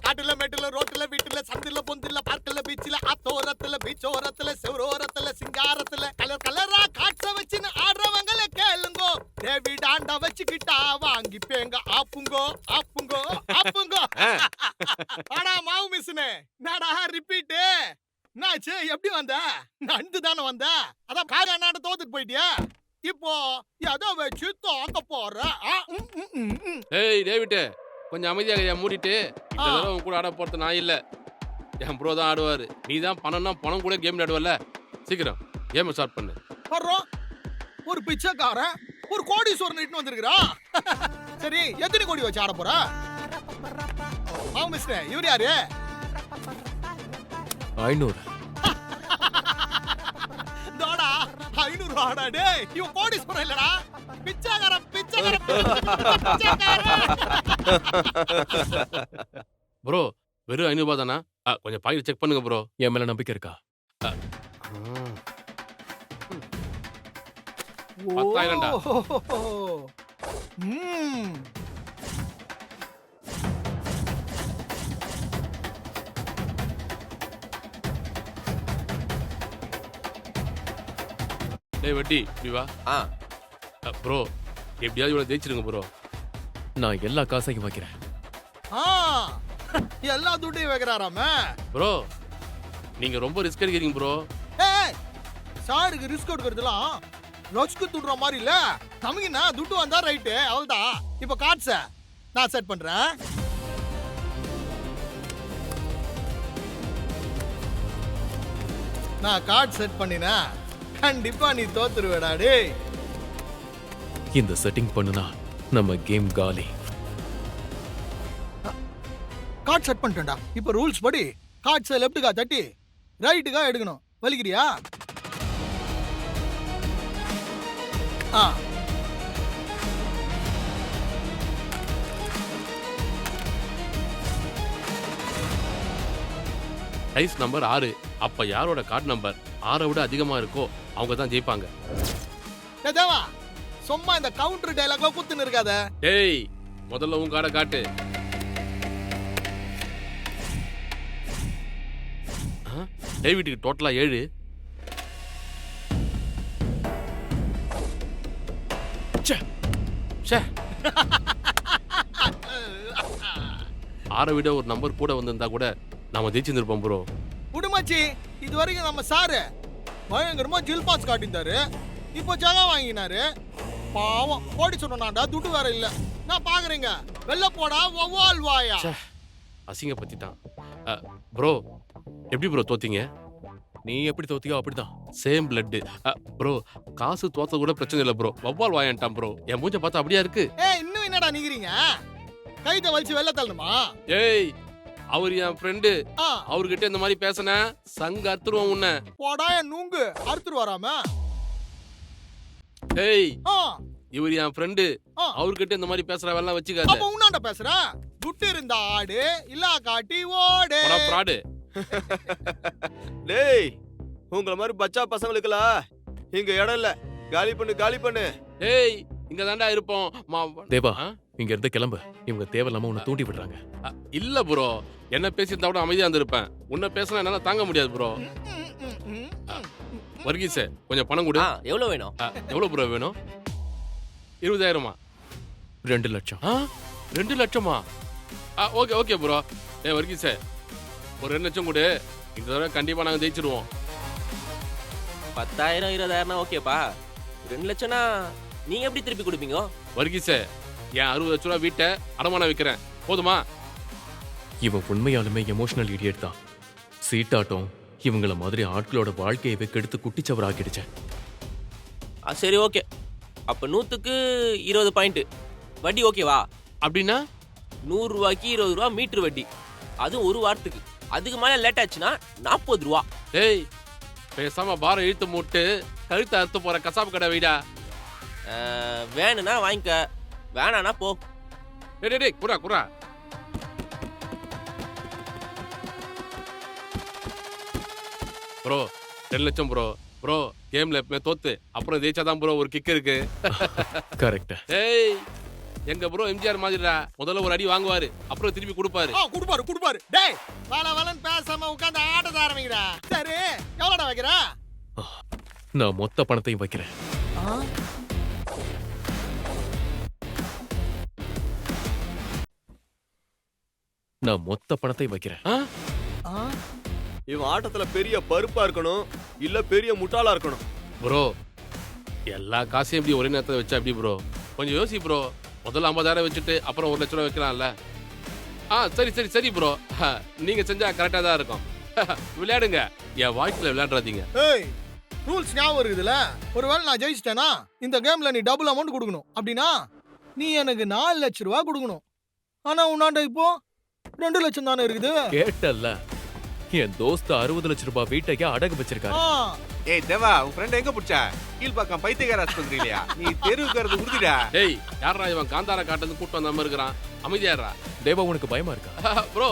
Speaker 17: காட்டுல மேட்டுல ரோட்டுல வீட்டுல சந்தில பொந்தில பார்க்கல பீச்சில ஆத்தோரத்துல பீச்சோரத்துல செவரோரத்துல சிங்காரத்துல கலர் கலரா காட்ச வச்சுன்னு ஆடுறவங்கள கேளுங்கோ. டேவிட் ஆண்டா வச்சுக்கிட்டா வாங்கிப்பேங்க. ஆப்புங்கோ ஆப்புங்கோ ஆப்புங்கோ. ஆடா மாவு மிஸ்னே நாடா ரிப்பீட். என்னாச்சு? எப்படி வந்த? நண்டு தானே வந்த? அதான் காரி அண்ணாண்ட தோத்துட்டு போயிட்டியா? இப்போ எதை வச்சு தோக்க போற?
Speaker 7: ஏய் டேவிட், கொஞ்சம் அமைதியாக மூடிட்டு. இந்த தடவை உன் கூட ஆட போறது நான் இல்ல, என் ப்ரோ தான் ஆடுவாரு. நீ தான் பணம்னா பணம் கூட கேம் விளையாடுவல்ல. சீக்கிரம் கேம் ஸ்டார்ட் பண்ணு.
Speaker 17: வர்றோம். ஒரு பிச்சைக்காரன் ஒரு கோடீஸ்வரன் இட்டு வந்திருக்கிறான். சரி, எத்தனை கோடி வச்சு ஆட போற? மிஸ்டர் இவர் யாரு?
Speaker 1: 500.
Speaker 17: தோடா 500 ஆடா. டேய் இவன் கோடீஸ்வரன் இல்லடா, பிச்சைக்காரன் பிச்சைக்காரன்.
Speaker 7: ப்ரோ வெறும் 500 ரூபாய் தானா? கொஞ்சம் பாக்கெட் செக் பண்ணுங்க ப்ரோ.
Speaker 1: என் மேல நம்பிக்கை இருக்கா?
Speaker 7: 10,000டா. டேய் வட்டி இப்படி வா. ப்ரோ எப்படியாவது இவ்வளவு ஜெயிச்சிருங்க ப்ரோ.
Speaker 1: நான் எல்லா காசையும் வைக்கிறேன்.
Speaker 17: எல்லா துட்டையும் வைக்கிறாராம.
Speaker 7: ப்ரோ நீங்க ரொம்ப ரிஸ்க் எடுக்கிறீங்க ப்ரோ.
Speaker 17: ஏய் சாருக்கு ரிஸ்க் எடுக்கிறதுலாம் லொஸ்க்கு துடுற மாதிரி இல்ல. நமக்குன்னா துட்டு வந்தா ரைட்டு, அவ்வளவுதான். இப்போ கார்ட்ஸ நான் செட் பண்றேன். நான் கார்டு செட் பண்ணினா கண்டிப்பா நீ தோத்துருவேடா. டேய்
Speaker 1: இந்த செட்டிங் பண்ணுனா நம்ம கேம் காலி.
Speaker 17: கார்டு செட் பண்ணிட்டேன்டா. இப்போ ரூல்ஸ் படி கார்ட்ஸை லெஃப்ட்டுக்கா தட்டி ரைட்டுக்கா எடுக்கணும். வலிக்கிறியா?
Speaker 7: Dice number 6. அப்ப யாரோட கார்டு நம்பர் 6 விட அதிகமா இருக்கோ அவங்க தான் ஜெயிப்பாங்க.
Speaker 17: தேவா சும்மா இந்த கவுண்டர் டயலாக்ல குத்துன்னு இருக்காத.
Speaker 7: டேய் முதல்ல உன் கார்டை காட்டு. டேவிட்டுக்கு டோட்டலா 7. ச்சே 6 விட ஒரு நம்பர் கூட வந்திருந்தா கூட நாம ஜெயிச்சிருந்திருப்போம் ப்ரோ.
Speaker 17: குடுமாச்சி இது வரைக்கும் நம்ம சாரு பயங்கரமா ஜில் பாஸ் காட்டியிருந்தாரு. இப்போ ஜகா வாங்கினாரு. பாவம் போடி சொன்னாண்டா துட்டு வேற இல்ல. நான் பாக்குறீங்க வெள்ள போடா வவ்வால் வாயா.
Speaker 7: அசிங்க பத்திட்டான். ப்ரோ எப்படி ப்ரோ தோத்தீங்க?
Speaker 1: நீ எப்படி தோத்தியோ அப்படிதான்.
Speaker 7: Same blood. ப்ரோ காசு தோத்த கூட பிரச்சனை இல்லை ப்ரோ. வவ்வால் வாயான்ட்டான் ப்ரோ. என் மூஞ்ச பார்த்தா அப்படியா இருக்கு?
Speaker 17: இன்னும் என்னடா நிக்கிறீங்க? கைத வலிச்சு வெள்ள தள்ளணுமா?
Speaker 7: ஏய் அவர் என் ஃப்ரெண்டு. அவர்கிட்ட இந்த மாதிரி பேசின சங்க அறுத்துருவோம் உன்னை.
Speaker 17: போடா என் நூங்கு அறுத்துரு வராம.
Speaker 7: ஏய் இவர் என் ஃப்ரெண்டு. அவர்கிட்ட இந்த மாதிரி பேசுற வேலை வச்சுக்காத.
Speaker 17: அப்ப உன்னாண்ட பேசுற துட்டு இருந்தா ஆடு இல்ல காட்டி ஓடு.
Speaker 7: போடா ஃப்ராடு.
Speaker 5: டேய் உங்கள மாதிரி பச்சா பசங்களுக்குலாம் இங்க இடம் இல்ல. காலி பண்ணு காலி பண்ணு.
Speaker 7: ஏய் இங்க தாண்டா இருப்போம்.
Speaker 1: தேவா இங்க இருந்து கிளம்பு. இவங்க தேவையில்லாம உன்னை தூண்டி விடுறாங்க.
Speaker 7: இல்ல ப்ரோ, என்ன பேசியிருந்தா கூட அமைதியா இருந்திருப்பேன். உன்னை பேசினா என்னால தாங்க முடியாது ப்ரோ. வர்கீஸ் கொஞ்சம் பணம் கொடு.
Speaker 14: எவ்வளவு வேணும்?
Speaker 7: எவ்வளவு ப்ரோ வேணும்? 20,000.
Speaker 1: 2 லட்சம்.
Speaker 7: 2 லட்சமா? Okay okay bro. வர்கீஸ் ஒரு 2 லட்சம் கொடு. இந்த தடவை கண்டிப்பா நாங்க ஜெயிச்சிருவோம்.
Speaker 14: 10,000 20,000 ஓகேப்பா. 2 லட்சம்னா நீங்க எப்படி திருப்பி கொடுப்பீங்க?
Speaker 7: வர்கீஸ் என் 60 லட்ச ரூபா வீட்டை அடமானம் வைக்கிறேன், போதுமா?
Speaker 1: இவன் உண்மையாலுமே எமோஷனல் இடியட் தான். சீட்டாட்டம் இவங்கள மாதிரி ஆட்களோட வாழ்க்கையவே கெடுத்து குட்டிச்சவர் ஆக்கிடுச்சேன்.
Speaker 14: சரி ஓகே. அப்ப 100க்கு 20 பாயிண்ட் வட்டி ஓகேவா?
Speaker 7: அப்படின்னா
Speaker 14: 100 ரூபாய்க்கு 20 ரூபா மீட்டர் வட்டி. அது ஒரு வாரத்துக்கு. அதுக்கு மேல லேட் ஆச்சுன்னா 40 ரூபா.
Speaker 7: ஏய் பேசாம பாரம் இழுத்து மூட்டு கழுத்தை அறுத்து போற கசாப்பு கடை வைடா.
Speaker 14: வேணும்னா வாங்கிக்க, வேணானா போ.
Speaker 7: டேய் குறா குறா. ப்ரோ 2 லட்சம் ப்ரோ. ப்ரோ கேம்ல எப்பவுமே தோத்து அப்புறம் ஜெயிச்சாதான் ப்ரோ ஒரு கிக் இருக்கு.
Speaker 1: கரெக்ட்.
Speaker 7: ஏய் எங்க ப்ரோ எம்ஜிஆர் மாதிரிடா. முதல்ல ஒரு அடி வாங்குவாரு, அப்புறம் திருப்பி கொடுப்பாரு.
Speaker 17: கொடுப்பாரு. டேய் வலவலன் பேசாம உட்கார்ந்து ஆட்டத ஆரம்பிங்கடா. சரி எவ்வளவுடா வைக்கிற?
Speaker 1: நான் மொத்த பணத்தையும் வைக்கிறேன். நான் மொத்த பணத்தையும் வைக்கிறேன்.
Speaker 5: இவன் ஆட்டத்துல பெரிய பருப்பா இருக்கணும் இல்ல பெரிய முட்டாளா இருக்கணும்.
Speaker 7: ப்ரோ எல்லா காசையும் எப்படி ஒரே நேரத்தில் வச்சா எப்படி ப்ரோ? கொஞ்சம் யோசி ப்ரோ. முதல்ல 50,000 வச்சுட்டு அப்புறம் 1 லட்ச ரூபா வைக்கலாம்ல. சரி சரி சரி ப்ரோ. நீங்க செஞ்சா கரெக்டா தான் இருக்கும். விளையாடுங்க, என் வாழ்க்கையில விளையாடுறாதீங்க.
Speaker 17: ஏய் ரூல்ஸ் ஞாபகம் இருக்குதுல. ஒருவேளை நான் ஜெயிச்சிட்டேனா இந்த கேம்ல நீ டபுள் அமௌண்ட் கொடுக்கணும். அப்படின்னா நீ எனக்கு 4 லட்ச ரூபா கொடுக்கணும். ஆனா உன்னாண்ட இப்போ 2 லட்சம் தானே இருக்குது.
Speaker 1: கேட்டல்ல, என் தோஸ்து 60 லட்ச ரூபாய் வீட்டையே அடகு வச்சிருக்காரு.
Speaker 18: ஏய் தேவா, உன் ஃப்ரெண்ட் எங்க புடிச்ச? கீழ்பாக்கம் பைத்தியக்கார ஆஸ்பத்திரி இல்லையா? நீ தெருவுக்கிறது உறுதிடா.
Speaker 7: ஏய் யாரா இவன் காந்தார காட்டுறது கூட்டு வந்த மாதிரி இருக்கிறான்? அமைதியாரா.
Speaker 1: தேவா உனக்கு பயமா இருக்கா?
Speaker 7: ப்ரோ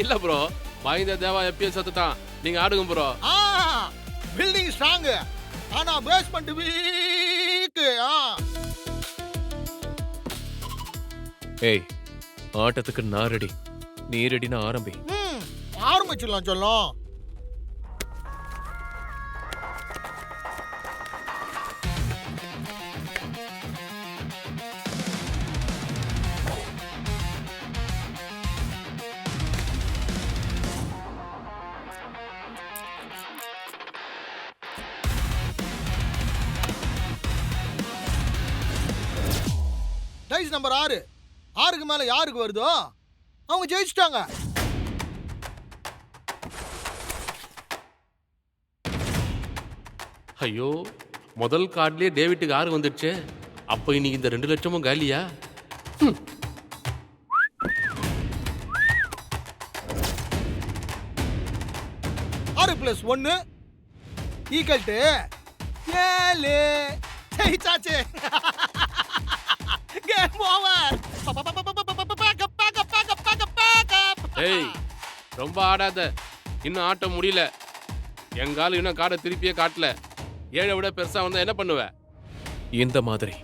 Speaker 7: இல்ல ப்ரோ, பயந்த தேவா எப்பயும் செத்துட்டான். நீங்க ஆடுங்க ப்ரோ.
Speaker 17: பில்டிங் ஸ்ட்ராங் ஆனா பேஸ்மென்ட் வீக்.
Speaker 1: ஏய் ஆட்டத்துக்கு நான் ரெடி, நீ ரெடினா ஆரம்பி.
Speaker 17: ஆரம்பிச்சிடலாம் சொல்லும். Dies number 6. 6க்கு மேல யாருக்கு வருதோ அவங்க ஜெயிச்சிட்டாங்க.
Speaker 7: ஐயோ முதல் கார்டுலயே டேவிட்டுக்கு 6 வந்துடுச்சு. அப்ப இன்னைக்கு இந்த 2 லட்சமும் காலியா?
Speaker 17: 6 + 1 = 7. ஜெயிச்சாச்சு. Game over.
Speaker 7: ஏய் ரொம்ப ஆடாத, இன்னும் ஆட்ட முடியல. எங்கால இன்னும் காடை திருப்பியே காட்டல. 7 விட பெருசா வந்தா என்ன பண்ணுவ?
Speaker 1: இந்த மாதிரி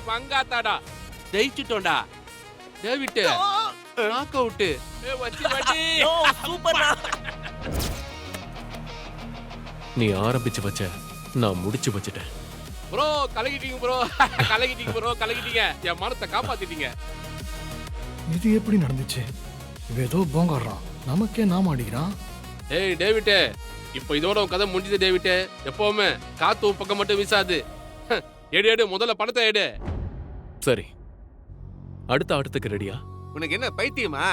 Speaker 7: மங்காத்தாடா ஜெயிச்சிட்டோம்டா. David knock out. வச்சி வட்டி
Speaker 14: சூப்பர்டா.
Speaker 1: நீ ஆரம்பிச்சு வச்ச, நான் முடிச்சு வச்சிட்டேன்.
Speaker 7: ப்ரோ கலக்கிட்டீங்க ப்ரோ. கலக்கிட்டீங்க ப்ரோ, கலக்கிட்டீங்க. என் மனத்தை காப்பாத்திட்டீங்க.
Speaker 17: இது எப்படி நடந்துச்சு? இவ ஏதோ போங்காடுறான், நமக்கே நாம அடிக்கிறான்.
Speaker 7: ஏய் டேவிட்டே, இப்போ இதோட உன் கதை முடிஞ்சது டேவிட்டே. எப்பவுமே காத்து உன் பக்கம் மட்டும் வீசாது. எடு எடு, முதல்ல பணத்தை எடு.
Speaker 1: சரி, அடுத்த ஆட்டத்துக்கு ரெடியா?
Speaker 18: உனக்கு என்ன பைத்தியமா?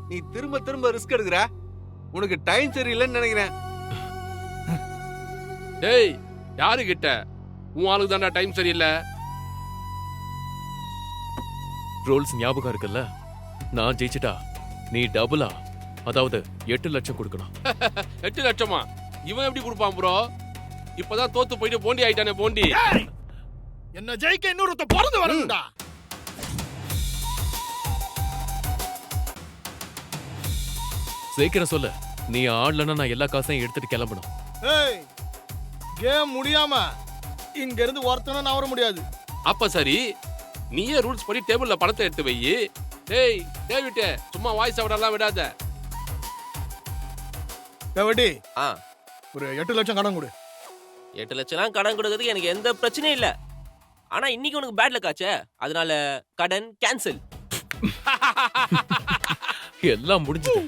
Speaker 18: நீ திரும்ப திரும்ப ரிஸ்க் எடுக்கிற. உனக்கு டைம் சரியில்லைன்னு நினைக்கிறேன்.
Speaker 7: டேய், யாரு கிட்ட? உன் ஆளுக்கு தான்டா டைம் சரியில்லை.
Speaker 1: ரூல்ஸ் ஞாபகம் இருக்குல்ல? நான் ஜெயிச்சிட்டா நீ டபுளா, அதாவது 8 லட்சம் கொடுக்கணும்.
Speaker 7: 8 லட்சமா? இவன் எப்படி கொடுப்பான் ப்ரோ? இப்பதான் தோத்து போயிட்டு போண்டி ஆயிட்டானே போண்டி.
Speaker 17: என்ன ஜெயிக்க இன்னொருத்த பிறந்து வரணும்டா.
Speaker 1: சீக்கிரம் சொல்லு. நீ ஆடலன்னா நான் எல்லா காசையும் எடுத்துட்டு கிளம்பணும்.
Speaker 17: ஏய், கேம் முடியாம இங்க இருந்து ஒருத்தனும் நவர முடியாது.
Speaker 7: அப்ப சரி, நீயே ரூல்ஸ் படி டேபிள்ல பணத்தை எடுத்து வை. டேய் டேவிட்டே, சும்மா வாய்ஸ் அவுடெல்லாம் விடாத.
Speaker 17: டேவிட்டி, ஒரு 8 லட்சம் கடன் கொடு.
Speaker 14: 8 லட்சம்லாம் கடன் கொடுக்கறதுக்கு எனக்கு எந்த பிரச்சனையும் இல்ல. ஆனா இன்னைக்கு உனக்கு பேட் லக் ஆச்சே, அதனால கடன் கேன்சல்.
Speaker 1: எல்லாம் முடிஞ்சது.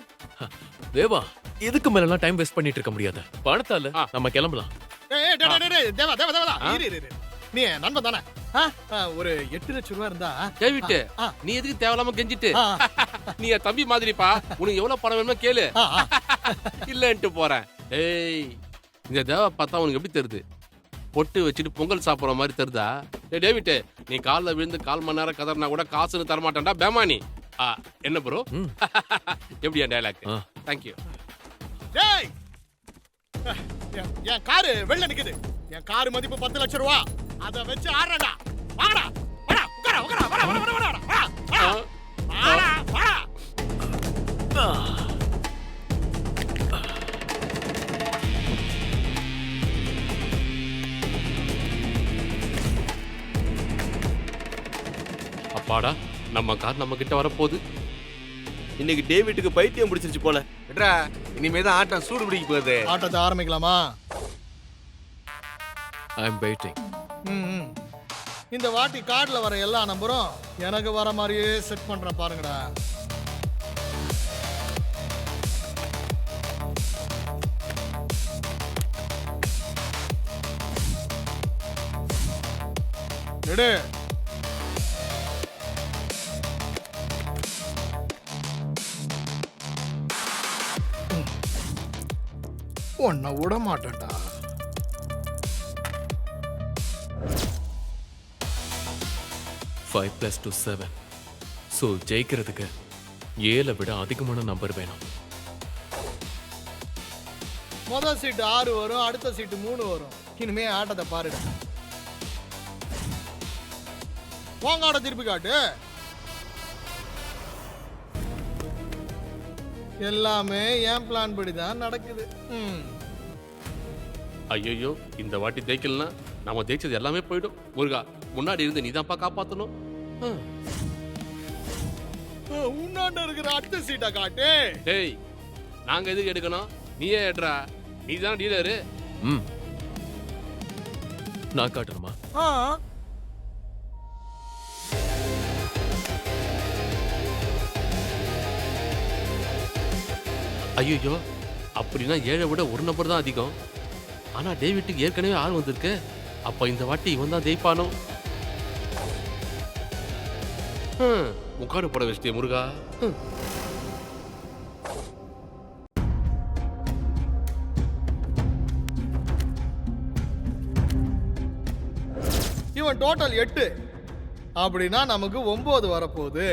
Speaker 1: தேவா, இதுக்கு மேல டைம் வேஸ்ட் பண்ணிட்டு இருக்க முடியாது. பணத்தால நம்ம கிளம்பலாம்.
Speaker 17: ஏய் டேய் டேய் டேய், தேவா தேவா தேவா, இரு. நீ நண்பன் தானே? ஒரு 8 லட்சம் ரூபாய் இருந்தா.
Speaker 7: டேவிட்டே, நீ எதுக்கு தேவலாம கெஞ்சிட்டு? நீ என் தம்பி மாதிரிப்பா, உனக்கு எவ்வளவு பணம் வேணுமோ கேளு. இல்லன்ட்டு போறேன். ஏய், இந்த தேவா பார்த்தா உனக்கு எப்படி தெரியுது? பொட்டு வச்சுட்டு பொங்கல் சாப்பிடுற மாதிரி தெரியுதா? டேய் டேவிட்டே, நீ கால்ல விழுந்து 1/4 மணி நேரம் கதறினா கூட காசுன்னு தரமாட்டான்டா பேமானி. என்ன ப்ரோ? எப்படியா டயலாக்? தேங்க்யூ.
Speaker 17: டேய், என் காரு வெளில நிக்குது. என் காரு மதிப்பு 10 லட்சம் ரூபா. அத வச்சு ஆறடா. வாடா வாடா, உட்கார உட்கார, வாடா வாடா வாடா வாடா வாடா வாடா.
Speaker 7: அப்பாடா, நம்ம கார் நம்ம கிட்ட வரப்போகுது.
Speaker 5: இன்னைக்கு டேவிட்டுக்கு பைத்தியம் பிடிச்சிருச்சு போல.
Speaker 18: விட்றா, இனிமே தான் ஆட்டம் சூடு பிடிக்க போகுது.
Speaker 17: ஆட்டத்தை ஆரம்பிக்கலாமா?
Speaker 1: ஐ அம் வெயிட்டிங்.
Speaker 17: இந்த வாட்டி கார்டுல வர எல்லா நம்பரும் எனக்கு வர மாதிரியே செட் பண்றேன் பாருங்கடா. எடு. உன்னை விட மாட்டேன்டா.
Speaker 1: Five plus 2 7. ஸோ ஜெயிக்கிறதுக்கு 7 விட அதிகமான நம்பர் வேணும்.
Speaker 17: முதல் சீட்டு 6 வரும், அடுத்த சீட்டு 3 வரும். இனிமே ஆட்டத்தை பாருடா. போங்காட திருப்பி காட்டு. எல்லாமே என் பிளான் படி தான் நடக்குது.
Speaker 7: ஐயோ, இந்த வாட்டி ஜெயிக்கலனா நாம ஜெயிச்சது எல்லாமே போயிடும். முருகா, முன்னாடி இருந்து நீதான்ப்பா காப்பாத்தணும்.
Speaker 17: உன்னாண்ட இருக்கிற அடுத்த சீட்டை காட்டு.
Speaker 7: டேய், நாங்க எதுக்கு எடுக்கணும்? நீயே எடுறா. நீ தான் டீலரு.
Speaker 1: நான் காட்டணுமா?
Speaker 7: ஐயோ, அப்படின்னா 7 விட 1 நம்பர் தான் அதிகம். ஆனா டேவிட்டுக்கு ஏற்கனவே 6 வந்திருக்கு. அப்ப இந்த வாட்டி இவன் தான் ஜெயிப்பானோ? முக்காடு போட வச்சிட்டே முருகா.
Speaker 17: இவன் டோட்டல் 8. அப்படின்னா நமக்கு 9 வரப்போகுது.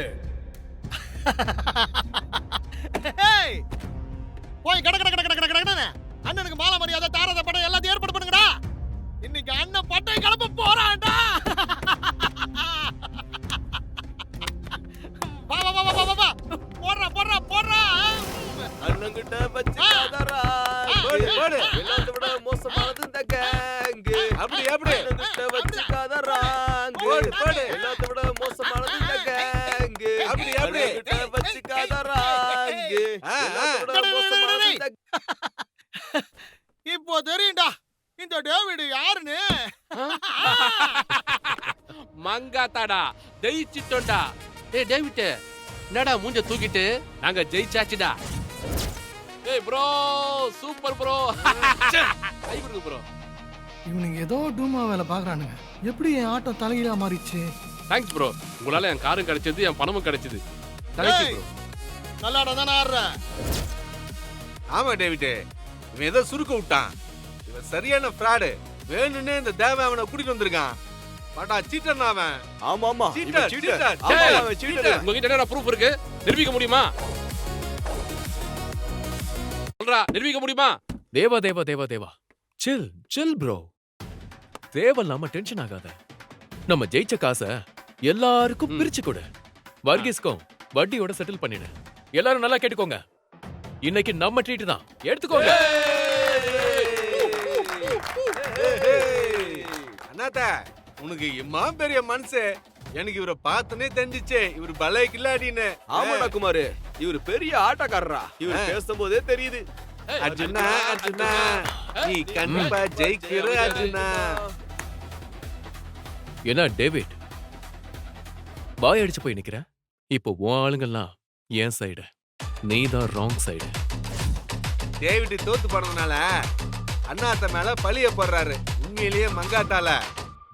Speaker 17: போய் கட கட கட கட கட கட அண்ணனுக்கு மாலை மரியாதை தாரத படம் எல்லாத்தையும் ஏற்பாடு பண்ணுங்கடா. இன்னைக்கு அண்ணன் பட்டை கிளம்ப போறான்டா. வா வா வா வா வா, போடுறா போடுறா போடுறா.
Speaker 5: அண்ணங்கிட்ட வச்சுக்காதடா. போடு போடு. எல்லாத்த விட மோசமானது இந்த கேங்.
Speaker 18: அப்படி அப்படி.
Speaker 5: அண்ணங்கிட்ட வச்சுக்காதடா. போடு போடு. எல்லாத்த விட மோசமானது இந்த கேங்.
Speaker 18: அப்படி அப்படி.
Speaker 5: அண்ணங்கிட்ட வச்சுக்காதடா. எல்லாத்த விட மோசமானது இந்த.
Speaker 17: இப்போ தெரியும்டா இந்த டேவிட் யாருன்னு.
Speaker 7: மங்காத்தாடா, ஜெயிச்சிட்டோம்டா. டேய் டேவிட், என்னடா மூஞ்ச தூக்கிட்டு நாங்க ஜெயிச்சாச்சுடா. ஏய் ப்ரோ, சூப்பர் ப்ரோ. கை கொடுங்க ப்ரோ.
Speaker 17: இவனுங்க ஏதோ டூமா வேலை பாக்குறானுங்க. எப்படி என் ஆட்டம் தலைகீழா மாறிச்சு?
Speaker 7: Thanks bro. உங்களால என் காரும் கிடைச்சது, என் பணமும் கிடைச்சது. Thank you bro.
Speaker 17: நல்லாடா தானே ஆடுற.
Speaker 18: ஆமா டேவிட், இவன் ஏதோ சுருக்க விட்டான். இவன் சரியான ஃப்ராடு. வேணும்னே இந்த தேவ அவனை கூட்டிட்டு வந்திருக்கான். பட்டா சீட்டர் அவன்.
Speaker 5: ஆமா ஆமா
Speaker 18: சீட்டர்,
Speaker 5: சீட்டர்.
Speaker 18: சீட்டர்.
Speaker 5: ஆமா அவன் சீட்டர்.
Speaker 7: உங்ககிட்ட என்ன ப்ரூஃப் இருக்கு? நிரூபிக்க முடியுமா? சொல்றா, நிரூபிக்க முடியுமா?
Speaker 1: தேவா தேவா தேவா தேவா, சில் சில் ப்ரோ. தேவையில்லாம டென்ஷன் ஆகாத. நம்ம ஜெயிச்ச காசை எல்லாருக்கும் பிரிச்சு கொடு. வர்கீஸ்க்கும் வட்டியோட செட்டில் பண்ணிடு. எல்லாரும் நல்லா கேட்டுக்கோங்க, இன்னைக்கு நம்ம ட்ரீட் தான், எடுத்துக்கோங்க.
Speaker 18: அண்ணாத்த, உனக்கு இம்மா பெரிய மனசு. எனக்கு இவரை பார்த்தனே தெரிஞ்சிச்சு இவர் பலை கில்லாடின்னு.
Speaker 5: ஆமாடா குமாரு, இவர் பெரிய ஆட்டக்காரரா. இவர் பேசும்போதே தெரியுது.
Speaker 18: அர்ஜுனா அர்ஜுனா, நீ கண்டிப்பா ஜெயிக்கிற அர்ஜுனா.
Speaker 1: என்ன டேவிட், பாய் அடிச்சு போய் நிக்கிற? இப்போ உன் ஆளுங்கெல்லாம் என் சைடு, நீ தான் ராங் சைடு.
Speaker 18: டேவிட் தோத்து போனதுனால அண்ணாத்த மேல பழிய போடுறாரு. உண்மையிலேயே மங்காத்தால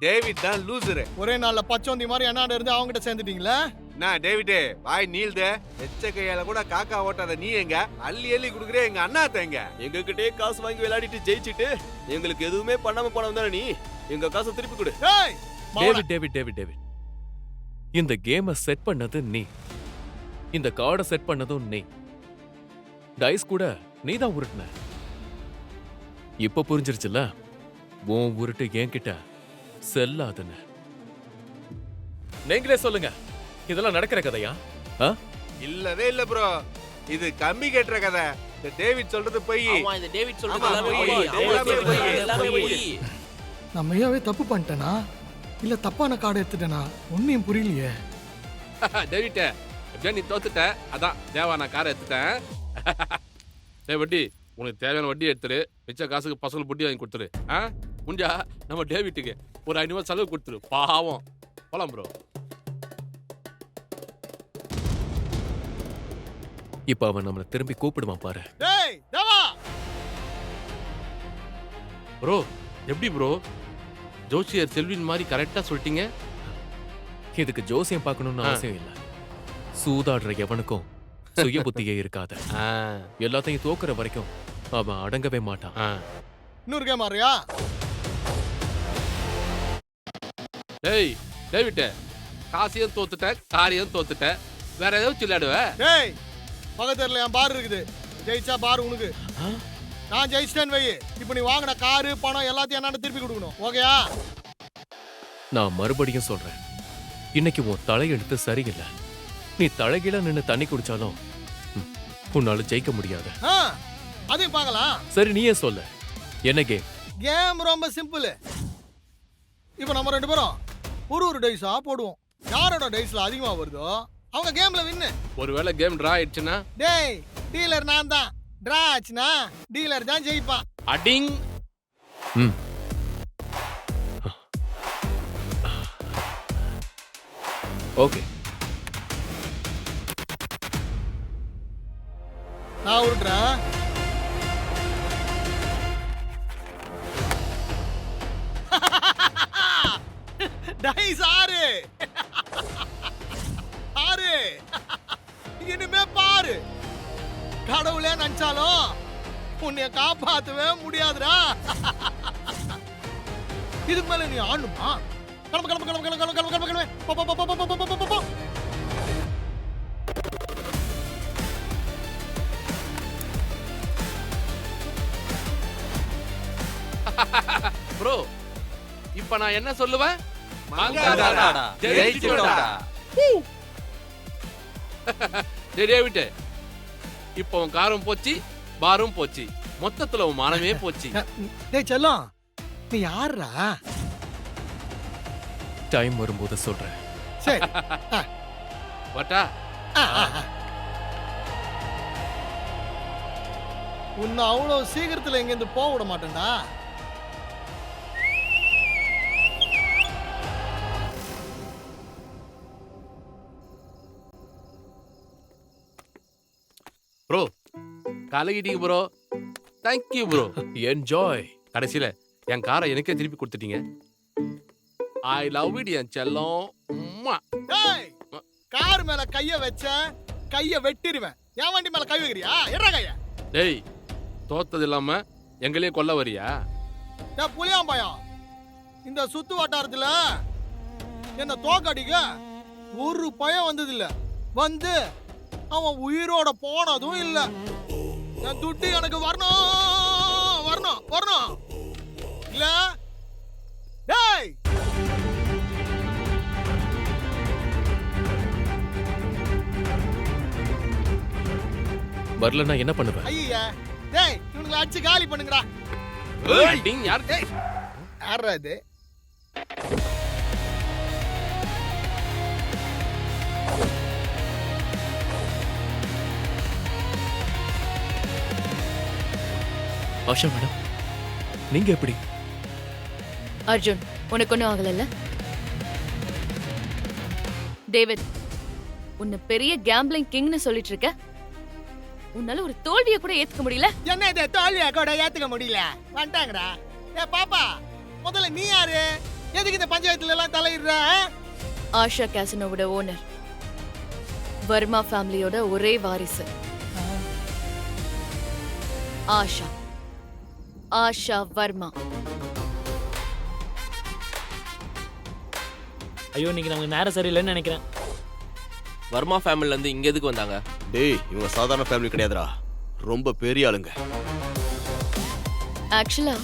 Speaker 18: டேவிட் தான் லூசரு.
Speaker 17: ஒரே நாள்ல பச்சோந்தி மாதிரி அண்ணாட இருந்து அவங்க கிட்ட சேர்ந்துட்டீங்களா?
Speaker 18: நான் டேவிட் வாய் நீள்தே, எச்ச கையால கூட காக்கா ஓட்டாத நீ எங்க அள்ளி அள்ளி குடுக்குறே எங்க அண்ணாத்த எங்க?
Speaker 5: எங்க கிட்டே காசு வாங்கி விளையாடிட்டு ஜெயிச்சிட்டு எங்களுக்கு எதுவுமே பண்ணாம போனவன் தானே நீ. எங்க காசை திருப்பி கொடு.
Speaker 1: டேவிட் டேவிட் டேவிட் டேவிட், இந்த கேமை செட் பண்ணது நீ, இந்த கார்டை செட் பண்ணதும் நீ, டைஸ் கூட நீ தான் உருட்டுன. இப்ப புரிஞ்சிருச்சுல, உன் உருட்டு என்கிட்ட செல்லாதுன்னு. நீங்களே சொல்லுங்க, இதெல்லாம் நடக்கிற கதையா?
Speaker 18: இல்லவே இல்ல ப்ரோ, இது கம்பி கட்டுற கதை. இந்த டேவிட் சொல்றது பொய்.
Speaker 14: ஆமா, இந்த டேவிட் சொல்றது
Speaker 18: ஆமா,
Speaker 14: எல்லாமே
Speaker 18: பொய்.
Speaker 14: பொய்.
Speaker 18: எல்லாமே பொய்.
Speaker 14: எல்லாமே பொய்.
Speaker 17: நம்ம ஐயாவே தப்பு பண்ணிட்டேனா இல்ல தப்பான கார்டு எடுத்துட்டேனா ஒன்னும் புரியலையே.
Speaker 7: டேவிட், எப்படியா நீ தோத்துட்ட, அதான் தேவா நான் காரை எடுத்துட்டேன். டேய் வட்டி, உனக்கு தேவையான வட்டி எடுத்துரு, மிச்ச காசுக்கு பசங்க புட்டி வாங்கி கொடுத்துரு. முடிஞ்சா நம்ம டேவிட்டுக்கு ஒரு 500 செலவு கொடுத்துரு, பாவம். போலாம் ப்ரோ.
Speaker 1: இப்ப அவன் நம்மள திரும்பி கூப்பிடுவான் பாரு.
Speaker 17: டேய் தேவா.
Speaker 7: ப்ரோ, எப்படி ப்ரோ ஜோசியர் செல்வின் மாதிரி கரெக்டா சொல்லிட்டீங்க?
Speaker 1: இதுக்கு ஜோசியம் பார்க்கணும்னு அவசியம் இல்ல. சூதாடுற எவனுக்கும் சுய புத்தியே இருக்காது. எல்லாத்தையும் தோக்குற வரைக்கும் அவன் அடங்கவே மாட்டான்.
Speaker 17: இன்னொரு கேம் ஆடுறியா?
Speaker 7: டேய் டேவிட், காசையும் தோத்துட்ட, காரியம் தோத்துட்ட, வேற ஏதாவது விளையாடுவ?
Speaker 17: டேய், பக்கத்துல என் பார் இருக்குது. ஜெயிச்சா பார் உனக்கு. நான் ஜெயிச்சிட்டேன்னு வை, இப்போ நீ வாங்கின காரு பணம் எல்லாத்தையும் என்னாண்ட திருப்பி கொடுக்கணும். ஓகேயா?
Speaker 1: நான் மறுபடியும் சொல்றேன், இன்னைக்கு உன் தலையெழுத்து சரியில்லை. நீ தலைகீழ நின்னு தண்ணி குடிச்சாலும் உன்னால ஜெயிக்க முடியாது.
Speaker 17: அதையும் பார்க்கலாம்.
Speaker 1: சரி, நீயே சொல்லு, என்ன கேம்?
Speaker 17: கேம் ரொம்ப சிம்பிள். இப்போ நம்ம 2 பேரும் ஒரு டைஸா போடுவோம். யாரோட டைஸ்ல அதிகமா வருதோ அவங்க கேம்ல வின்னு.
Speaker 7: ஒருவேளை கேம் டிரா ஆயிடுச்சுன்னா?
Speaker 17: டேய், டீலர் நான் தான். டிரா ஆச்சுனா டீலர் தான் ஜெயிப்பான்.
Speaker 7: அடிங்.
Speaker 1: ஓகே,
Speaker 17: நான் உருட்டுறேன். டைஸ் 6. 6. இனிமே பாரு, கடவுளே நினைச்சாலும் உன்னை காப்பாத்தவே முடியாதுடா. இதுக்கு மேல நீ ஆடணுமா? கிளம்பு கிளம்பு கிளம்பு கிளம்பு கிளம்பு கிளம்பு கிளம்பு. போ போ போ போ போ போ போ.
Speaker 7: ப்ரோ, இப்ப நான் என்ன சொல்லுவேன்?
Speaker 14: மங்காதாடா, ஜெயிச்சிட்டோம்டா.
Speaker 7: டேய் டேவிட், இப்போ உன் காரும் போச்சு, பாரும் போச்சு, மொத்தத்துல உன் மானமே போச்சு.
Speaker 17: டேய் செல்லம், நீ யாருடா?
Speaker 1: டைம் வரும்போது சொல்றேன்.
Speaker 17: சரி.
Speaker 7: வட்டா.
Speaker 17: உன்னை அவ்வளவு சீக்கிரத்துல எங்க இருந்து போக விட மாட்டேன்டா.
Speaker 7: ப்ரோ கலகிட்டீங்க ப்ரோ. Thank you bro.
Speaker 1: என்ஜாய்.
Speaker 7: கடைசியில என் காரை எனக்கே திருப்பி கொடுத்துட்டீங்க. ஐ லவ் இட் என் செல்லம். உம்மா.
Speaker 17: டேய் கார் மேல கைய வச்ச கைய வெட்டிடுவேன். என் வண்டி மேல கை வைக்கிறியா? எறா கைய.
Speaker 7: டேய் தோத்தது இல்லாம எங்களையும் கொல்ல வரியா?
Speaker 17: டேய் புளியாம்பயம், இந்த சுத்து வட்டாரத்துல என்ன தோக்கடிக்க ஒரு பயம் வந்தது இல்ல. வந்து அவன் உயிரோட போனதும் இல்ல. என் துட்டு எனக்கு வரணும் வரணும் வரணும் இல்ல. டேய்
Speaker 1: வரலன்னா என்ன பண்ணுவ?
Speaker 17: ஐயா டேய் இவனுங்களை அடிச்சு காலி பண்ணுங்கடா.
Speaker 7: ஏய் டிங் யார்?
Speaker 17: டேய் யாரா இது?
Speaker 1: ஆஷா மேடம், நீங்க எப்படி?
Speaker 4: அர்ஜுன் உனக்கு ஒன்றும் ஆகலைல்ல? டேவிட், உன்னை பெரிய கேம்பிளிங் கிங்னு சொல்லிட்டு இருக்க. உன்னால ஒரு தோல்வியை கூட ஏத்துக்க முடியல.
Speaker 17: என்ன இது தோல்வியை கூட ஏத்துக்க முடியல? வந்துட்டாங்கடா. ஏ பாப்பா, முதல்ல நீ யாரு? எதுக்கு இந்த பஞ்சாயத்துல எல்லாம் தலையிடுற?
Speaker 4: ஆஷா கேசினோவோட ஓனர், வர்மா ஃபேமிலியோட ஒரே வாரிசு. ஆஷா ஆஷா வர்மா.
Speaker 9: ஐயோ இன்னைக்கு நமக்கு நேரம் சரியில்லைன்னு நினைக்கிறேன்.
Speaker 14: வர்மா ஃபேமிலில இருந்து இங்க எதுக்கு வந்தாங்க?
Speaker 5: டேய் இவங்க சாதாரண ஃபேமிலி கிடையாதுடா, ரொம்ப பெரிய ஆளுங்க.
Speaker 4: ஆக்சுவலா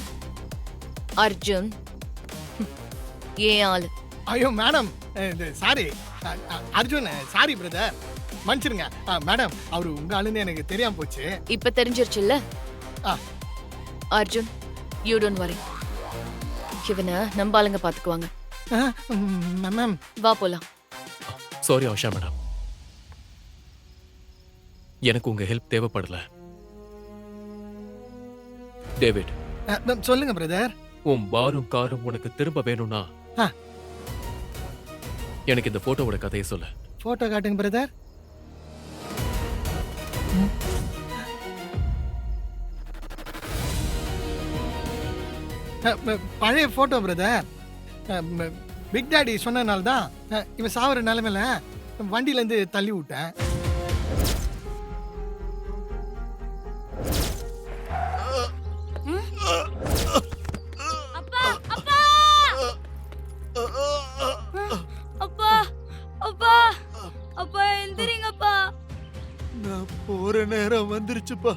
Speaker 4: அர்ஜுன் ஏன் ஆளு.
Speaker 17: ஐயோ madam, sorry Arjun, sorry brother, மன்னிச்சிருங்க மேடம். அவரு உங்க ஆளுன்னு எனக்கு தெரியாம போச்சு.
Speaker 4: இப்ப தெரிஞ்சிருச்சுல்ல? அர்ஜுன் யூ டோன்ட் வரி, இவனை நம்ம ஆளுங்க பாத்துக்குவாங்க.
Speaker 17: மேம்
Speaker 4: வா போலாம்.
Speaker 1: சாரி ஆஷா மேடம், எனக்கு உங்க ஹெல்ப் தேவைப்படல. டேவிட்
Speaker 17: சொல்லுங்க பிரதர்.
Speaker 1: உன் பாரும் காரும் உனக்கு திரும்ப வேணும்னா எனக்கு இந்த போட்டோவோட கதையை சொல்ல.
Speaker 17: போட்டோ காட்டுங்க பிரதர். பழைய போட்டோ பிரதர். பிக் டாடி சொன்னனால தான் இவன் சாவர நிலைமையில வண்டியில இருந்து தள்ளி விட்டேன்.
Speaker 8: அப்பா அப்பா அப்பா அப்பா அப்பா எந்திரிங்கப்பா.
Speaker 10: நான் போற நேரம் வந்துருச்சுப்பா.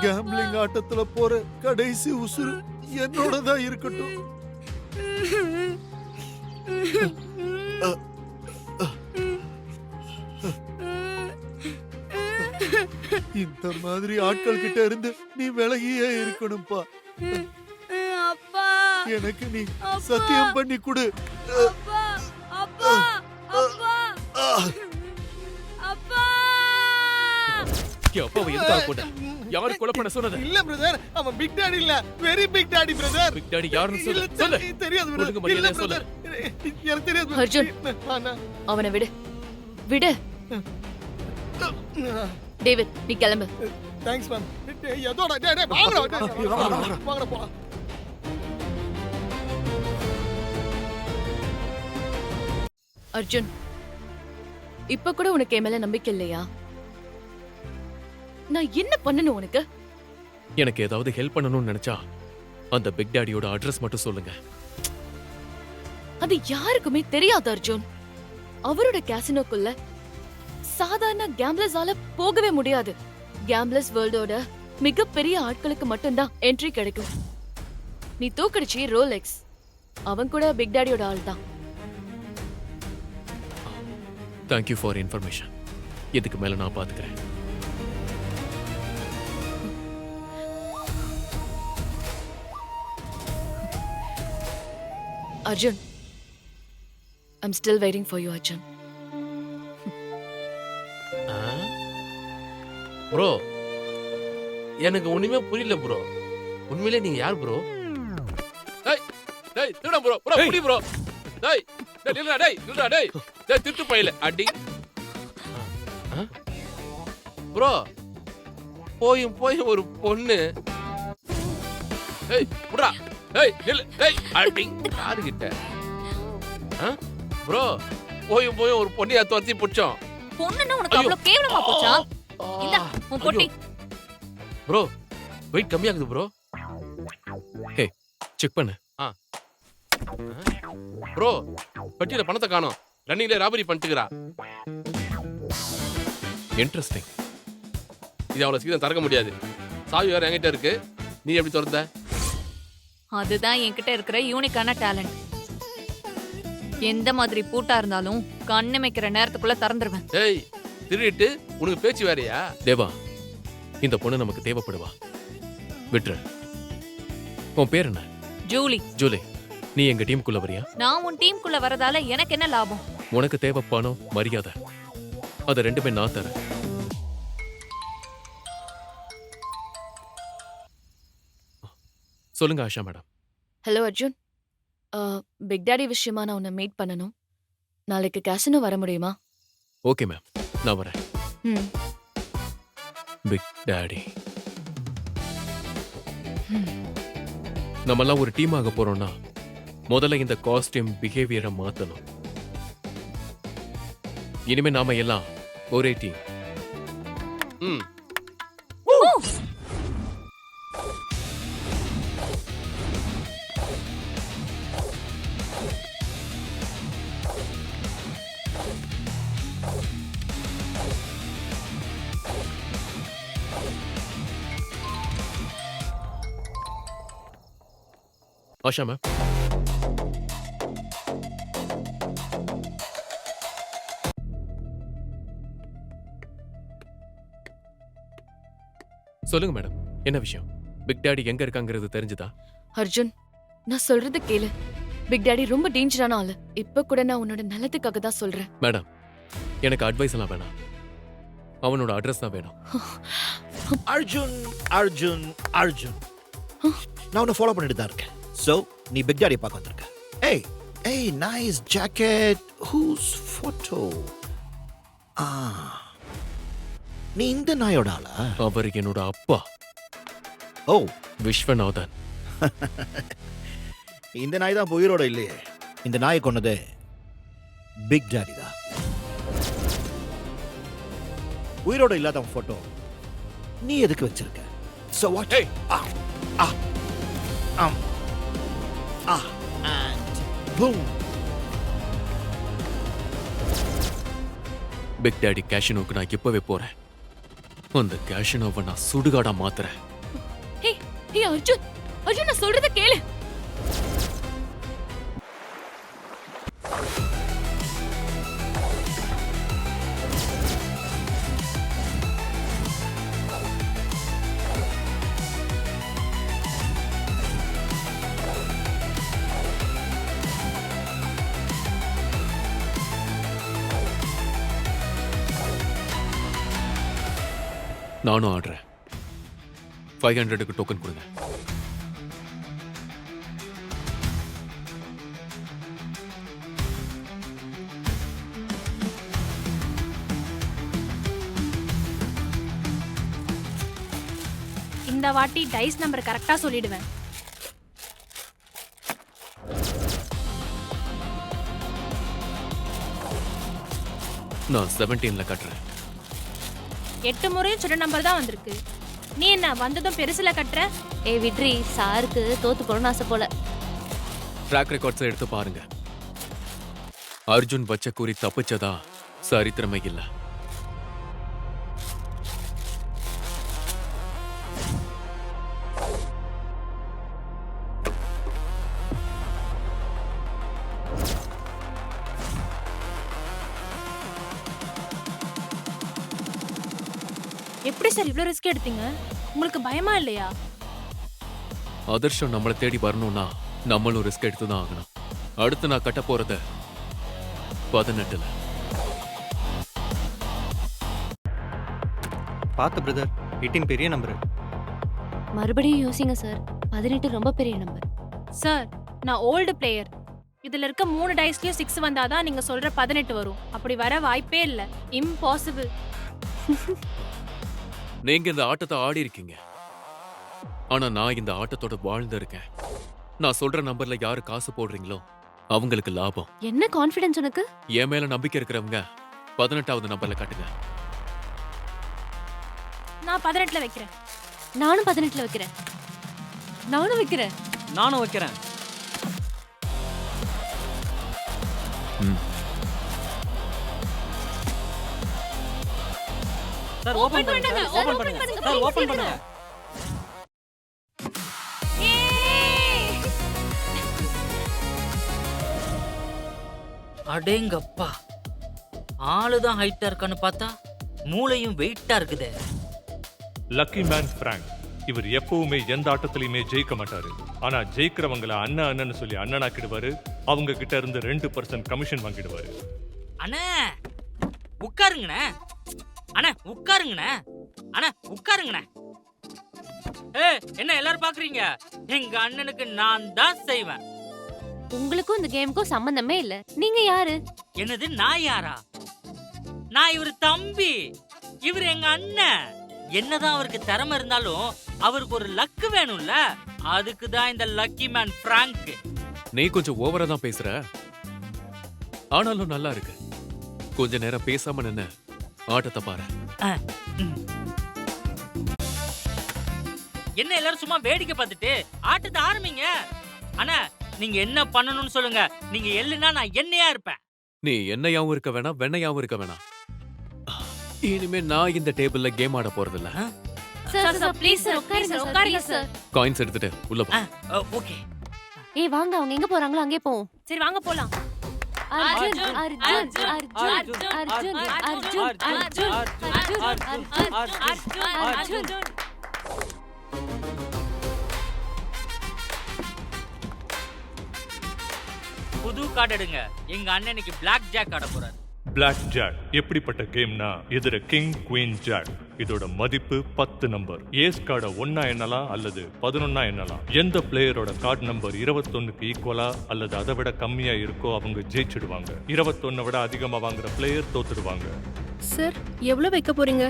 Speaker 10: கேம்பிளிங் ஆட்டத்துல போற கடைசி உசுறு என்னோட தான் இருக்கட்டும். இந்த மாதிரி ஆட்கள் கிட்ட இருந்து நீ விலகியே இருக்கணும்பா.
Speaker 8: அப்பா
Speaker 10: எனக்கு நீ சத்தியம் பண்ணி கொடு.
Speaker 8: அப்பா அப்பா அப்பா அப்பா.
Speaker 1: அப்பாவை எதுக்காக கொண்ட? யாரு கொலை பண்ண சொன்னது?
Speaker 17: இல்ல பிரதர், அவன் பிக் டாடி இல்ல, very big daddy brother.
Speaker 1: Big daddy யாருன்னு சொல்லு. சொல்லு.
Speaker 17: தெரியாது
Speaker 1: ஒழுங்கு
Speaker 17: பிரதர். இல்ல
Speaker 1: மரியாதையா சொல்லு.
Speaker 17: பிரதர், எனக்கு தெரியாது.
Speaker 4: அர்ஜுன் அவனை விடு விடு. டேவிட் நீ கிளம்பு.
Speaker 17: Thanks ma'am. எதோட டேய் டேய் வாங்கடா போலாம்.
Speaker 4: அர்ஜுன் இப்ப கூட உனக்கு என் மேல நம்பிக்கை இல்லையா? நான் என்ன பண்ணணும் உனக்கு?
Speaker 1: எனக்கு ஏதாவது ஹெல்ப் பண்ணணும்னு நினைச்சா அந்த பிக் டாடியோட அட்ரஸ் மட்டும் சொல்லுங்க.
Speaker 4: அது யாருக்குமே தெரியாது அர்ஜுன். அவரோட கேசினோக்குள்ள சாதாரண கேம்பிளர்ஸால போகவே முடியாது. கேம்பிளர்ஸ் வேர்ல்டோட மிகப்பெரிய ஆட்களுக்கு மட்டும்தான் என்ட்ரி கிடைக்கும். நீ தூக்கடிச்சி ரோலெக்ஸ், அவன் கூட பிக் டாடியோட ஆள் தான்.
Speaker 1: Thank you for information. இதுக்கு மேல நான் பாத்துக்கிறேன்.
Speaker 4: Arjun, I'm still waiting for you, Arjun.
Speaker 7: Bro எனக்கு ஒண்ணுமே புரியல ப்ரோ. உண்மையிலே நீங்க யார் ப்ரோ? டேய் டேய் திருடா ப்ரோ. ப்ரோ புடி ப்ரோ. டேய் டேய் நில்லுடா டேய் நில்லுடா டேய். டேய் திருட்டு பையல அடி. ப்ரோ போயும் ஒரு பொண்ணு. ஏய் புடா, ஏய் நில்லு, ஏய் அடிங் யாருகிட்ட? ப்ரோ போயும் ஒரு பொண்ணியா துரத்தி பிடிச்சோம்.
Speaker 8: பொண்ணுன்னா உனக்கு அவ்வளவு கேவலமா போச்சா? இந்தா உன் பொட்டி.
Speaker 7: ப்ரோ வெயிட் கம்மியாகுது ப்ரோ.
Speaker 1: ஹே செக் பண்ணு.
Speaker 7: ப்ரோ பெட்டியில பணத்தை காணோம். ரன்னிங்ல ராபரி பண்ணிட்டுக்கிறா.
Speaker 1: இன்ட்ரெஸ்டிங்.
Speaker 7: இது அவ்வளவு சீக்கிரம் திறக்க முடியாது. சாவி வேற என்கிட்ட இருக்கு. நீ எப்படி திறந்த?
Speaker 8: அதுதான் என்கிட்ட இருக்கிற யூனிக்கான டேலண்ட். எந்த மாதிரி பூட்டா இருந்தாலும் கண்ணு வைக்கிற நேரத்துக்குள்ள திறந்துருவேன்.
Speaker 7: ஏய் திருடிட்டு உனக்கு பேச்சு வேறயா?
Speaker 1: தேவா, இந்த பொண்ணு நமக்கு தேவைப்படுவா. விட்டுரு. உன் பேர் என்ன?
Speaker 8: ஜூலி.
Speaker 1: ஜூலி, நீ எங்க டீமுக்குள்ள வரியா?
Speaker 8: நான் உன் டீமுக்குள்ள வரதால எனக்கு என்ன லாபம்?
Speaker 1: உனக்கு தேவை பணம், மரியாதை. அது ரெண்டுமே நான் தரேன். சொல்லுங்க Asha madam.
Speaker 4: Hello Arjun, big daddy விஷயமா நான் உன்னை மீட் பண்ணணும். நாளைக்கு கேசினோ வர முடியுமா?
Speaker 1: ஓகே மேம், நான் வரேன்.
Speaker 4: ம்.
Speaker 1: Big daddy. நம்மெல்லாம் ஒரு டீமாக போறோம்னா முதல்ல இந்த காஸ்டியூம் பிஹேவியரை மாத்தணும். இனிமே நாம எல்லாம் ஒரே டீம். ஆஷா மேம், சொல்லுங்க மேடம், என்ன விஷயம்? பிக் டாடி எங்க இருக்காங்கிறது தெரிஞ்சுதா?
Speaker 4: அர்ஜுன், நான் சொல்றது கேளு. பிக் டாடி ரொம்ப டேஞ்சரான ஆளு. இப்ப கூட நான் உன்னோட நல்லதுக்காக தான் சொல்றேன்.
Speaker 1: மேடம், எனக்கு அட்வைஸ் எல்லாம் வேணாம். அவனோட அட்ரஸ் தான் வேணும்.
Speaker 2: அர்ஜுன் அர்ஜுன் அர்ஜுன், நான் உன்னை ஃபாலோ பண்ணிட்டு தான் இருக்கேன். சோ நீ பிக் டாடி பார்க்க வந்திருக்க. ஏய் ஏய், நைஸ் ஜாக்கெட். Whose photo? நீ இந்த நாயோட ஆளா?
Speaker 1: அவர் என்னோட அப்பா.
Speaker 2: ஓ,
Speaker 1: விஸ்வநாதன்.
Speaker 2: இந்த நாய் தான் உயிரோட இல்லையே. இந்த நாயை கொன்னது பிக் டாடி தான். உயிரோட இல்லாத போட்டோ நீ எதுக்கு வச்சிருக்க? So what?
Speaker 1: Hey!
Speaker 2: And boom.
Speaker 1: Big daddy கேஷினோக்கு நான் இப்பவே போறேன். அந்த கேஷினோவை நான் சுடுகாடா மாத்துறேன்.
Speaker 4: ஹே ஹே அர்ஜுன், அர்ஜுன் நான் சொல்றத கேளு.
Speaker 1: நானும் ஆடுறேன். 500க்கு டோக்கன் கொடுங்க.
Speaker 15: இந்த வாட்டி டைஸ் நம்பர் கரெக்டா சொல்லிடுவேன்.
Speaker 1: நான் 17ல கட்டுறேன்.
Speaker 15: 8 முறையும் சின்ன நம்பர் தான் வந்திருக்கு. நீ என்ன வந்ததும் பெருசுல கட்டுற?
Speaker 13: ஏ விட்ரி, சாருக்கு தோத்து போறோம்னு ஆசை போல.
Speaker 1: ட்ராக் ரெக்கார்ட்ஸ் எடுத்து பாருங்க. அர்ஜுன் வச்ச குறி தப்பிச்சதா சரித்திரமே இல்ல.
Speaker 15: எப்படி சார் இவ்ளோ ரிஸ்க் எடுத்தீங்க? உங்களுக்கு பயமா இல்லையா?
Speaker 1: அதிர்ஷ்டம் நம்மளை தேடி வரணும்னா நம்மளும் ரிஸ்க் எடுத்து தான் ஆகணும். அடுத்து நான் கட்ட போறது 18ல.
Speaker 16: பார்த்து பிரதர், 18 பெரிய நம்பர்.
Speaker 13: மறுபடியும் யோசிங்க சார், 18 ரொம்ப பெரிய நம்பர்.
Speaker 15: சார், நான் ஓல்டு பிளேயர். இதுல இருக்க 3 டைஸ்லயும் 6 வந்தாதான் நீங்க சொல்ற 18 வரும். அப்படி வர வாய்ப்பே இல்ல. இம்பாசிபிள்.
Speaker 1: நீங்க இந்த ஆட்டத்தை ஆடி இருக்கீங்க, ஆனா நான் இந்த ஆட்டத்தோட வாழ்ந்து இருக்கேன். நான் சொல்ற நம்பர்ல யாரு காசு போடுறீங்களோ அவங்களுக்கு லாபம்.
Speaker 13: என்ன கான்ஃபிடன்ஸ் உனக்கு?
Speaker 1: என் மேல நம்பிக்கை இருக்கிறவங்க 18வது நம்பர்ல காட்டுங்க.
Speaker 15: நான் 18ல வைக்கிறேன்.
Speaker 13: நானும் 18ல வைக்கிறேன். நானும் வைக்கிறேன்.
Speaker 9: நானும் வைக்கிறேன். சார் ஓபன் பண்ணுங்க. ஓபன் பண்ணுங்க. சார் ஓபன் பண்ணுங்க.
Speaker 3: அடேங்கப்பா, ஆளுதான் ஹைட்டா இருக்கான்னு பார்த்தா மூளையும் வெயிட்டா இருக்குதே.
Speaker 12: Lucky man Frank. இவர் எப்பவுமே எந்த ஆட்டத்திலையுமே ஜெயிக்க மாட்டாரு. ஆனா ஜெயிக்கிறவங்களை அண்ணன் அண்ணன்னு சொல்லி அண்ணனாக்கிடுவாரு. அவங்க கிட்ட இருந்து 2% கமிஷன் வாங்கிடுவாரு.
Speaker 3: அண்ணே உட்காருங்கண்ணே. அண்ணே உட்காருங்கண்ணே. அண்ணே உட்காருங்கண்ணே. என்ன எல்லாரும் பாக்குறீங்க? எங்க அண்ணனுக்கு நான் தான் செய்வேன்.
Speaker 13: உங்களுக்கும் இந்த கேமுக்கும் சம்பந்தமே இல்ல. நீங்க யாரு?
Speaker 3: என்னது நான் யாரா? நான் இவரு தம்பி, இவர் எங்க அண்ணன். என்னதான் அவருக்கு திறமை இருந்தாலும் அவருக்கு ஒரு லக்கு வேணும்ல, அதுக்கு தான் இந்த லக்கி மேன் பிராங்க்.
Speaker 1: நீ கொஞ்சம் ஓவரா தான் பேசுற, ஆனாலும் நல்லா இருக்கு. கொஞ்ச நேரம் பேசாம நின்னு ஆட்டத்தை பாரு.
Speaker 3: என்ன எல்லாரும் சும்மா வேடிக்கை பார்த்துட்டு ஆட்டத்தை ஆரம்பிங்க. அண்ணா நீங்க என்ன பண்ணணும்னு சொல்லுங்க. நீங்க எல்லுனா நான் என்னையா இருப்பேன்.
Speaker 1: நீ என்னையாவும் இருக்க வேணாம், வெண்ணையாவும் இருக்க வேணாம். இனிமே நான் இந்த டேபிள்ல கேம் ஆட போறதில்ல.
Speaker 13: சார் சார் ப்ளீஸ் சார் உட்காருங்க சார்.
Speaker 1: காயின்ஸ் எடுத்துட்டு உள்ள போ.
Speaker 3: ஓகே.
Speaker 13: ஏய் வாங்க, அவங்க எங்க போறாங்களோ அங்கே போவோம்.
Speaker 15: சரி வாங்க போலாம்.
Speaker 13: அர்ஜுன் அர்ஜுன் அர்ஜுன் அர்ஜுன் அர்ஜுன் அர்ஜுன் அர்ஜுன் அர்ஜுன்.
Speaker 3: புது கார்டு எடுங்க. எங்க அண்ணனுக்கு பிளாக் ஜாக் ஆட போறாரு.
Speaker 12: பிளாக் ஜாக் எப்படிப்பட்ட கேம்னா, இதுல கிங் குவீன் ஜாக். இதோட மதிப்பு 10 நம்பர். ஏஸ் கார்டை 1 எண்ணலாம் அல்லது 11 எண்ணலாம். எந்த பிளேயரோட கார்டு நம்பர் 21க்கு ஈக்குவலா அல்லது அதை விட கம்மியா இருக்கோ அவங்க ஜெயிச்சிடுவாங்க. 21 விட அதிகமா வாங்குற பிளேயர் தோத்துடுவாங்க.
Speaker 15: சார் எவ்வளவு வைக்க போறீங்க?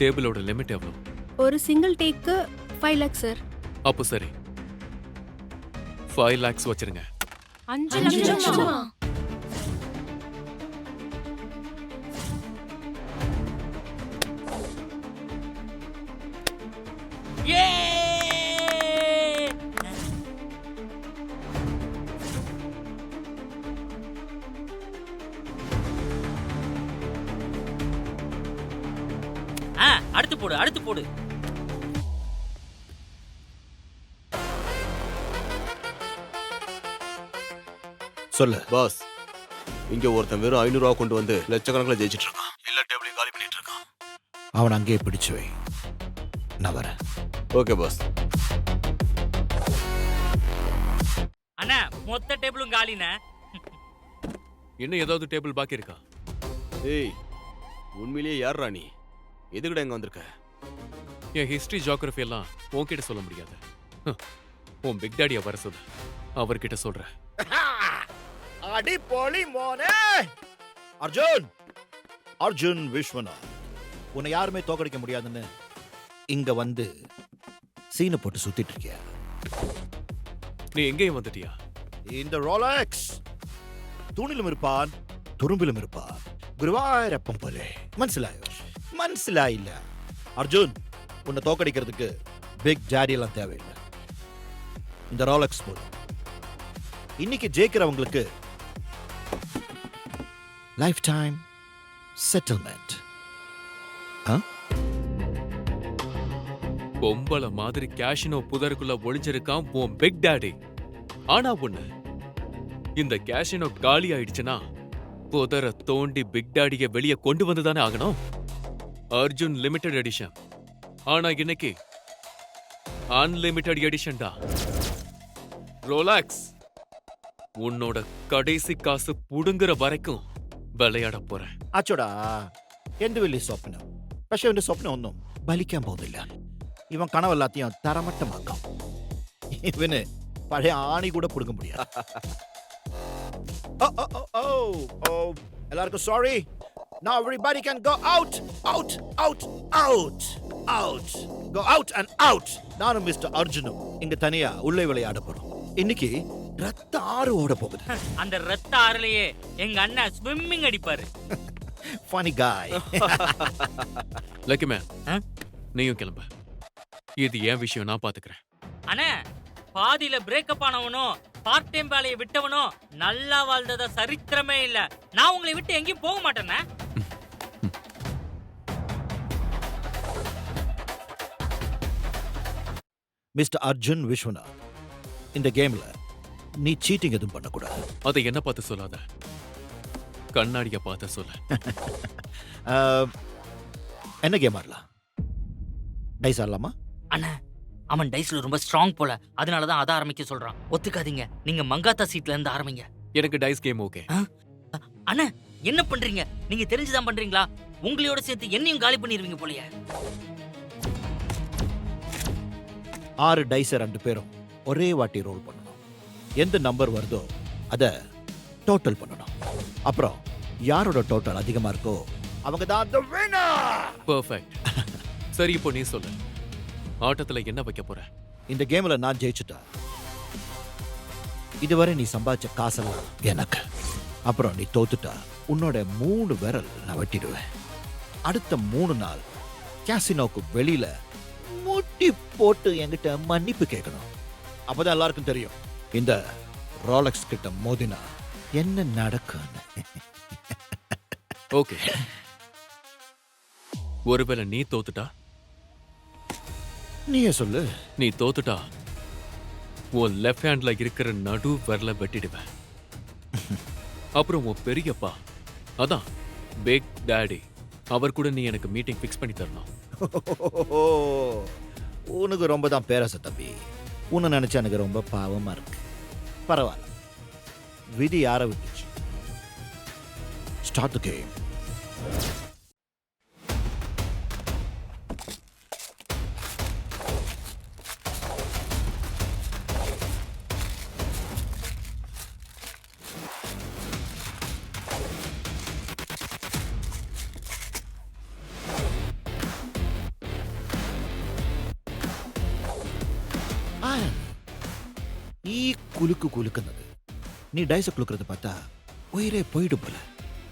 Speaker 1: டேபிளோட லிமிட் எவ்வளவு?
Speaker 15: ஒரு சிங்கிள் டேக்கு 5 lakhs சார்.
Speaker 1: அப்போ சரி, 5 lakhs வச்சிருங்க.
Speaker 15: 5 லட்சமா?
Speaker 3: ஏ அடுத்து போடு, அடுத்து போடு.
Speaker 2: சொல்லு
Speaker 5: பாஸ். இங்க ஒருத்தன் வெறும் 500 ரூபா கொண்டு வந்து லட்சக்கணக்கில் ஜெயிச்சிட்டு இருக்கான். எல்லா டேபிளையும் காலி பண்ணிட்டு இருக்கான்.
Speaker 2: அவன் அங்கேயே பிடிச்சு வை, நான் வரேன்.
Speaker 5: Okay pass.
Speaker 3: அண்ணா மொத்த டேபிளும் காலினே.
Speaker 1: இன்னும் ஏதாவது டேபிள் பாக்கி இருக்கா?
Speaker 5: ஏய் உண்மையிலேயே யார் ராணி? எதுக்கிட்ட எங்க வந்திருக்க?
Speaker 1: என் ஹிஸ்டரி ஜியோகிராஃபி எல்லாம் உன்கிட்ட சொல்ல முடியாது. உன் பிக் டாடியை வர சொல்லு, அவர்கிட்ட சொல்றேன்.
Speaker 2: அடி போலி மோனே. அர்ஜுன் அர்ஜுன் விஸ்வநாத், உன்னை யாருமே தோக்கடிக்க முடியாதுன்னு இங்க வந்து சீனை போட்டு சுத்திட்டு இருக்கியா?
Speaker 1: நீ எங்கேயும் வந்துட்டியா?
Speaker 2: இந்த ரோலக்ஸ் தூணிலும் இருப்பான், துரும்பிலும் இருப்பான். குருவாயிரப்பம் போலே. மனசிலாயோ? மனசிலாயில்ல. அர்ஜுன், உன்னை தோக்கடிக்கிறதுக்கு பிக் டாடி எல்லாம் தேவையில்லை. இந்த ரோலக்ஸ் போதும். இன்னைக்கு ஜெயிக்கிறவங்களுக்கு லைஃப் டைம் செட்டில்மெண்ட்.
Speaker 1: பொம்பளை மாதிரி கேஷினோ புதருக்குள்ள ஒளிஞ்சிருக்கான் உன் பிக் டாடி. ஆனா ஒண்ணு, இந்த கேஷினோ காலி ஆயிடுச்சுன்னா புதர தோண்டி பிக் டாடிய வெளியே கொண்டு வந்துதானே ஆகணும். அர்ஜுன் லிமிடெட் எடிஷன், ஆனா இன்னைக்கு அன்லிமிட்டெட் எடிஷன் தான். ரோலாக்ஸ், உன்னோட கடைசி காசு புடுங்குற வரைக்கும் വിളയാട പോറേ.
Speaker 2: അച്ചോടാ, എന്ത് വലിയ സ്വപ്നം. പക്ഷെ അവന്റെ സ്വപ്നം ഒന്നും ഫലിക്കാൻ പോകുന്നില്ല. ഇവൻ കണവെല്ലാத்தையும் തറമട്ടമാക്കാം. ഇവന് പഴയ ആണി കൂടെ പിടുങ്ങ முடியாது. എല്ലാവർക്കും sorry. Now everybody can go out, out, out, out, out. Go out and out. நானும் மிஸ்டர் அர்ஜுனும் இங்க தனியா உள்ளே விளையாட போறோம். இன்னைக்கு ரத்த ஆறு ஓட போகுது.
Speaker 3: அந்த ரத்த ஆறுலயே எங்க அண்ணன் ஸ்விம்மிங் அடிப்பாரு.
Speaker 2: Funny guy.
Speaker 1: லக்கி மேன், நீயும் கிளம்ப. இது ஏன் விஷயம், நான் பாத்துக்கிறேன்.
Speaker 3: அண்ணே, பாதியில பிரேக்கப் ஆனவனும் பார்ட் டைம் வேலையை விட்டவனும் நல்லா வாழ்ந்ததா சரித்திரமே இல்ல. நான் உங்களை விட்டு எங்கேயும் போக மாட்டேனே.
Speaker 2: மிஸ்டர் அர்ஜுன் விஸ்வநாத், இந்த கேம்ல நீ சீட்டிங் எதுவும் பண்ணக்கூடாது.
Speaker 1: அதை என்ன பார்த்து சொல்லாத, கண்ணாடிய பார்த்து சொல்ல.
Speaker 2: என்ன கேம் ஆடலாம்? டைஸ் ஆடலாமா?
Speaker 3: அண்ணா, அவன் டைஸ்ல ரொம்ப ஸ்ட்ராங் போல, அதனாலதான் அதை ஆரம்பிக்க சொல்றான். ஒத்துக்காதீங்க, நீங்க மங்காத்தா சீட்ல இருந்து ஆரம்பிங்க.
Speaker 1: எனக்கு டைஸ் கேம் ஓகே.
Speaker 3: அண்ணா, என்ன பண்றீங்க? நீங்க தெரிஞ்சுதான் பண்றீங்களா? உங்களோட சேர்த்து என்னையும் காலி பண்ணிடுவீங்க போலயே.
Speaker 2: 6 டைஸை 2 பேரும் ஒரே வாட்டி ரோல் பண்ணணும். எந்த நம்பர் வருதோ அதை டோட்டல் பண்ணணும். அப்புறம் யாரோட டோட்டல் அதிகமா இருக்கோ அவங்க தான் the winner.
Speaker 1: பெர்ஃபெக்ட். சரி, இப்போ நீ சொல்லு, ஆட்டத்துல என்ன வைக்க போற?
Speaker 2: இந்த கேம்ல நான் ஜெயிச்சுட்டா இதுவரை நீ சம்பாதிச்ச காசெல்லாம் எனக்கு. அப்புறம் நீ தோத்துட்டா உன்னோட 3 விரல் நான் வெட்டிடுவேன். அடுத்த 3 நாள் கேசினோக்கு வெளியில முட்டி போட்டு என்கிட்ட மன்னிப்பு கேட்கணும். அப்பதான் எல்லாருக்கும் தெரியும் இந்த ரோலக்ஸ் கிட்ட மோதினா என்ன நடக்கும்.
Speaker 1: ஓகே, ஒருவேளை நீ தோத்துட்டா?
Speaker 2: நீயே சொல்லு.
Speaker 1: நீ தோத்துட்டா உன் லெஃப்ட் ஹேண்ட்ல இருக்கிற நடு விரல வெட்டிடுவேன். அப்புறம் உன் பெரியப்பா, அதான் பிக் டாடி, அவர் கூட நீ எனக்கு மீட்டிங் ஃபிக்ஸ் பண்ணி தரணும்.
Speaker 2: உனக்கு ரொம்ப தான் பேராசை தம்பி. உன்னை நினைச்சா எனக்கு ரொம்ப பாவமா இருக்கு. பரவாயில்ல, விதி யாரை விட்டுச்சு. Start the game. ഈ കുലുക്ക് കുലുക്കുന്നത് നീ ഡൈസ് കുലുക്കുന്നത് பார்த்தா உயிரே போயிடும் போல.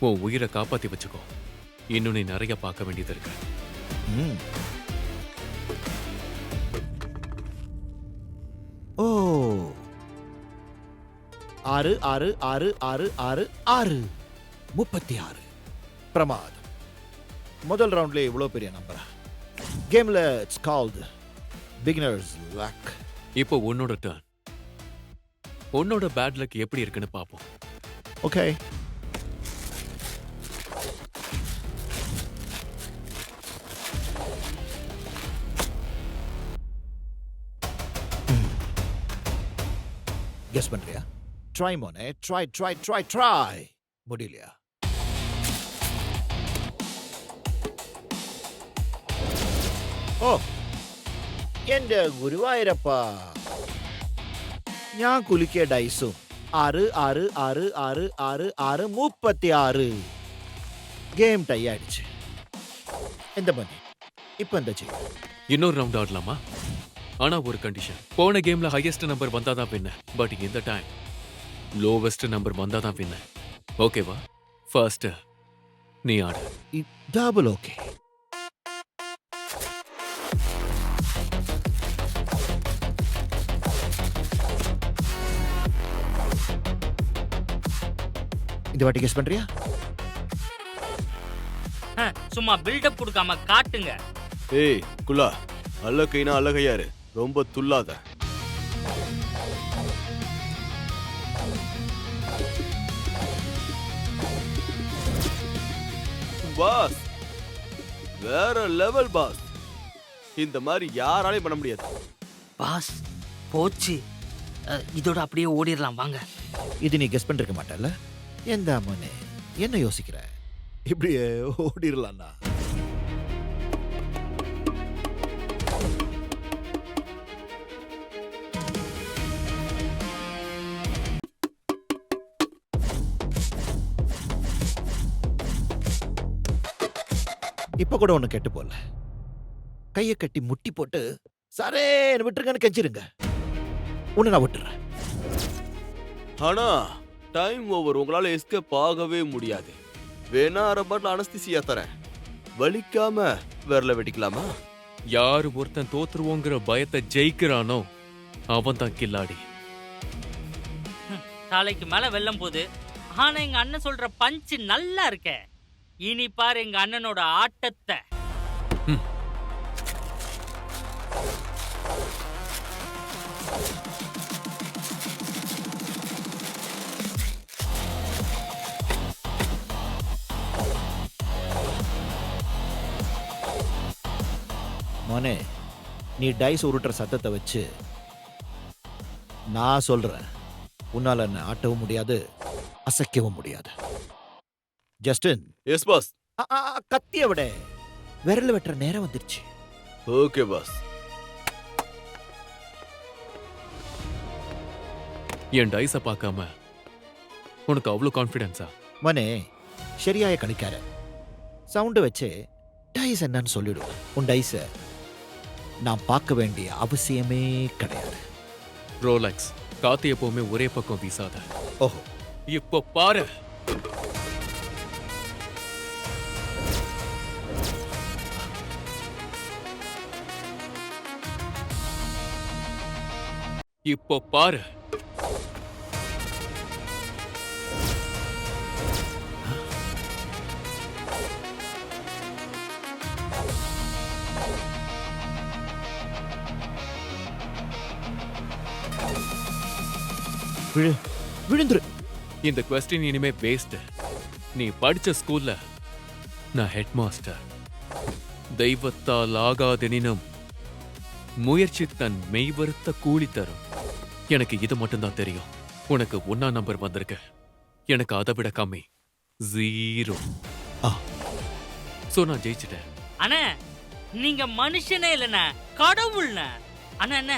Speaker 1: உன் உயிரை காப்பாத்தி வச்சுக்கோ, இன்னும் நீ நிறைய பார்க்க வேண்டியது இருக்கு.
Speaker 2: ஓ 6 6 6 6 6 6 36 பிரமாதம். முதல் ரவுண்ட்ல இவ்வளவு பெரிய நம்பரா? கேம்ல இட்ஸ் கால்ட் பிகினர்ஸ் லக்.
Speaker 1: இப்போ உன்னோட டர்ன். உன்னோட பேட் லக் எப்படி இருக்குன்னு பாப்போம்.
Speaker 2: ஓகே, கெஸ் பண்றியா? ட்ரை மோனே, ட்ரை ட்ரை ட்ரை ட்ரை. முடியலையா? ഓ എന്റെ ഗുരുവായൂരപ്പാ, ഞാൻ കുലുക്കിയ ഡൈസും 6 6 6 6 6 6 36. கேம் டை ஆயிடுச்சு. எந்த பண்ணி இப்போ என்ன செய்ய?
Speaker 1: இன்னொரு ரவுண்ட் ஆடலாமா? ஆனா ஒரு கண்டிஷன். போன கேம்ல ஹையஸ்ட் நம்பர் வந்தாதான் வின்ன, பட் இந்த டைம் லோவஸ்ட் நம்பர் வந்தாதான் வின்ன. ஓகேவா? ஃபர்ஸ்ட் நீ ஆடு.
Speaker 2: Double okay. இந்த வாட்டி கெஸ் பண்றியா?
Speaker 3: சும்மா பில்டப் கொடுக்காம காட்டுங்க.
Speaker 5: ஏய் குலா, அழகைனா அழகையாரு, ரொம்ப துள்ளாத. பாஸ் வேற லெவல் பாஸ். இந்த மாதிரி யாராலையும் பண்ண முடியாது
Speaker 3: பாஸ். போச்சு, இதோட அப்படியே ஓடிடலாம் வாங்க.
Speaker 2: இது நீ கெஸ் பண்ணிருக்க மாட்டல? எந்த மோனே என்ன யோசிக்கிற? இப்படியே ஓடிடலாம்னா இப்ப கூட ஒண்ணு கெட்டு போல. கையை கட்டி முட்டி போட்டு சாரே விட்டுருங்கன்னு கெஞ்சிருங்க. உன்னை நான் விட்டுறேன்.
Speaker 5: ஆனா டைம் ஓவர், உங்களால எஸ்கேப் ஆகவே முடியாது. வேணா அரை பாட்டில் அனஸ்தீசியா தரேன், வலிக்காம விரல வெட்டிக்கலாமா?
Speaker 1: யாரு ஒருத்தன் தோத்துருவோங்கிற பயத்தை ஜெயிக்கிறானோ அவன் தான் கில்லாடி.
Speaker 3: தலைக்கு மேல வெள்ளம் போகுது. ஆனா எங்க அண்ணன் சொல்ற பஞ்சு நல்லா இருக்க. இனி பாரு எங்க அண்ணனோட ஆட்டத்தை.
Speaker 2: மோனே, நீ டைஸ் உருட்டுற சத்தத்தை வச்சு நான் சொல்றேன், உன்னால என்ன ஆட்டவும் முடியாது, அசைக்கவும் முடியாது. ஜஸ்டின்.
Speaker 5: Yes boss.
Speaker 2: கத்திய விட விரல் வெட்டுற நேரம் வந்துருச்சு.
Speaker 5: Okay pass.
Speaker 1: என் டைஸை பார்க்காம உனக்கு அவ்வளோ கான்ஃபிடென்ஸா?
Speaker 2: மோனே, சரியாய கணிக்கார. சவுண்டு வச்சு டைஸ் என்னன்னு சொல்லிடுவேன். உன் டைஸை நான் பார்க்க வேண்டிய அவசியமே கிடையாது.
Speaker 1: ரோலக்ஸ் காத்து எப்பவுமே ஒரே பக்கம் வீசாத.
Speaker 2: ஓஹோ,
Speaker 1: இப்போ பாரு. இப்போ பாரு.
Speaker 2: விழுந்துரு.
Speaker 1: இந்த கொஸ்டின் இனிமே வேஸ்ட். நீ படிச்ச ஸ்கூல்ல நான் ஹெட் மாஸ்டர். தெய்வத்தால் ஆகாதெனினும் முயற்சி தன் மெய்வருத்த கூலி தரும். எனக்கு இது மட்டும்தான் தெரியும். உனக்கு 1ஆம் நம்பர் வந்திருக்கு, எனக்கு அதை விட கம்மி 0. சோ நான் ஜெயிச்சிட்டேன்.
Speaker 3: அண்ணா நீங்க மனுஷனே இல்லண்ணா, கடவுள்ண்ணா. அண்ணா அண்ணா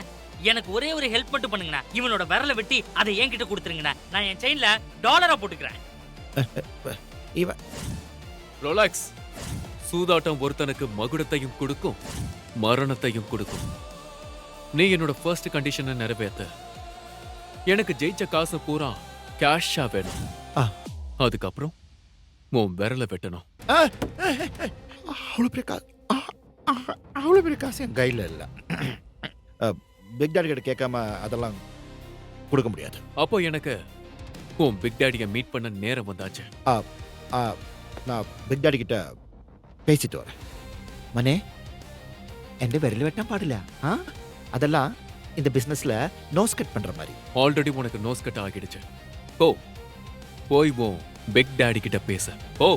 Speaker 3: எனக்கு ஒரே ஒரு ஹெல்ப் மட்டும் பண்ணுங்கண்ணா. இவனோட விரலை வெட்டி அதை என்கிட்ட கொடுத்துருங்கண்ணா. நான் என் செயின்ல டாலரா போட்டுக்கிறேன்.
Speaker 1: ரோலக்ஸ், சூதாட்டம் ஒருத்தனுக்கு மகுடத்தையும் கொடுக்கும், மரணத்தையும் கொடுக்கும். நீ என்னோட ஃபர்ஸ்ட் கண்டிஷனை நிறைவேற்ற எனக்கு ஜெயிச்ச காசு பூரா கேஷா வேணும். அதுக்கப்புறம் உன் விரலை வெட்டணும்.
Speaker 2: அவ்வளோ பெரிய காசு என் கையில் இல்லை. பிக் டாடி கிட்ட கேட்காம அதெல்லாம் கொடுக்க முடியாது.
Speaker 1: அப்போ எனக்கு உன் பிக் டாடியை மீட் பண்ண நேரம் வந்தாச்சு.
Speaker 2: நான் பிக் டாடி கிட்ட பேசிட்டு வரேன். மனே, எந்த விரல் வெட்டான் பாடிല്ല. அதெல்லாம் இந்த பிசினஸ்ல நோஸ் கட் பண்ற மாதிரி.
Speaker 1: ஆல்ரெடி உனக்கு நோஸ் கட் ஆகிடுச்சு. போய் உன் பிக் டாடி கிட்ட பேச. ஓ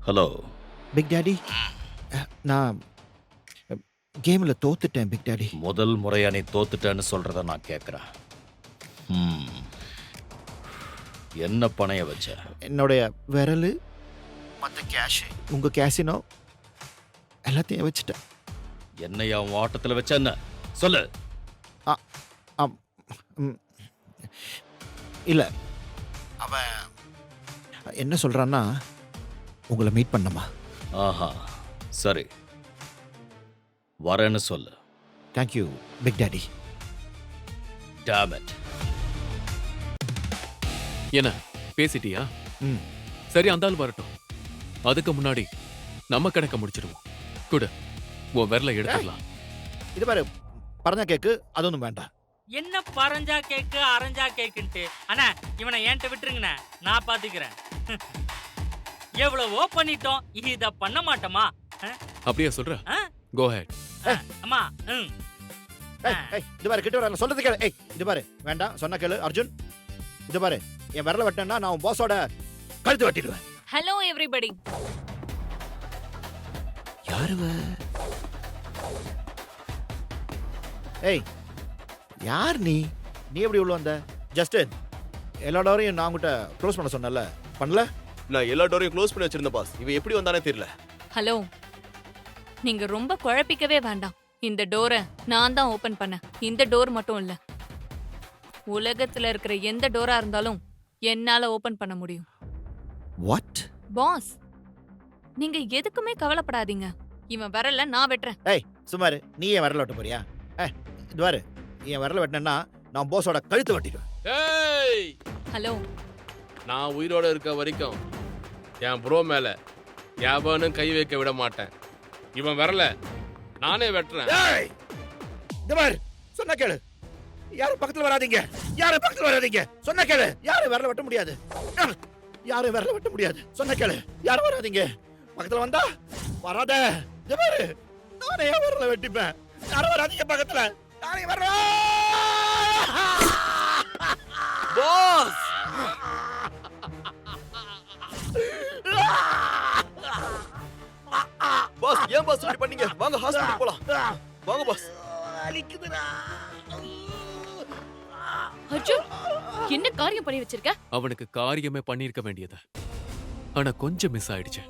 Speaker 6: ஹலோ
Speaker 2: பிக் டாடி, நான் கேம்ல தோத்துட்டேன் பிக் டாடி.
Speaker 6: முதல் முறையா நீ தோத்துட்டேன்னு சொல்றத நான் கேட்கிறேன். என்ன பணைய வச்ச?
Speaker 2: என்னுடைய விரல், மற்ற கேஷ், உங்க கேசினோ எல்லாத்தையும் வச்சுட்டேன்.
Speaker 6: என்னையா உன் ஆட்டத்தில் வச்ச? என்ன சொல்லு.
Speaker 2: இல்ல, அவன் என்ன சொல்றான்னா உங்களை மீட் பண்ணமா.
Speaker 6: ஆஹா, சரி, வரேன்னு சொல்லு.
Speaker 2: Thank you big daddy.
Speaker 6: Damn it.
Speaker 1: என்ன பேசிட்டியா? சரி, அந்த ஆள் வரட்டும். அதுக்கு முன்னாடி நம்ம கணக்க முடிச்சிடுவோம். குடு, உன் விரலை எடுத்துக்கலாம்.
Speaker 2: இது பாரு, பறஞ்சா கேக்கு அது ஒன்றும் வேண்டாம்.
Speaker 3: என்ன பறஞ்சா கேக்கு அரைஞ்சா கேக்குன்ட்டு? அண்ணா இவனை ஏன்ட்ட விட்டுருங்கண்ணா, நான் பாத்துக்கிறேன். எவ்வளவோ பண்ணிட்டோம், இத பண்ண மாட்டோமா?
Speaker 1: அப்படியே சொல்ற? கோ ஹெட்.
Speaker 3: அம்மா
Speaker 2: இது பாரு, கிட்ட வர சொல்றது கேளு. இது பாரு, வேண்டாம் சொன்ன கேளு அர்ஜுன். இது பாரு, என் விரல வெட்டனா நான் உன் பாஸோட கழுத்து வெட்டிடுவேன்.
Speaker 8: Hello everybody.
Speaker 2: யாருவ? யார் நீ? நீ எப்படி உள்ள வந்த? ஜஸ்டின், எல்லா டோரையும் நான் உங்ககிட்ட க்ளோஸ் பண்ண சொன்னல, பண்ணல?
Speaker 5: நான் எல்லா டோரையும் க்ளோஸ் பண்ணி வச்சிருந்தேன் பாஸ். இவன் எப்படி வந்தானே தெரியல.
Speaker 8: ஹலோ, நீங்க ரொம்ப குழப்பிக்கவே வேண்டாம். இந்த டோரை நான் தான் ஓபன் பண்ணேன். இந்த டோர் மட்டும் இல்ல, உலகத்துல இருக்கிற எந்த டோரா இருந்தாலும் என்னால ஓபன் பண்ண முடியும்.
Speaker 2: வாட்?
Speaker 8: பாஸ், நீங்க எதுக்குமே கவலைப்படாதீங்க. இவன் வரல, நான் வெட்டுறேன்.
Speaker 2: ஏய் சுமாரு, நீ ஏன் விரல வெட்ட போறியா? இது பாரு, என் விரல வெட்டினா நான் போஸோட கழுத்து வெட்டிடுவேன்.
Speaker 7: ஏய்,
Speaker 8: ஹலோ,
Speaker 7: நான் உயிரோட இருக்க வரைக்கும் என் ப்ரோ மேல எவனும் கை வைக்க விட மாட்டேன். இவன் வரல, நானே வெட்டுறேன்.
Speaker 2: ஏய் இந்த பாரு, சொன்னா கேளு. யாரும் பக்கத்துல வராதீங்க, யாரும் பக்கத்துல வராதீங்க. சொன்னா கேளு. யாரும் விரல வெட்ட முடியாது, யாரும் விரல வெட்ட முடியாது. சொன்னா கேளு. யாரும் வராதீங்க. பக்கத்துல வந்தா வராத. இந்த பாரு, நானே விரல வெட்டிப்பேன். யாரும் வராதீங்க பக்கத்துல. நானே வரல.
Speaker 5: பாஸ் பாஸ், ஏன் பாஸ் இப்படி பண்ணீங்க? வாங்க ஹாஸ்பிடல் போலாம். வாங்க பாஸ்.
Speaker 4: அர்ஜுன், என்ன காரியம் பண்ணி வச்சிருக்க?
Speaker 1: அவனுக்கு காரியமே பண்ணியிருக்க வேண்டியது, ஆனா கொஞ்சம் மிஸ் ஆயிடுச்சு.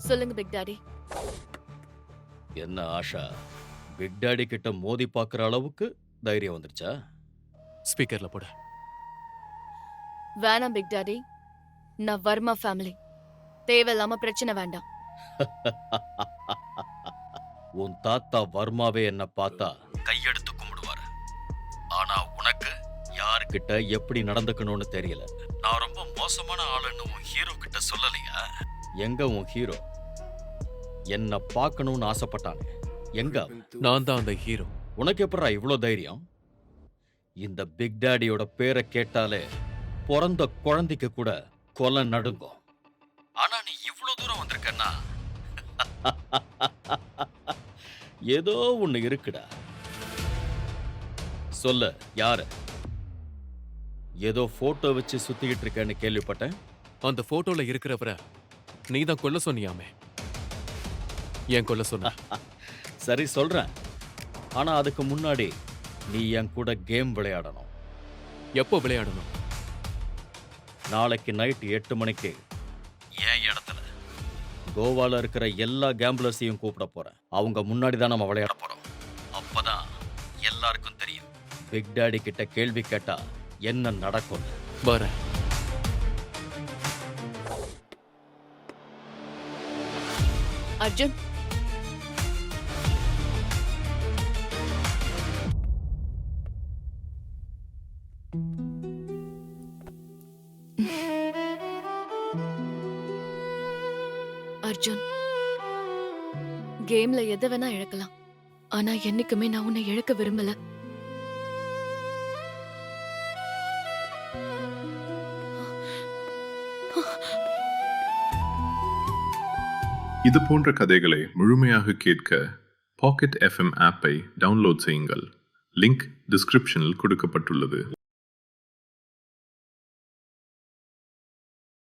Speaker 4: சொல்லுங்க பிக் டாடி.
Speaker 6: என்ன ஆஷா, பிக் டாடி கிட்ட மோதி பார்க்குற அளவுக்கு தைரியம் வந்துருச்சா?
Speaker 1: ஸ்பீக்கர்ல போட.
Speaker 4: வேணாம் பிக் டாடி, நான் வர்மா ஃபேமிலி. தேவையில்லாம பிரச்சனை வேண்டாம்.
Speaker 6: உன் தாத்தா வர்மாவே என்ன பார்த்தா கையெடுத்து கும்பிடுவாரு. ஆனா உனக்கு யாருக்கிட்ட எப்படி நடந்துக்கணும்னு தெரியல. நான் ரொம்ப மோசமான ஆளுன்னு உன் ஹீரோ கிட்ட சொல்லலையா? எங்க உன் ஹீரோ? என்ன பார்க்கணும்னு ஆசைப்பட்டானே, எங்க?
Speaker 1: நான் தான் அந்த ஹீரோ.
Speaker 6: உனக்கு எப்படா இவ்வளோ தைரியம்? இந்த பிக் டாடியோட பேரை கேட்டாலே பிறந்த குழந்தைக்கு கூட கொலை நடுங்கும். ஆனா நீ இவ்வளவு தூரம் வந்திருக்கன்னா ஏதோ ஒண்ணு இருக்குடா. சொல்ல யாரு? ஏதோ போட்டோ வச்சு சுத்திக்கிட்டு இருக்கேன்னு கேள்விப்பட்டேன்.
Speaker 1: அந்த போட்டோல இருக்கிறவரை நீ தான் கொல்ல சொன்னியாமே, ஏன் கொல்ல சொன்ன?
Speaker 6: சரி சொல்றேன், ஆனா அதுக்கு முன்னாடி நீ என் கூட கேம் விளையாடணும்.
Speaker 1: எப்போ விளையாடணும்?
Speaker 6: நாளைக்கு நைட் 8 மணிக்கு என் இடத்துல கோவால இருக்கிற எல்லா கேம்பிளர்ஸையும் கூப்பிட போறேன். அவங்க முன்னாடி தான் நம்ம விளையாட போறோம். அப்பதான் எல்லாருக்கும் தெரியும் பிக் டாடி கிட்ட கேள்வி கேட்டா என்ன நடக்கும்.
Speaker 1: வரேன்.
Speaker 4: அர்ஜுன், அர்ஜுன், கேம்ல எதை வேணா இழக்கலாம், ஆனா என்னைக்குமே நான் உன்னை இழக்க விரும்பல.
Speaker 19: இது போன்ற கதைகளை முழுமையாக கேட்க பாக்கெட் FM ஆப்பை டவுன்லோட் செய்யுங்கள். லிங்க் டிஸ்கிரிப்ஷனில் கொடுக்கப்பட்டுள்ளது.